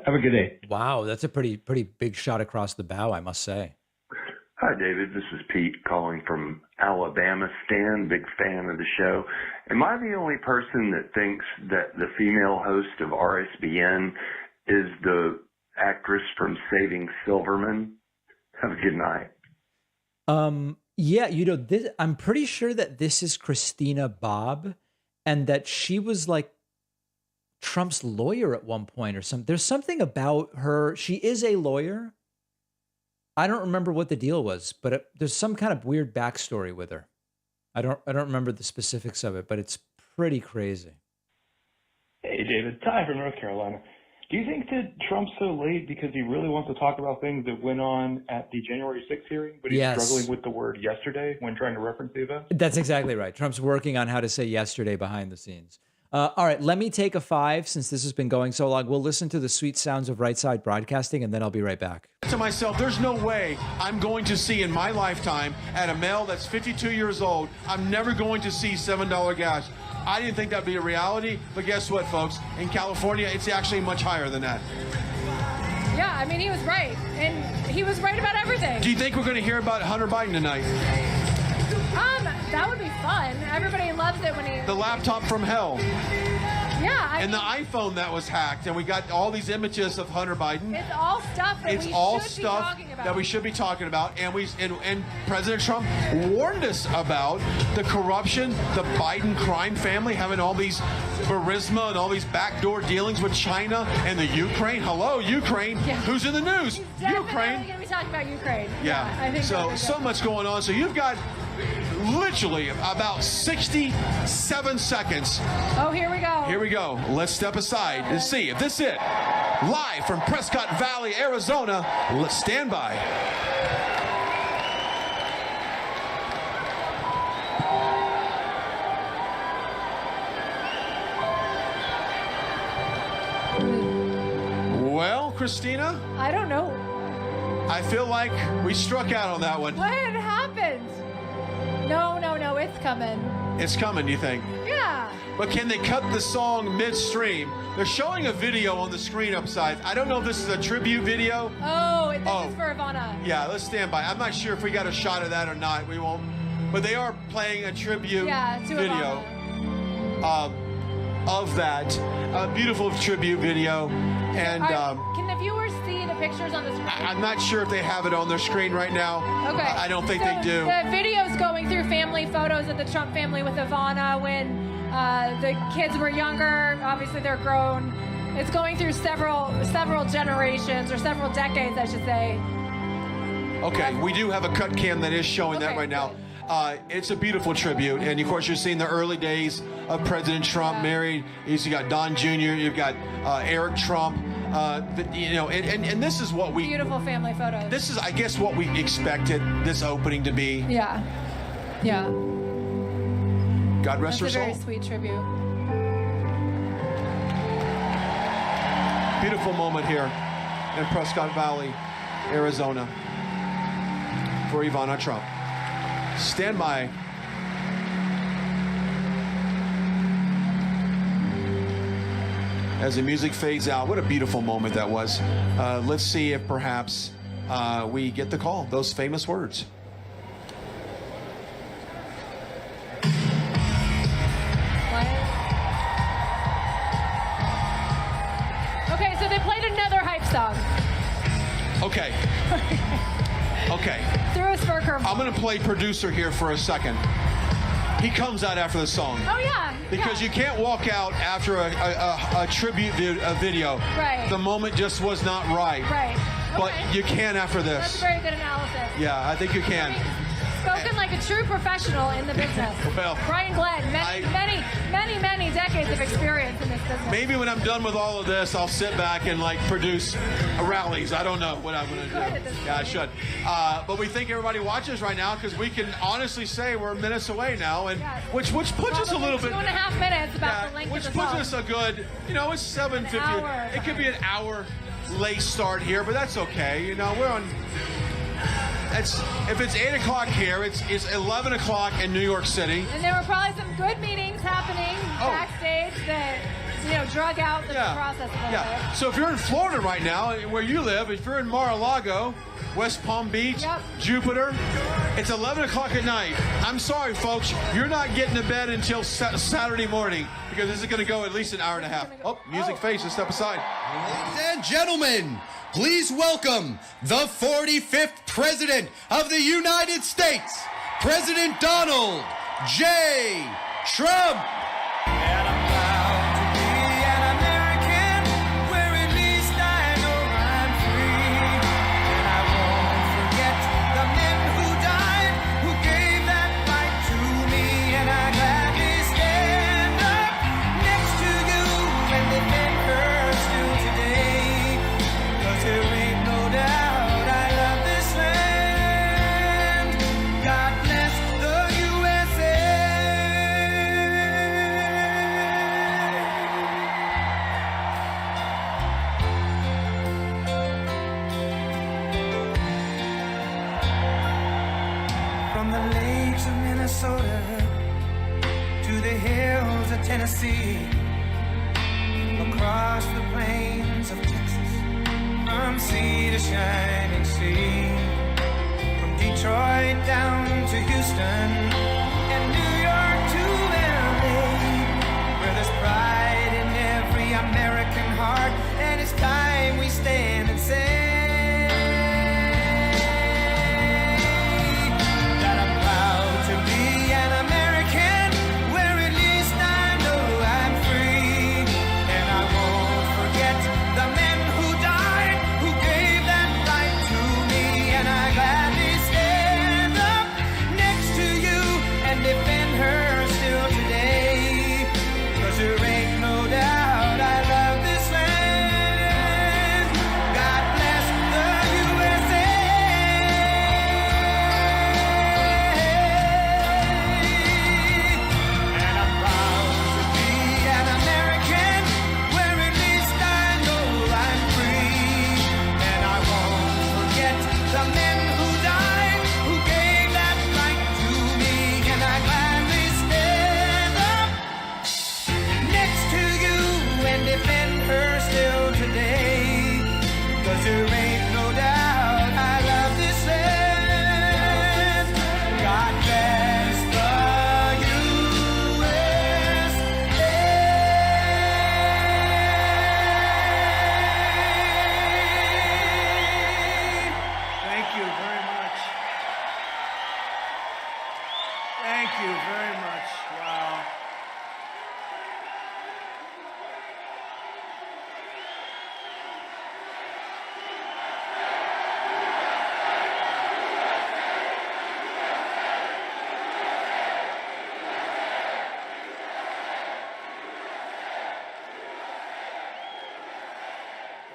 Have a good day. Wow, that's a pretty big shot across the bow, I must say. Hi, David. This is Pete calling from Alabama. Stan, big fan of the show. Am I the only person that thinks that the female host of RSBN is the actress from Saving Silverman? Have a good night. Yeah, this, I'm pretty sure that this is Christina Bobb, and that she was like Trump's lawyer at one point or something. There's something about her. She is a lawyer. I don't remember what the deal was, but there's some kind of weird backstory with her. I don't remember the specifics of it, but it's pretty crazy. Hey, David. Ty from North Carolina. Do you think that Trump's so late because he really wants to talk about things that went on at the January 6th hearing, but he's struggling with the word yesterday when trying to reference the event? That's exactly right. Trump's working on how to say yesterday behind the scenes. All right, let me take a 5 since this has been going so long. We'll listen to the sweet sounds of Right Side Broadcasting, and then I'll be right back. To myself, there's no way I'm going to see in my lifetime at a male that's 52 years old, I'm never going to see $7 gas. I didn't think that'd be a reality, but guess what, folks? In California, it's actually much higher than that. Yeah, I mean, he was right. And he was right about everything. Do you think we're going to hear about Hunter Biden tonight? That would be fun. Everybody loves it when he... The laptop from hell. Yeah. And the iPhone that was hacked, and we got all these images of Hunter Biden. It's all stuff that we should be talking about. That we should be talking about, and President Trump warned us about the corruption, the Biden crime family having all these Burisma and all these backdoor dealings with China and the Ukraine. Hello, Ukraine. Yeah. Who's in the news? Ukraine. We're going to be talking about Ukraine. Yeah. I think so much going on. So you've got literally about 67 seconds. Oh, here we go. Here we go. Let's step aside and see if this is it. Live from Prescott Valley, Arizona. Let's stand by. Well, Christina? I don't know. I feel like we struck out on that one. What happened? No, it's coming. It's coming, you think? Yeah. but can they cut the song midstream? They're showing a video on the screen upside. I don't know if this is a tribute video. Oh, this is for Ivana. Yeah, let's stand by. I'm not sure if we got a shot of that or not. We won't. But they are playing a tribute video of that. A beautiful tribute video. And can the viewers see the pictures on the screen? I'm not sure if they have it on their screen right now. Okay. I don't think they do. The video's going through family photos of the Trump family with Ivana when the kids were younger. Obviously, they're grown. It's going through several generations, or several decades, I should say. Okay, we do have a cut cam that is showing that right now. It's a beautiful tribute, and of course you're seeing the early days of President Trump married. You got Don Jr., you've got Eric Trump, and this is what we beautiful family photos. This is, I guess, what we expected this opening to be. Yeah. God rest her That's a soul. very sweet tribute. Beautiful moment here in Prescott Valley, Arizona, for Ivana Trump. Stand by. As the music fades out, what a beautiful moment that was. Let's see if perhaps we get the call, those famous words. Okay, so they played another hype song. Okay. Threw us for a curveball. I'm going to play producer here for a second. He comes out after the song. Oh, yeah. Because you can't walk out after a tribute video. Right. The moment just was not right. Right. But you can after this. That's a very good analysis. Yeah, I think you can. Spoken like a true professional in the business. Well, Brian Glenn, many decades of experience in this business. Maybe when I'm done with all of this, I'll sit back and produce rallies. I don't know what I'm going to do. Yeah, I should. But we thank everybody watches right now, because we can honestly say we're minutes away now, and which puts us a little bit. 2.5 minutes about the length which of the puts song. us a good. It's 7:50. It could be an hour late start here, but that's okay. We're on. If it's 8 o'clock here, it's 11 o'clock in New York City. And there were probably some good meetings happening backstage that drug out the process a little bit. So if you're in Florida right now, where you live, if you're in Mar-a-Lago, West Palm Beach, Jupiter, it's 11 o'clock at night. I'm sorry, folks, you're not getting to bed until Saturday morning, because this is going to go at least an hour and a half. Oh, music fades. Step aside. Ladies and gentlemen, please welcome the 45th President of the United States, President Donald J. Trump. And I'm proud to be an American, where at least I know I'm free. And I won't forget the men who died, who gave that right to me. And I gladly stand up next to you and defend her still today. 'Cause there ain't no doubt I love this land. God bless the USA. From the lakes of Minnesota to the hills of Tennessee, across the plains of Texas, from sea to shining sea, from Detroit down to Houston and New York to LA, where there's pride in every American heart, and it's time we stand and say that I'm proud to be an American, where at least I know I'm free, and I won't forget the men who died, who gave that right to me, and I gladly stand up next to you and defend her still today, 'cause there ain't no doubt I love this land.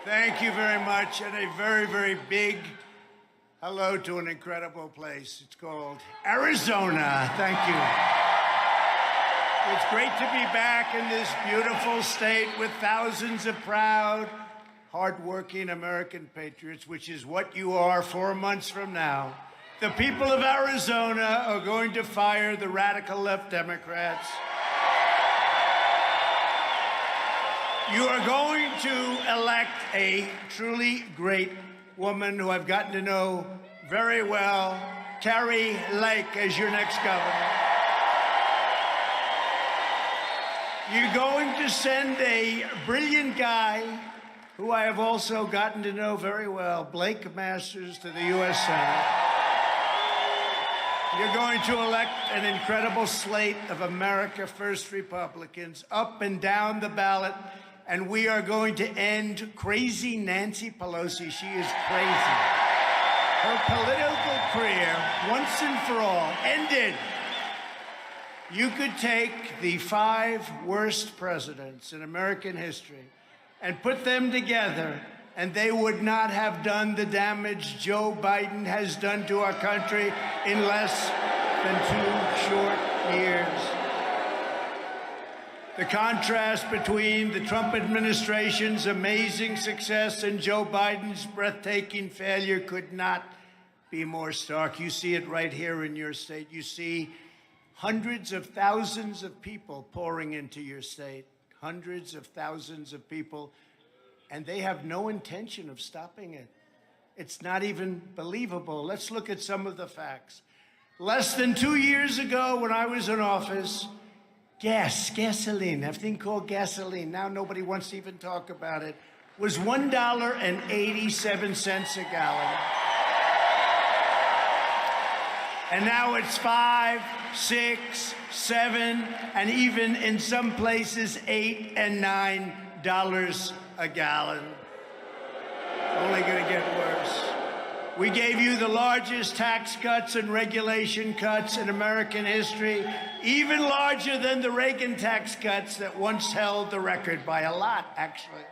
Thank you very much, and a very, very big hello to an incredible place. It's called Arizona. Thank you. It's great to be back in this beautiful state with thousands of proud, hardworking American patriots, which is what you are 4 months from now. The people of Arizona are going to fire the radical left Democrats. You are going to elect a truly great woman who I've gotten to know very well, Kari Lake, as your next governor. You're going to send a brilliant guy who I have also gotten to know very well, Blake Masters, to the U.S. Senate. You're going to elect an incredible slate of America First Republicans up and down the ballot. And we are going to end crazy Nancy Pelosi. She is crazy. Her political career, once and for all, ended. You could take the 5 worst presidents in American history and put them together, and they would not have done the damage Joe Biden has done to our country in less than 2 short years. The contrast between the Trump administration's amazing success and Joe Biden's breathtaking failure could not be more stark. You see it right here in your state. You see hundreds of thousands of people pouring into your state, hundreds of thousands of people, and they have no intention of stopping it. It's not even believable. Let's look at some of the facts. Less than 2 years ago, when I was in office, gasoline, that thing called gasoline, now nobody wants to even talk about it, was $1.87 a gallon. And now it's $5, $6, $7, and even in some places $8 and $9 a gallon. It's only going to get worse. We gave you the largest tax cuts and regulation cuts in American history, even larger than the Reagan tax cuts that once held the record by a lot, actually.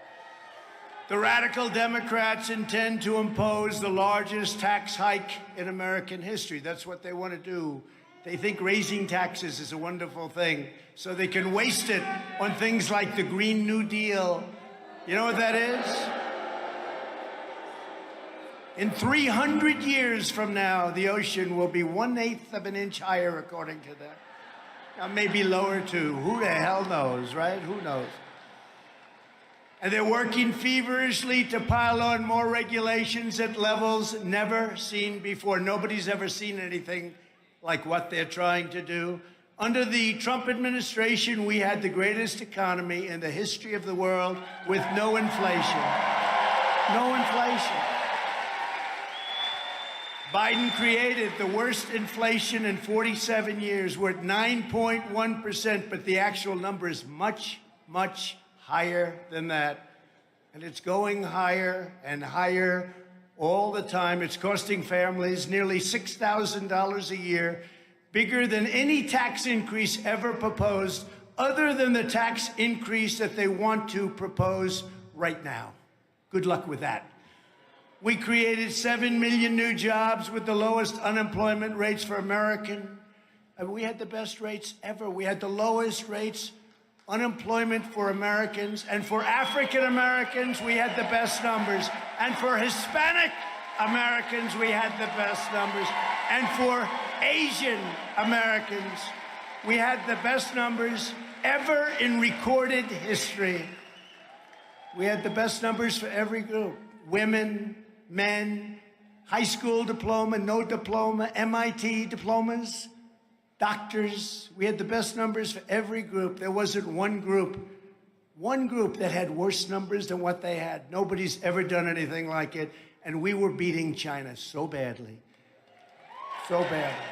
The radical Democrats intend to impose the largest tax hike in American history. That's what they want to do. They think raising taxes is a wonderful thing, so they can waste it on things like the Green New Deal. You know what that is? In 300 years from now, the ocean will be 1/8 of an inch higher, according to that. Now, maybe lower, too. Who the hell knows, right? Who knows? And they're working feverishly to pile on more regulations at levels never seen before. Nobody's ever seen anything like what they're trying to do. Under the Trump administration, we had the greatest economy in the history of the world with no inflation. No inflation. Biden created the worst inflation in 47 years. We're at 9.1%, but the actual number is much, much higher than that. And it's going higher and higher all the time. It's costing families nearly $6,000 a year, bigger than any tax increase ever proposed, other than the tax increase that they want to propose right now. Good luck with that. We created 7 million new jobs with the lowest unemployment rates for Americans. We had the best rates ever. We had the lowest rates unemployment for Americans. And for African Americans, we had the best numbers. And for Hispanic Americans, we had the best numbers. And for Asian Americans, we had the best numbers ever in recorded history. We had the best numbers for every group. Women, men, high school diploma, no diploma, MIT diplomas, doctors. We had the best numbers for every group. There wasn't one group that had worse numbers than what they had. Nobody's ever done anything like it. And we were beating China so badly. So badly.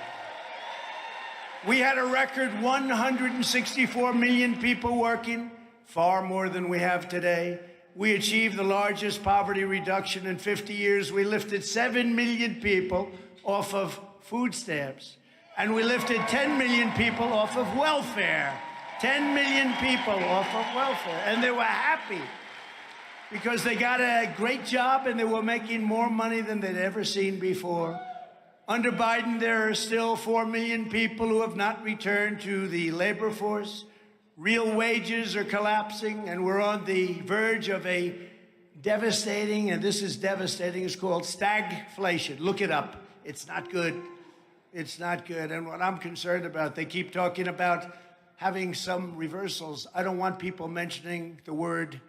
We had a record 164 million people working, far more than we have today. We achieved the largest poverty reduction in 50 years. We lifted 7 million people off of food stamps. And we lifted 10 million people off of welfare. 10 million people off of welfare. And they were happy. because they got a great job and they were making more money than they'd ever seen before. Under Biden, there are still 4 million people who have not returned to the labor force. Real wages are collapsing, and we're on the verge of a devastating, and this is devastating, it's called stagflation. Look it up. It's not good. It's not good. And what I'm concerned about, they keep talking about having some reversals. I don't want people mentioning the word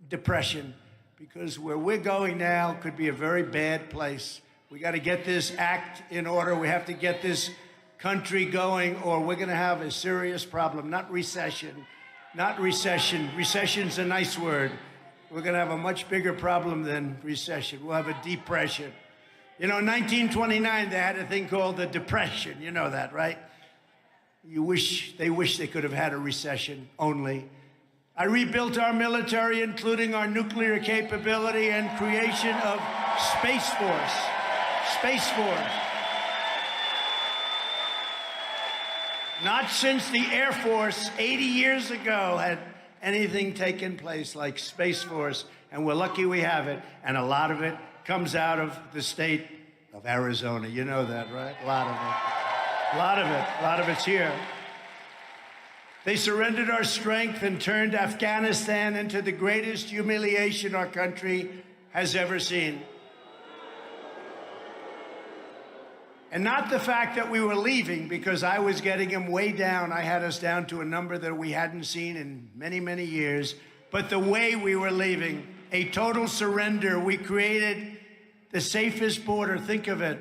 depression, because where we're going now could be a very bad place. We got to get this act in order. We have to get this country going, or we're going to have a serious problem. Not recession. Not recession. Recession's a nice word. We're going to have a much bigger problem than recession. We'll have a depression. You know, in 1929, they had a thing called the Depression. You know that, right? They wish they could have had a recession only. I rebuilt our military, including our nuclear capability and creation of Space Force. Space Force. Not since the Air Force 80 years ago had anything taken place like Space Force, and we're lucky we have it, and a lot of it comes out of the state of Arizona. You know that, right? A lot of it. A lot of it. A lot of it's here. They surrendered our strength and turned Afghanistan into the greatest humiliation our country has ever seen. And not the fact that we were leaving, because I was getting them way down. I had us down to a number that we hadn't seen in many, many years. But the way we were leaving, a total surrender. We created the safest border. Think of it.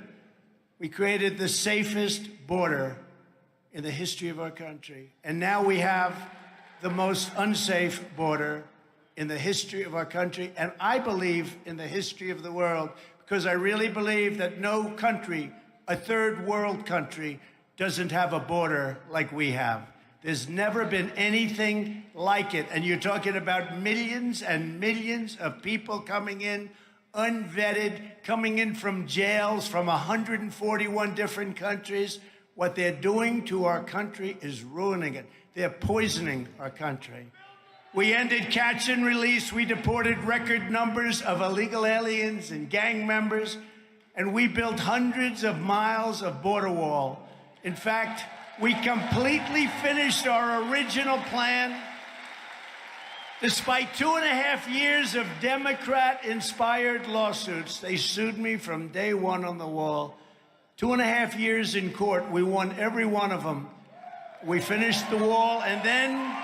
We created the safest border in the history of our country. And now we have the most unsafe border in the history of our country. And I believe in the history of the world, because I really believe that no country, a third world country, doesn't have a border like we have. There's never been anything like it. And you're talking about millions and millions of people coming in, unvetted, coming in from jails from 141 different countries. What they're doing to our country is ruining it. They're poisoning our country. We ended catch and release. We deported record numbers of illegal aliens and gang members. And we built hundreds of miles of border wall. In fact, we completely finished our original plan. Despite 2.5 years of Democrat-inspired lawsuits, they sued me from day one on the wall. 2.5 years in court, we won every one of them. We finished the wall, and then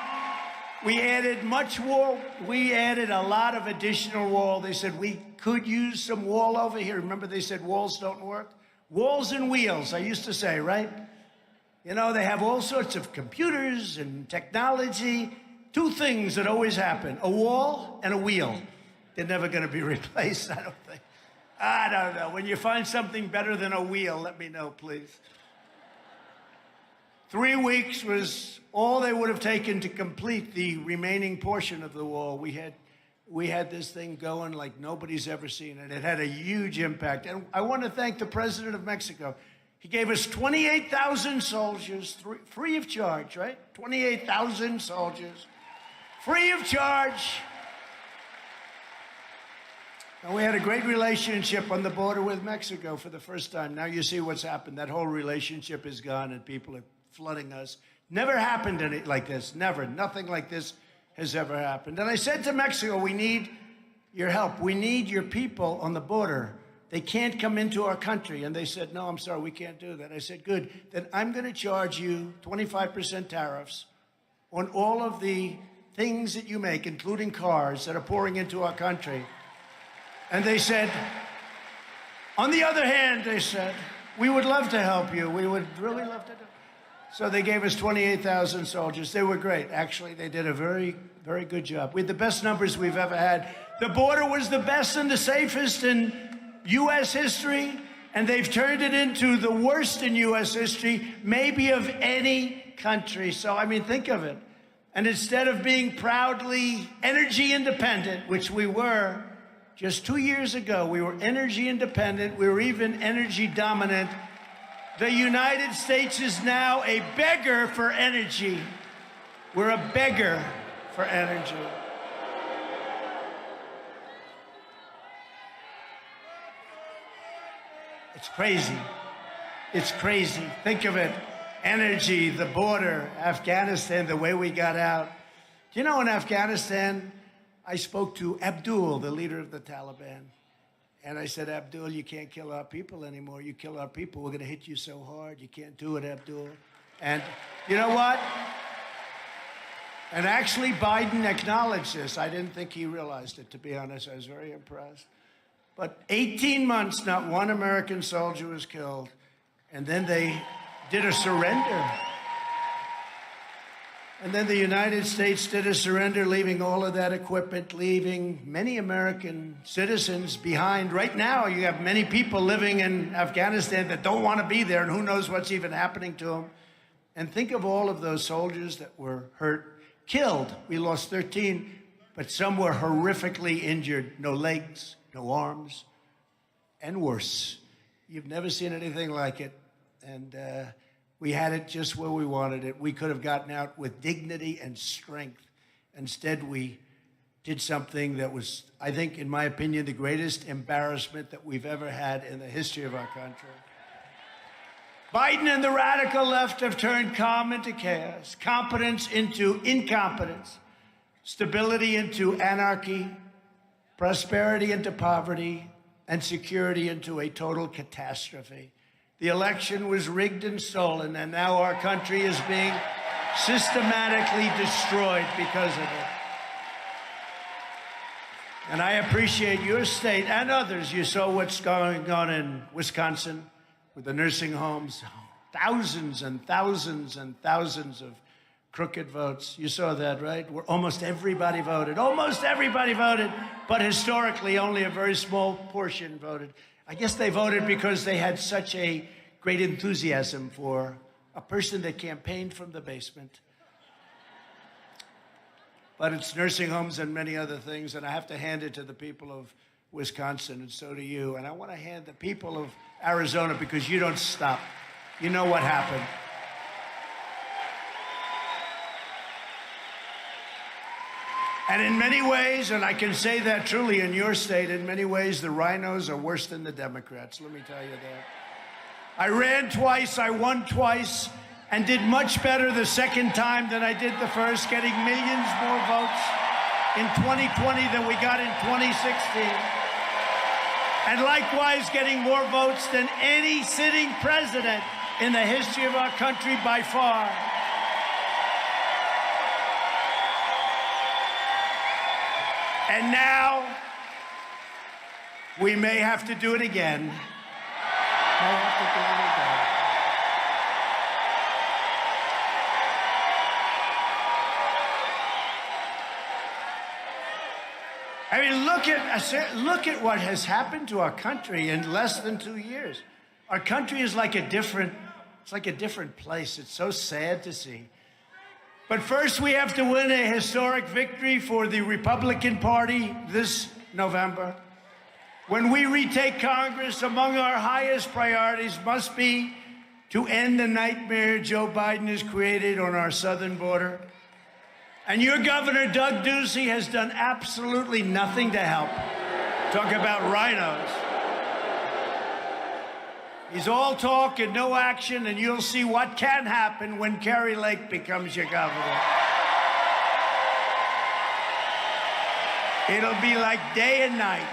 we added much wall. We added a lot of additional wall. They said we could use some wall over here. Remember they said walls don't work? Walls and wheels, I used to say, right? You know, they have all sorts of computers and technology. Two things that always happen, a wall and a wheel. They're never going to be replaced, I don't think. I don't know. When you find something better than a wheel, let me know, please. 3 weeks was all they would have taken to complete the remaining portion of the wall. We had this thing going like nobody's ever seen it. It had a huge impact. And I want to thank the president of Mexico. He gave us 28,000 soldiers, free of charge, right? 28,000 soldiers, free of charge. And we had a great relationship on the border with Mexico for the first time. Now you see what's happened. That whole relationship is gone, and people are flooding us. Never happened like this. Never. Nothing like this has ever happened. And I said to Mexico, we need your help. We need your people on the border. They can't come into our country. And they said, no, I'm sorry, we can't do that. I said, good. Then I'm going to charge you 25% tariffs on all of the things that you make, including cars that are pouring into our country. And they said, on the other hand, they said, we would love to help you. We would really love to do it. So they gave us 28,000 soldiers. They were great. Actually, they did a very, very good job. We had the best numbers we've ever had. The border was the best and the safest in U.S. history, and they've turned it into the worst in U.S. history, maybe of any country. So, I mean, think of it. And instead of being proudly energy independent, which we were, just 2 years ago, we were energy independent. We were even energy dominant. The United States is now a beggar for energy. We're a beggar for energy. It's crazy. It's crazy. Think of it. Energy, the border, Afghanistan, the way we got out. Do you know, in Afghanistan, I spoke to Abdul, the leader of the Taliban. And I said, Abdul, you can't kill our people anymore. You kill our people, we're going to hit you so hard. You can't do it, Abdul. And you know what? And actually, Biden acknowledged this. I didn't think he realized it, to be honest. I was very impressed. But 18 months, not one American soldier was killed. And then they did a surrender. And then the United States did a surrender, leaving all of that equipment, leaving many American citizens behind. Right now, you have many people living in Afghanistan that don't want to be there, and who knows what's even happening to them. And think of all of those soldiers that were hurt, killed. We lost 13, but some were horrifically injured. No legs, no arms, and worse. You've never seen anything like it. And we had it just where we wanted it. We could have gotten out with dignity and strength. Instead, we did something that was, I think, in my opinion, the greatest embarrassment that we've ever had in the history of our country. Biden and the radical left have turned calm into chaos, competence into incompetence, stability into anarchy, prosperity into poverty, and security into a total catastrophe. The election was rigged and stolen, and now our country is being systematically destroyed because of it. And I appreciate your state and others. You saw what's going on in Wisconsin with the nursing homes, thousands and thousands and thousands of crooked votes. You saw that, right? Where almost everybody voted. Almost everybody voted, but historically only a very small portion voted. I guess they voted because they had such a great enthusiasm for a person that campaigned from the basement. But it's nursing homes and many other things, and I have to hand it to the people of Wisconsin, and so do you. And I want to hand the people of Arizona, because you don't stop. You know what happened. And in many ways, and I can say that truly in your state, in many ways, the rhinos are worse than the Democrats. Let me tell you that. I ran twice, I won twice, and did much better the second time than I did the first, getting millions more votes in 2020 than we got in 2016. And likewise, getting more votes than any sitting president in the history of our country by far. And now, we may have to do it again. I mean, look at what has happened to our country in less than 2 years. Our country is like a different place. It's so sad to see. But first, we have to win a historic victory for the Republican Party this November. When we retake Congress, among our highest priorities must be to end the nightmare Joe Biden has created on our southern border. And your governor, Doug Ducey, has done absolutely nothing to help. Talk about rhinos. He's all talk and no action, and you'll see what can happen when Kari Lake becomes your governor. It'll be like day and night.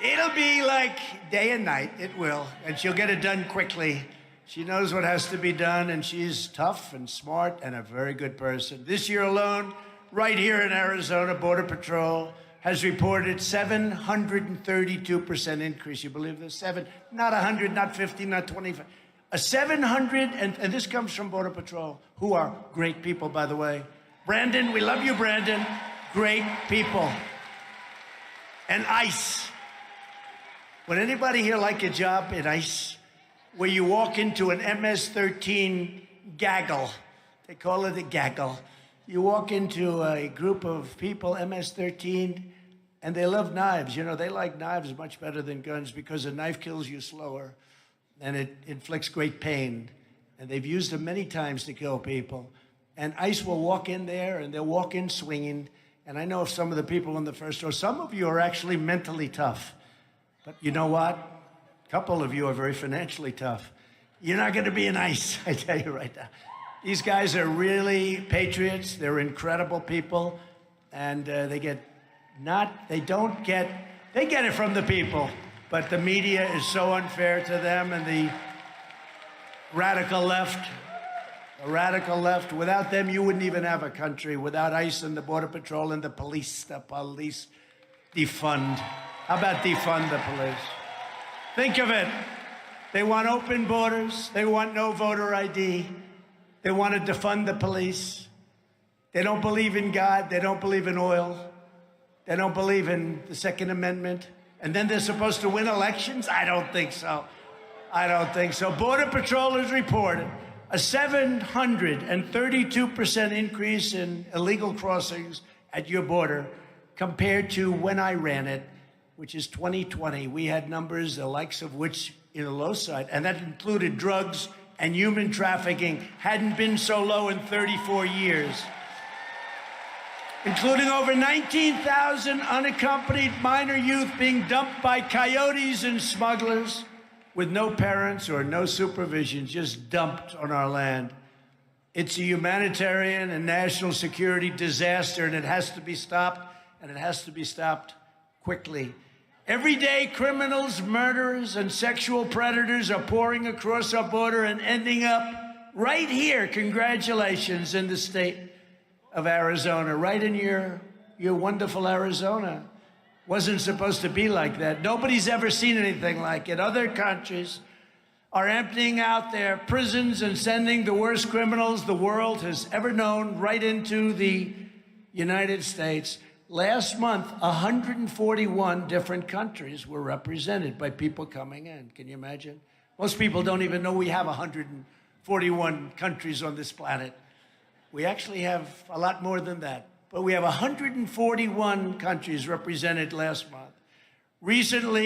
It'll be like day and night, it will, and she'll get it done quickly. She knows what has to be done, and she's tough and smart and a very good person. This year alone, right here in Arizona, Border Patrol has reported 732% increase. You believe this? Not 100, not 50, not 25. A 700, and this comes from Border Patrol, who are great people, by the way. Brandon, we love you, Brandon. Great people. And ICE. Would anybody here like a job in ICE? where you walk into an MS-13 gaggle. They call it a gaggle. You walk into a group of people, MS-13, and they love knives. You know, they like knives much better than guns because a knife kills you slower and it inflicts great pain. And they've used them many times to kill people. And ICE will walk in there and they'll walk in swinging. And I know some of the people in the first row, some of you are actually mentally tough. But you know what? A couple of you are very financially tough. You're not going to be an ICE, I tell you right now. These guys are really patriots. They're incredible people. And they get it from the people. But the media is so unfair to them, and the radical left, without them, you wouldn't even have a country. Without ICE and the Border Patrol and the police defund. How about defund the police? Think of it. They want open borders. They want no voter ID. They want to defund the police. They don't believe in God. They don't believe in oil. They don't believe in the Second Amendment. And then they're supposed to win elections? I don't think so. I don't think so. Border Patrol has reported a 732% increase in illegal crossings at your border compared to when I ran it, which is 2020. We had numbers the likes of which in a low side, and that included drugs and human trafficking, hadn't been so low in 34 years. Including over 19,000 unaccompanied minor youth being dumped by coyotes and smugglers with no parents or no supervision, just dumped on our land. It's a humanitarian and national security disaster, and it has to be stopped, and it has to be stopped quickly. Every day, criminals, murderers, and sexual predators are pouring across our border and ending up right here, congratulations, in the state of Arizona, right in your wonderful Arizona. Wasn't supposed to be like that. Nobody's ever seen anything like it. Other countries are emptying out their prisons and sending the worst criminals the world has ever known right into the United States. Last month, 141 different countries were represented by people coming in. Can you imagine? Most people don't even know we have 141 countries on this planet. We actually have a lot more than that. But we have 141 countries represented last month. Recently,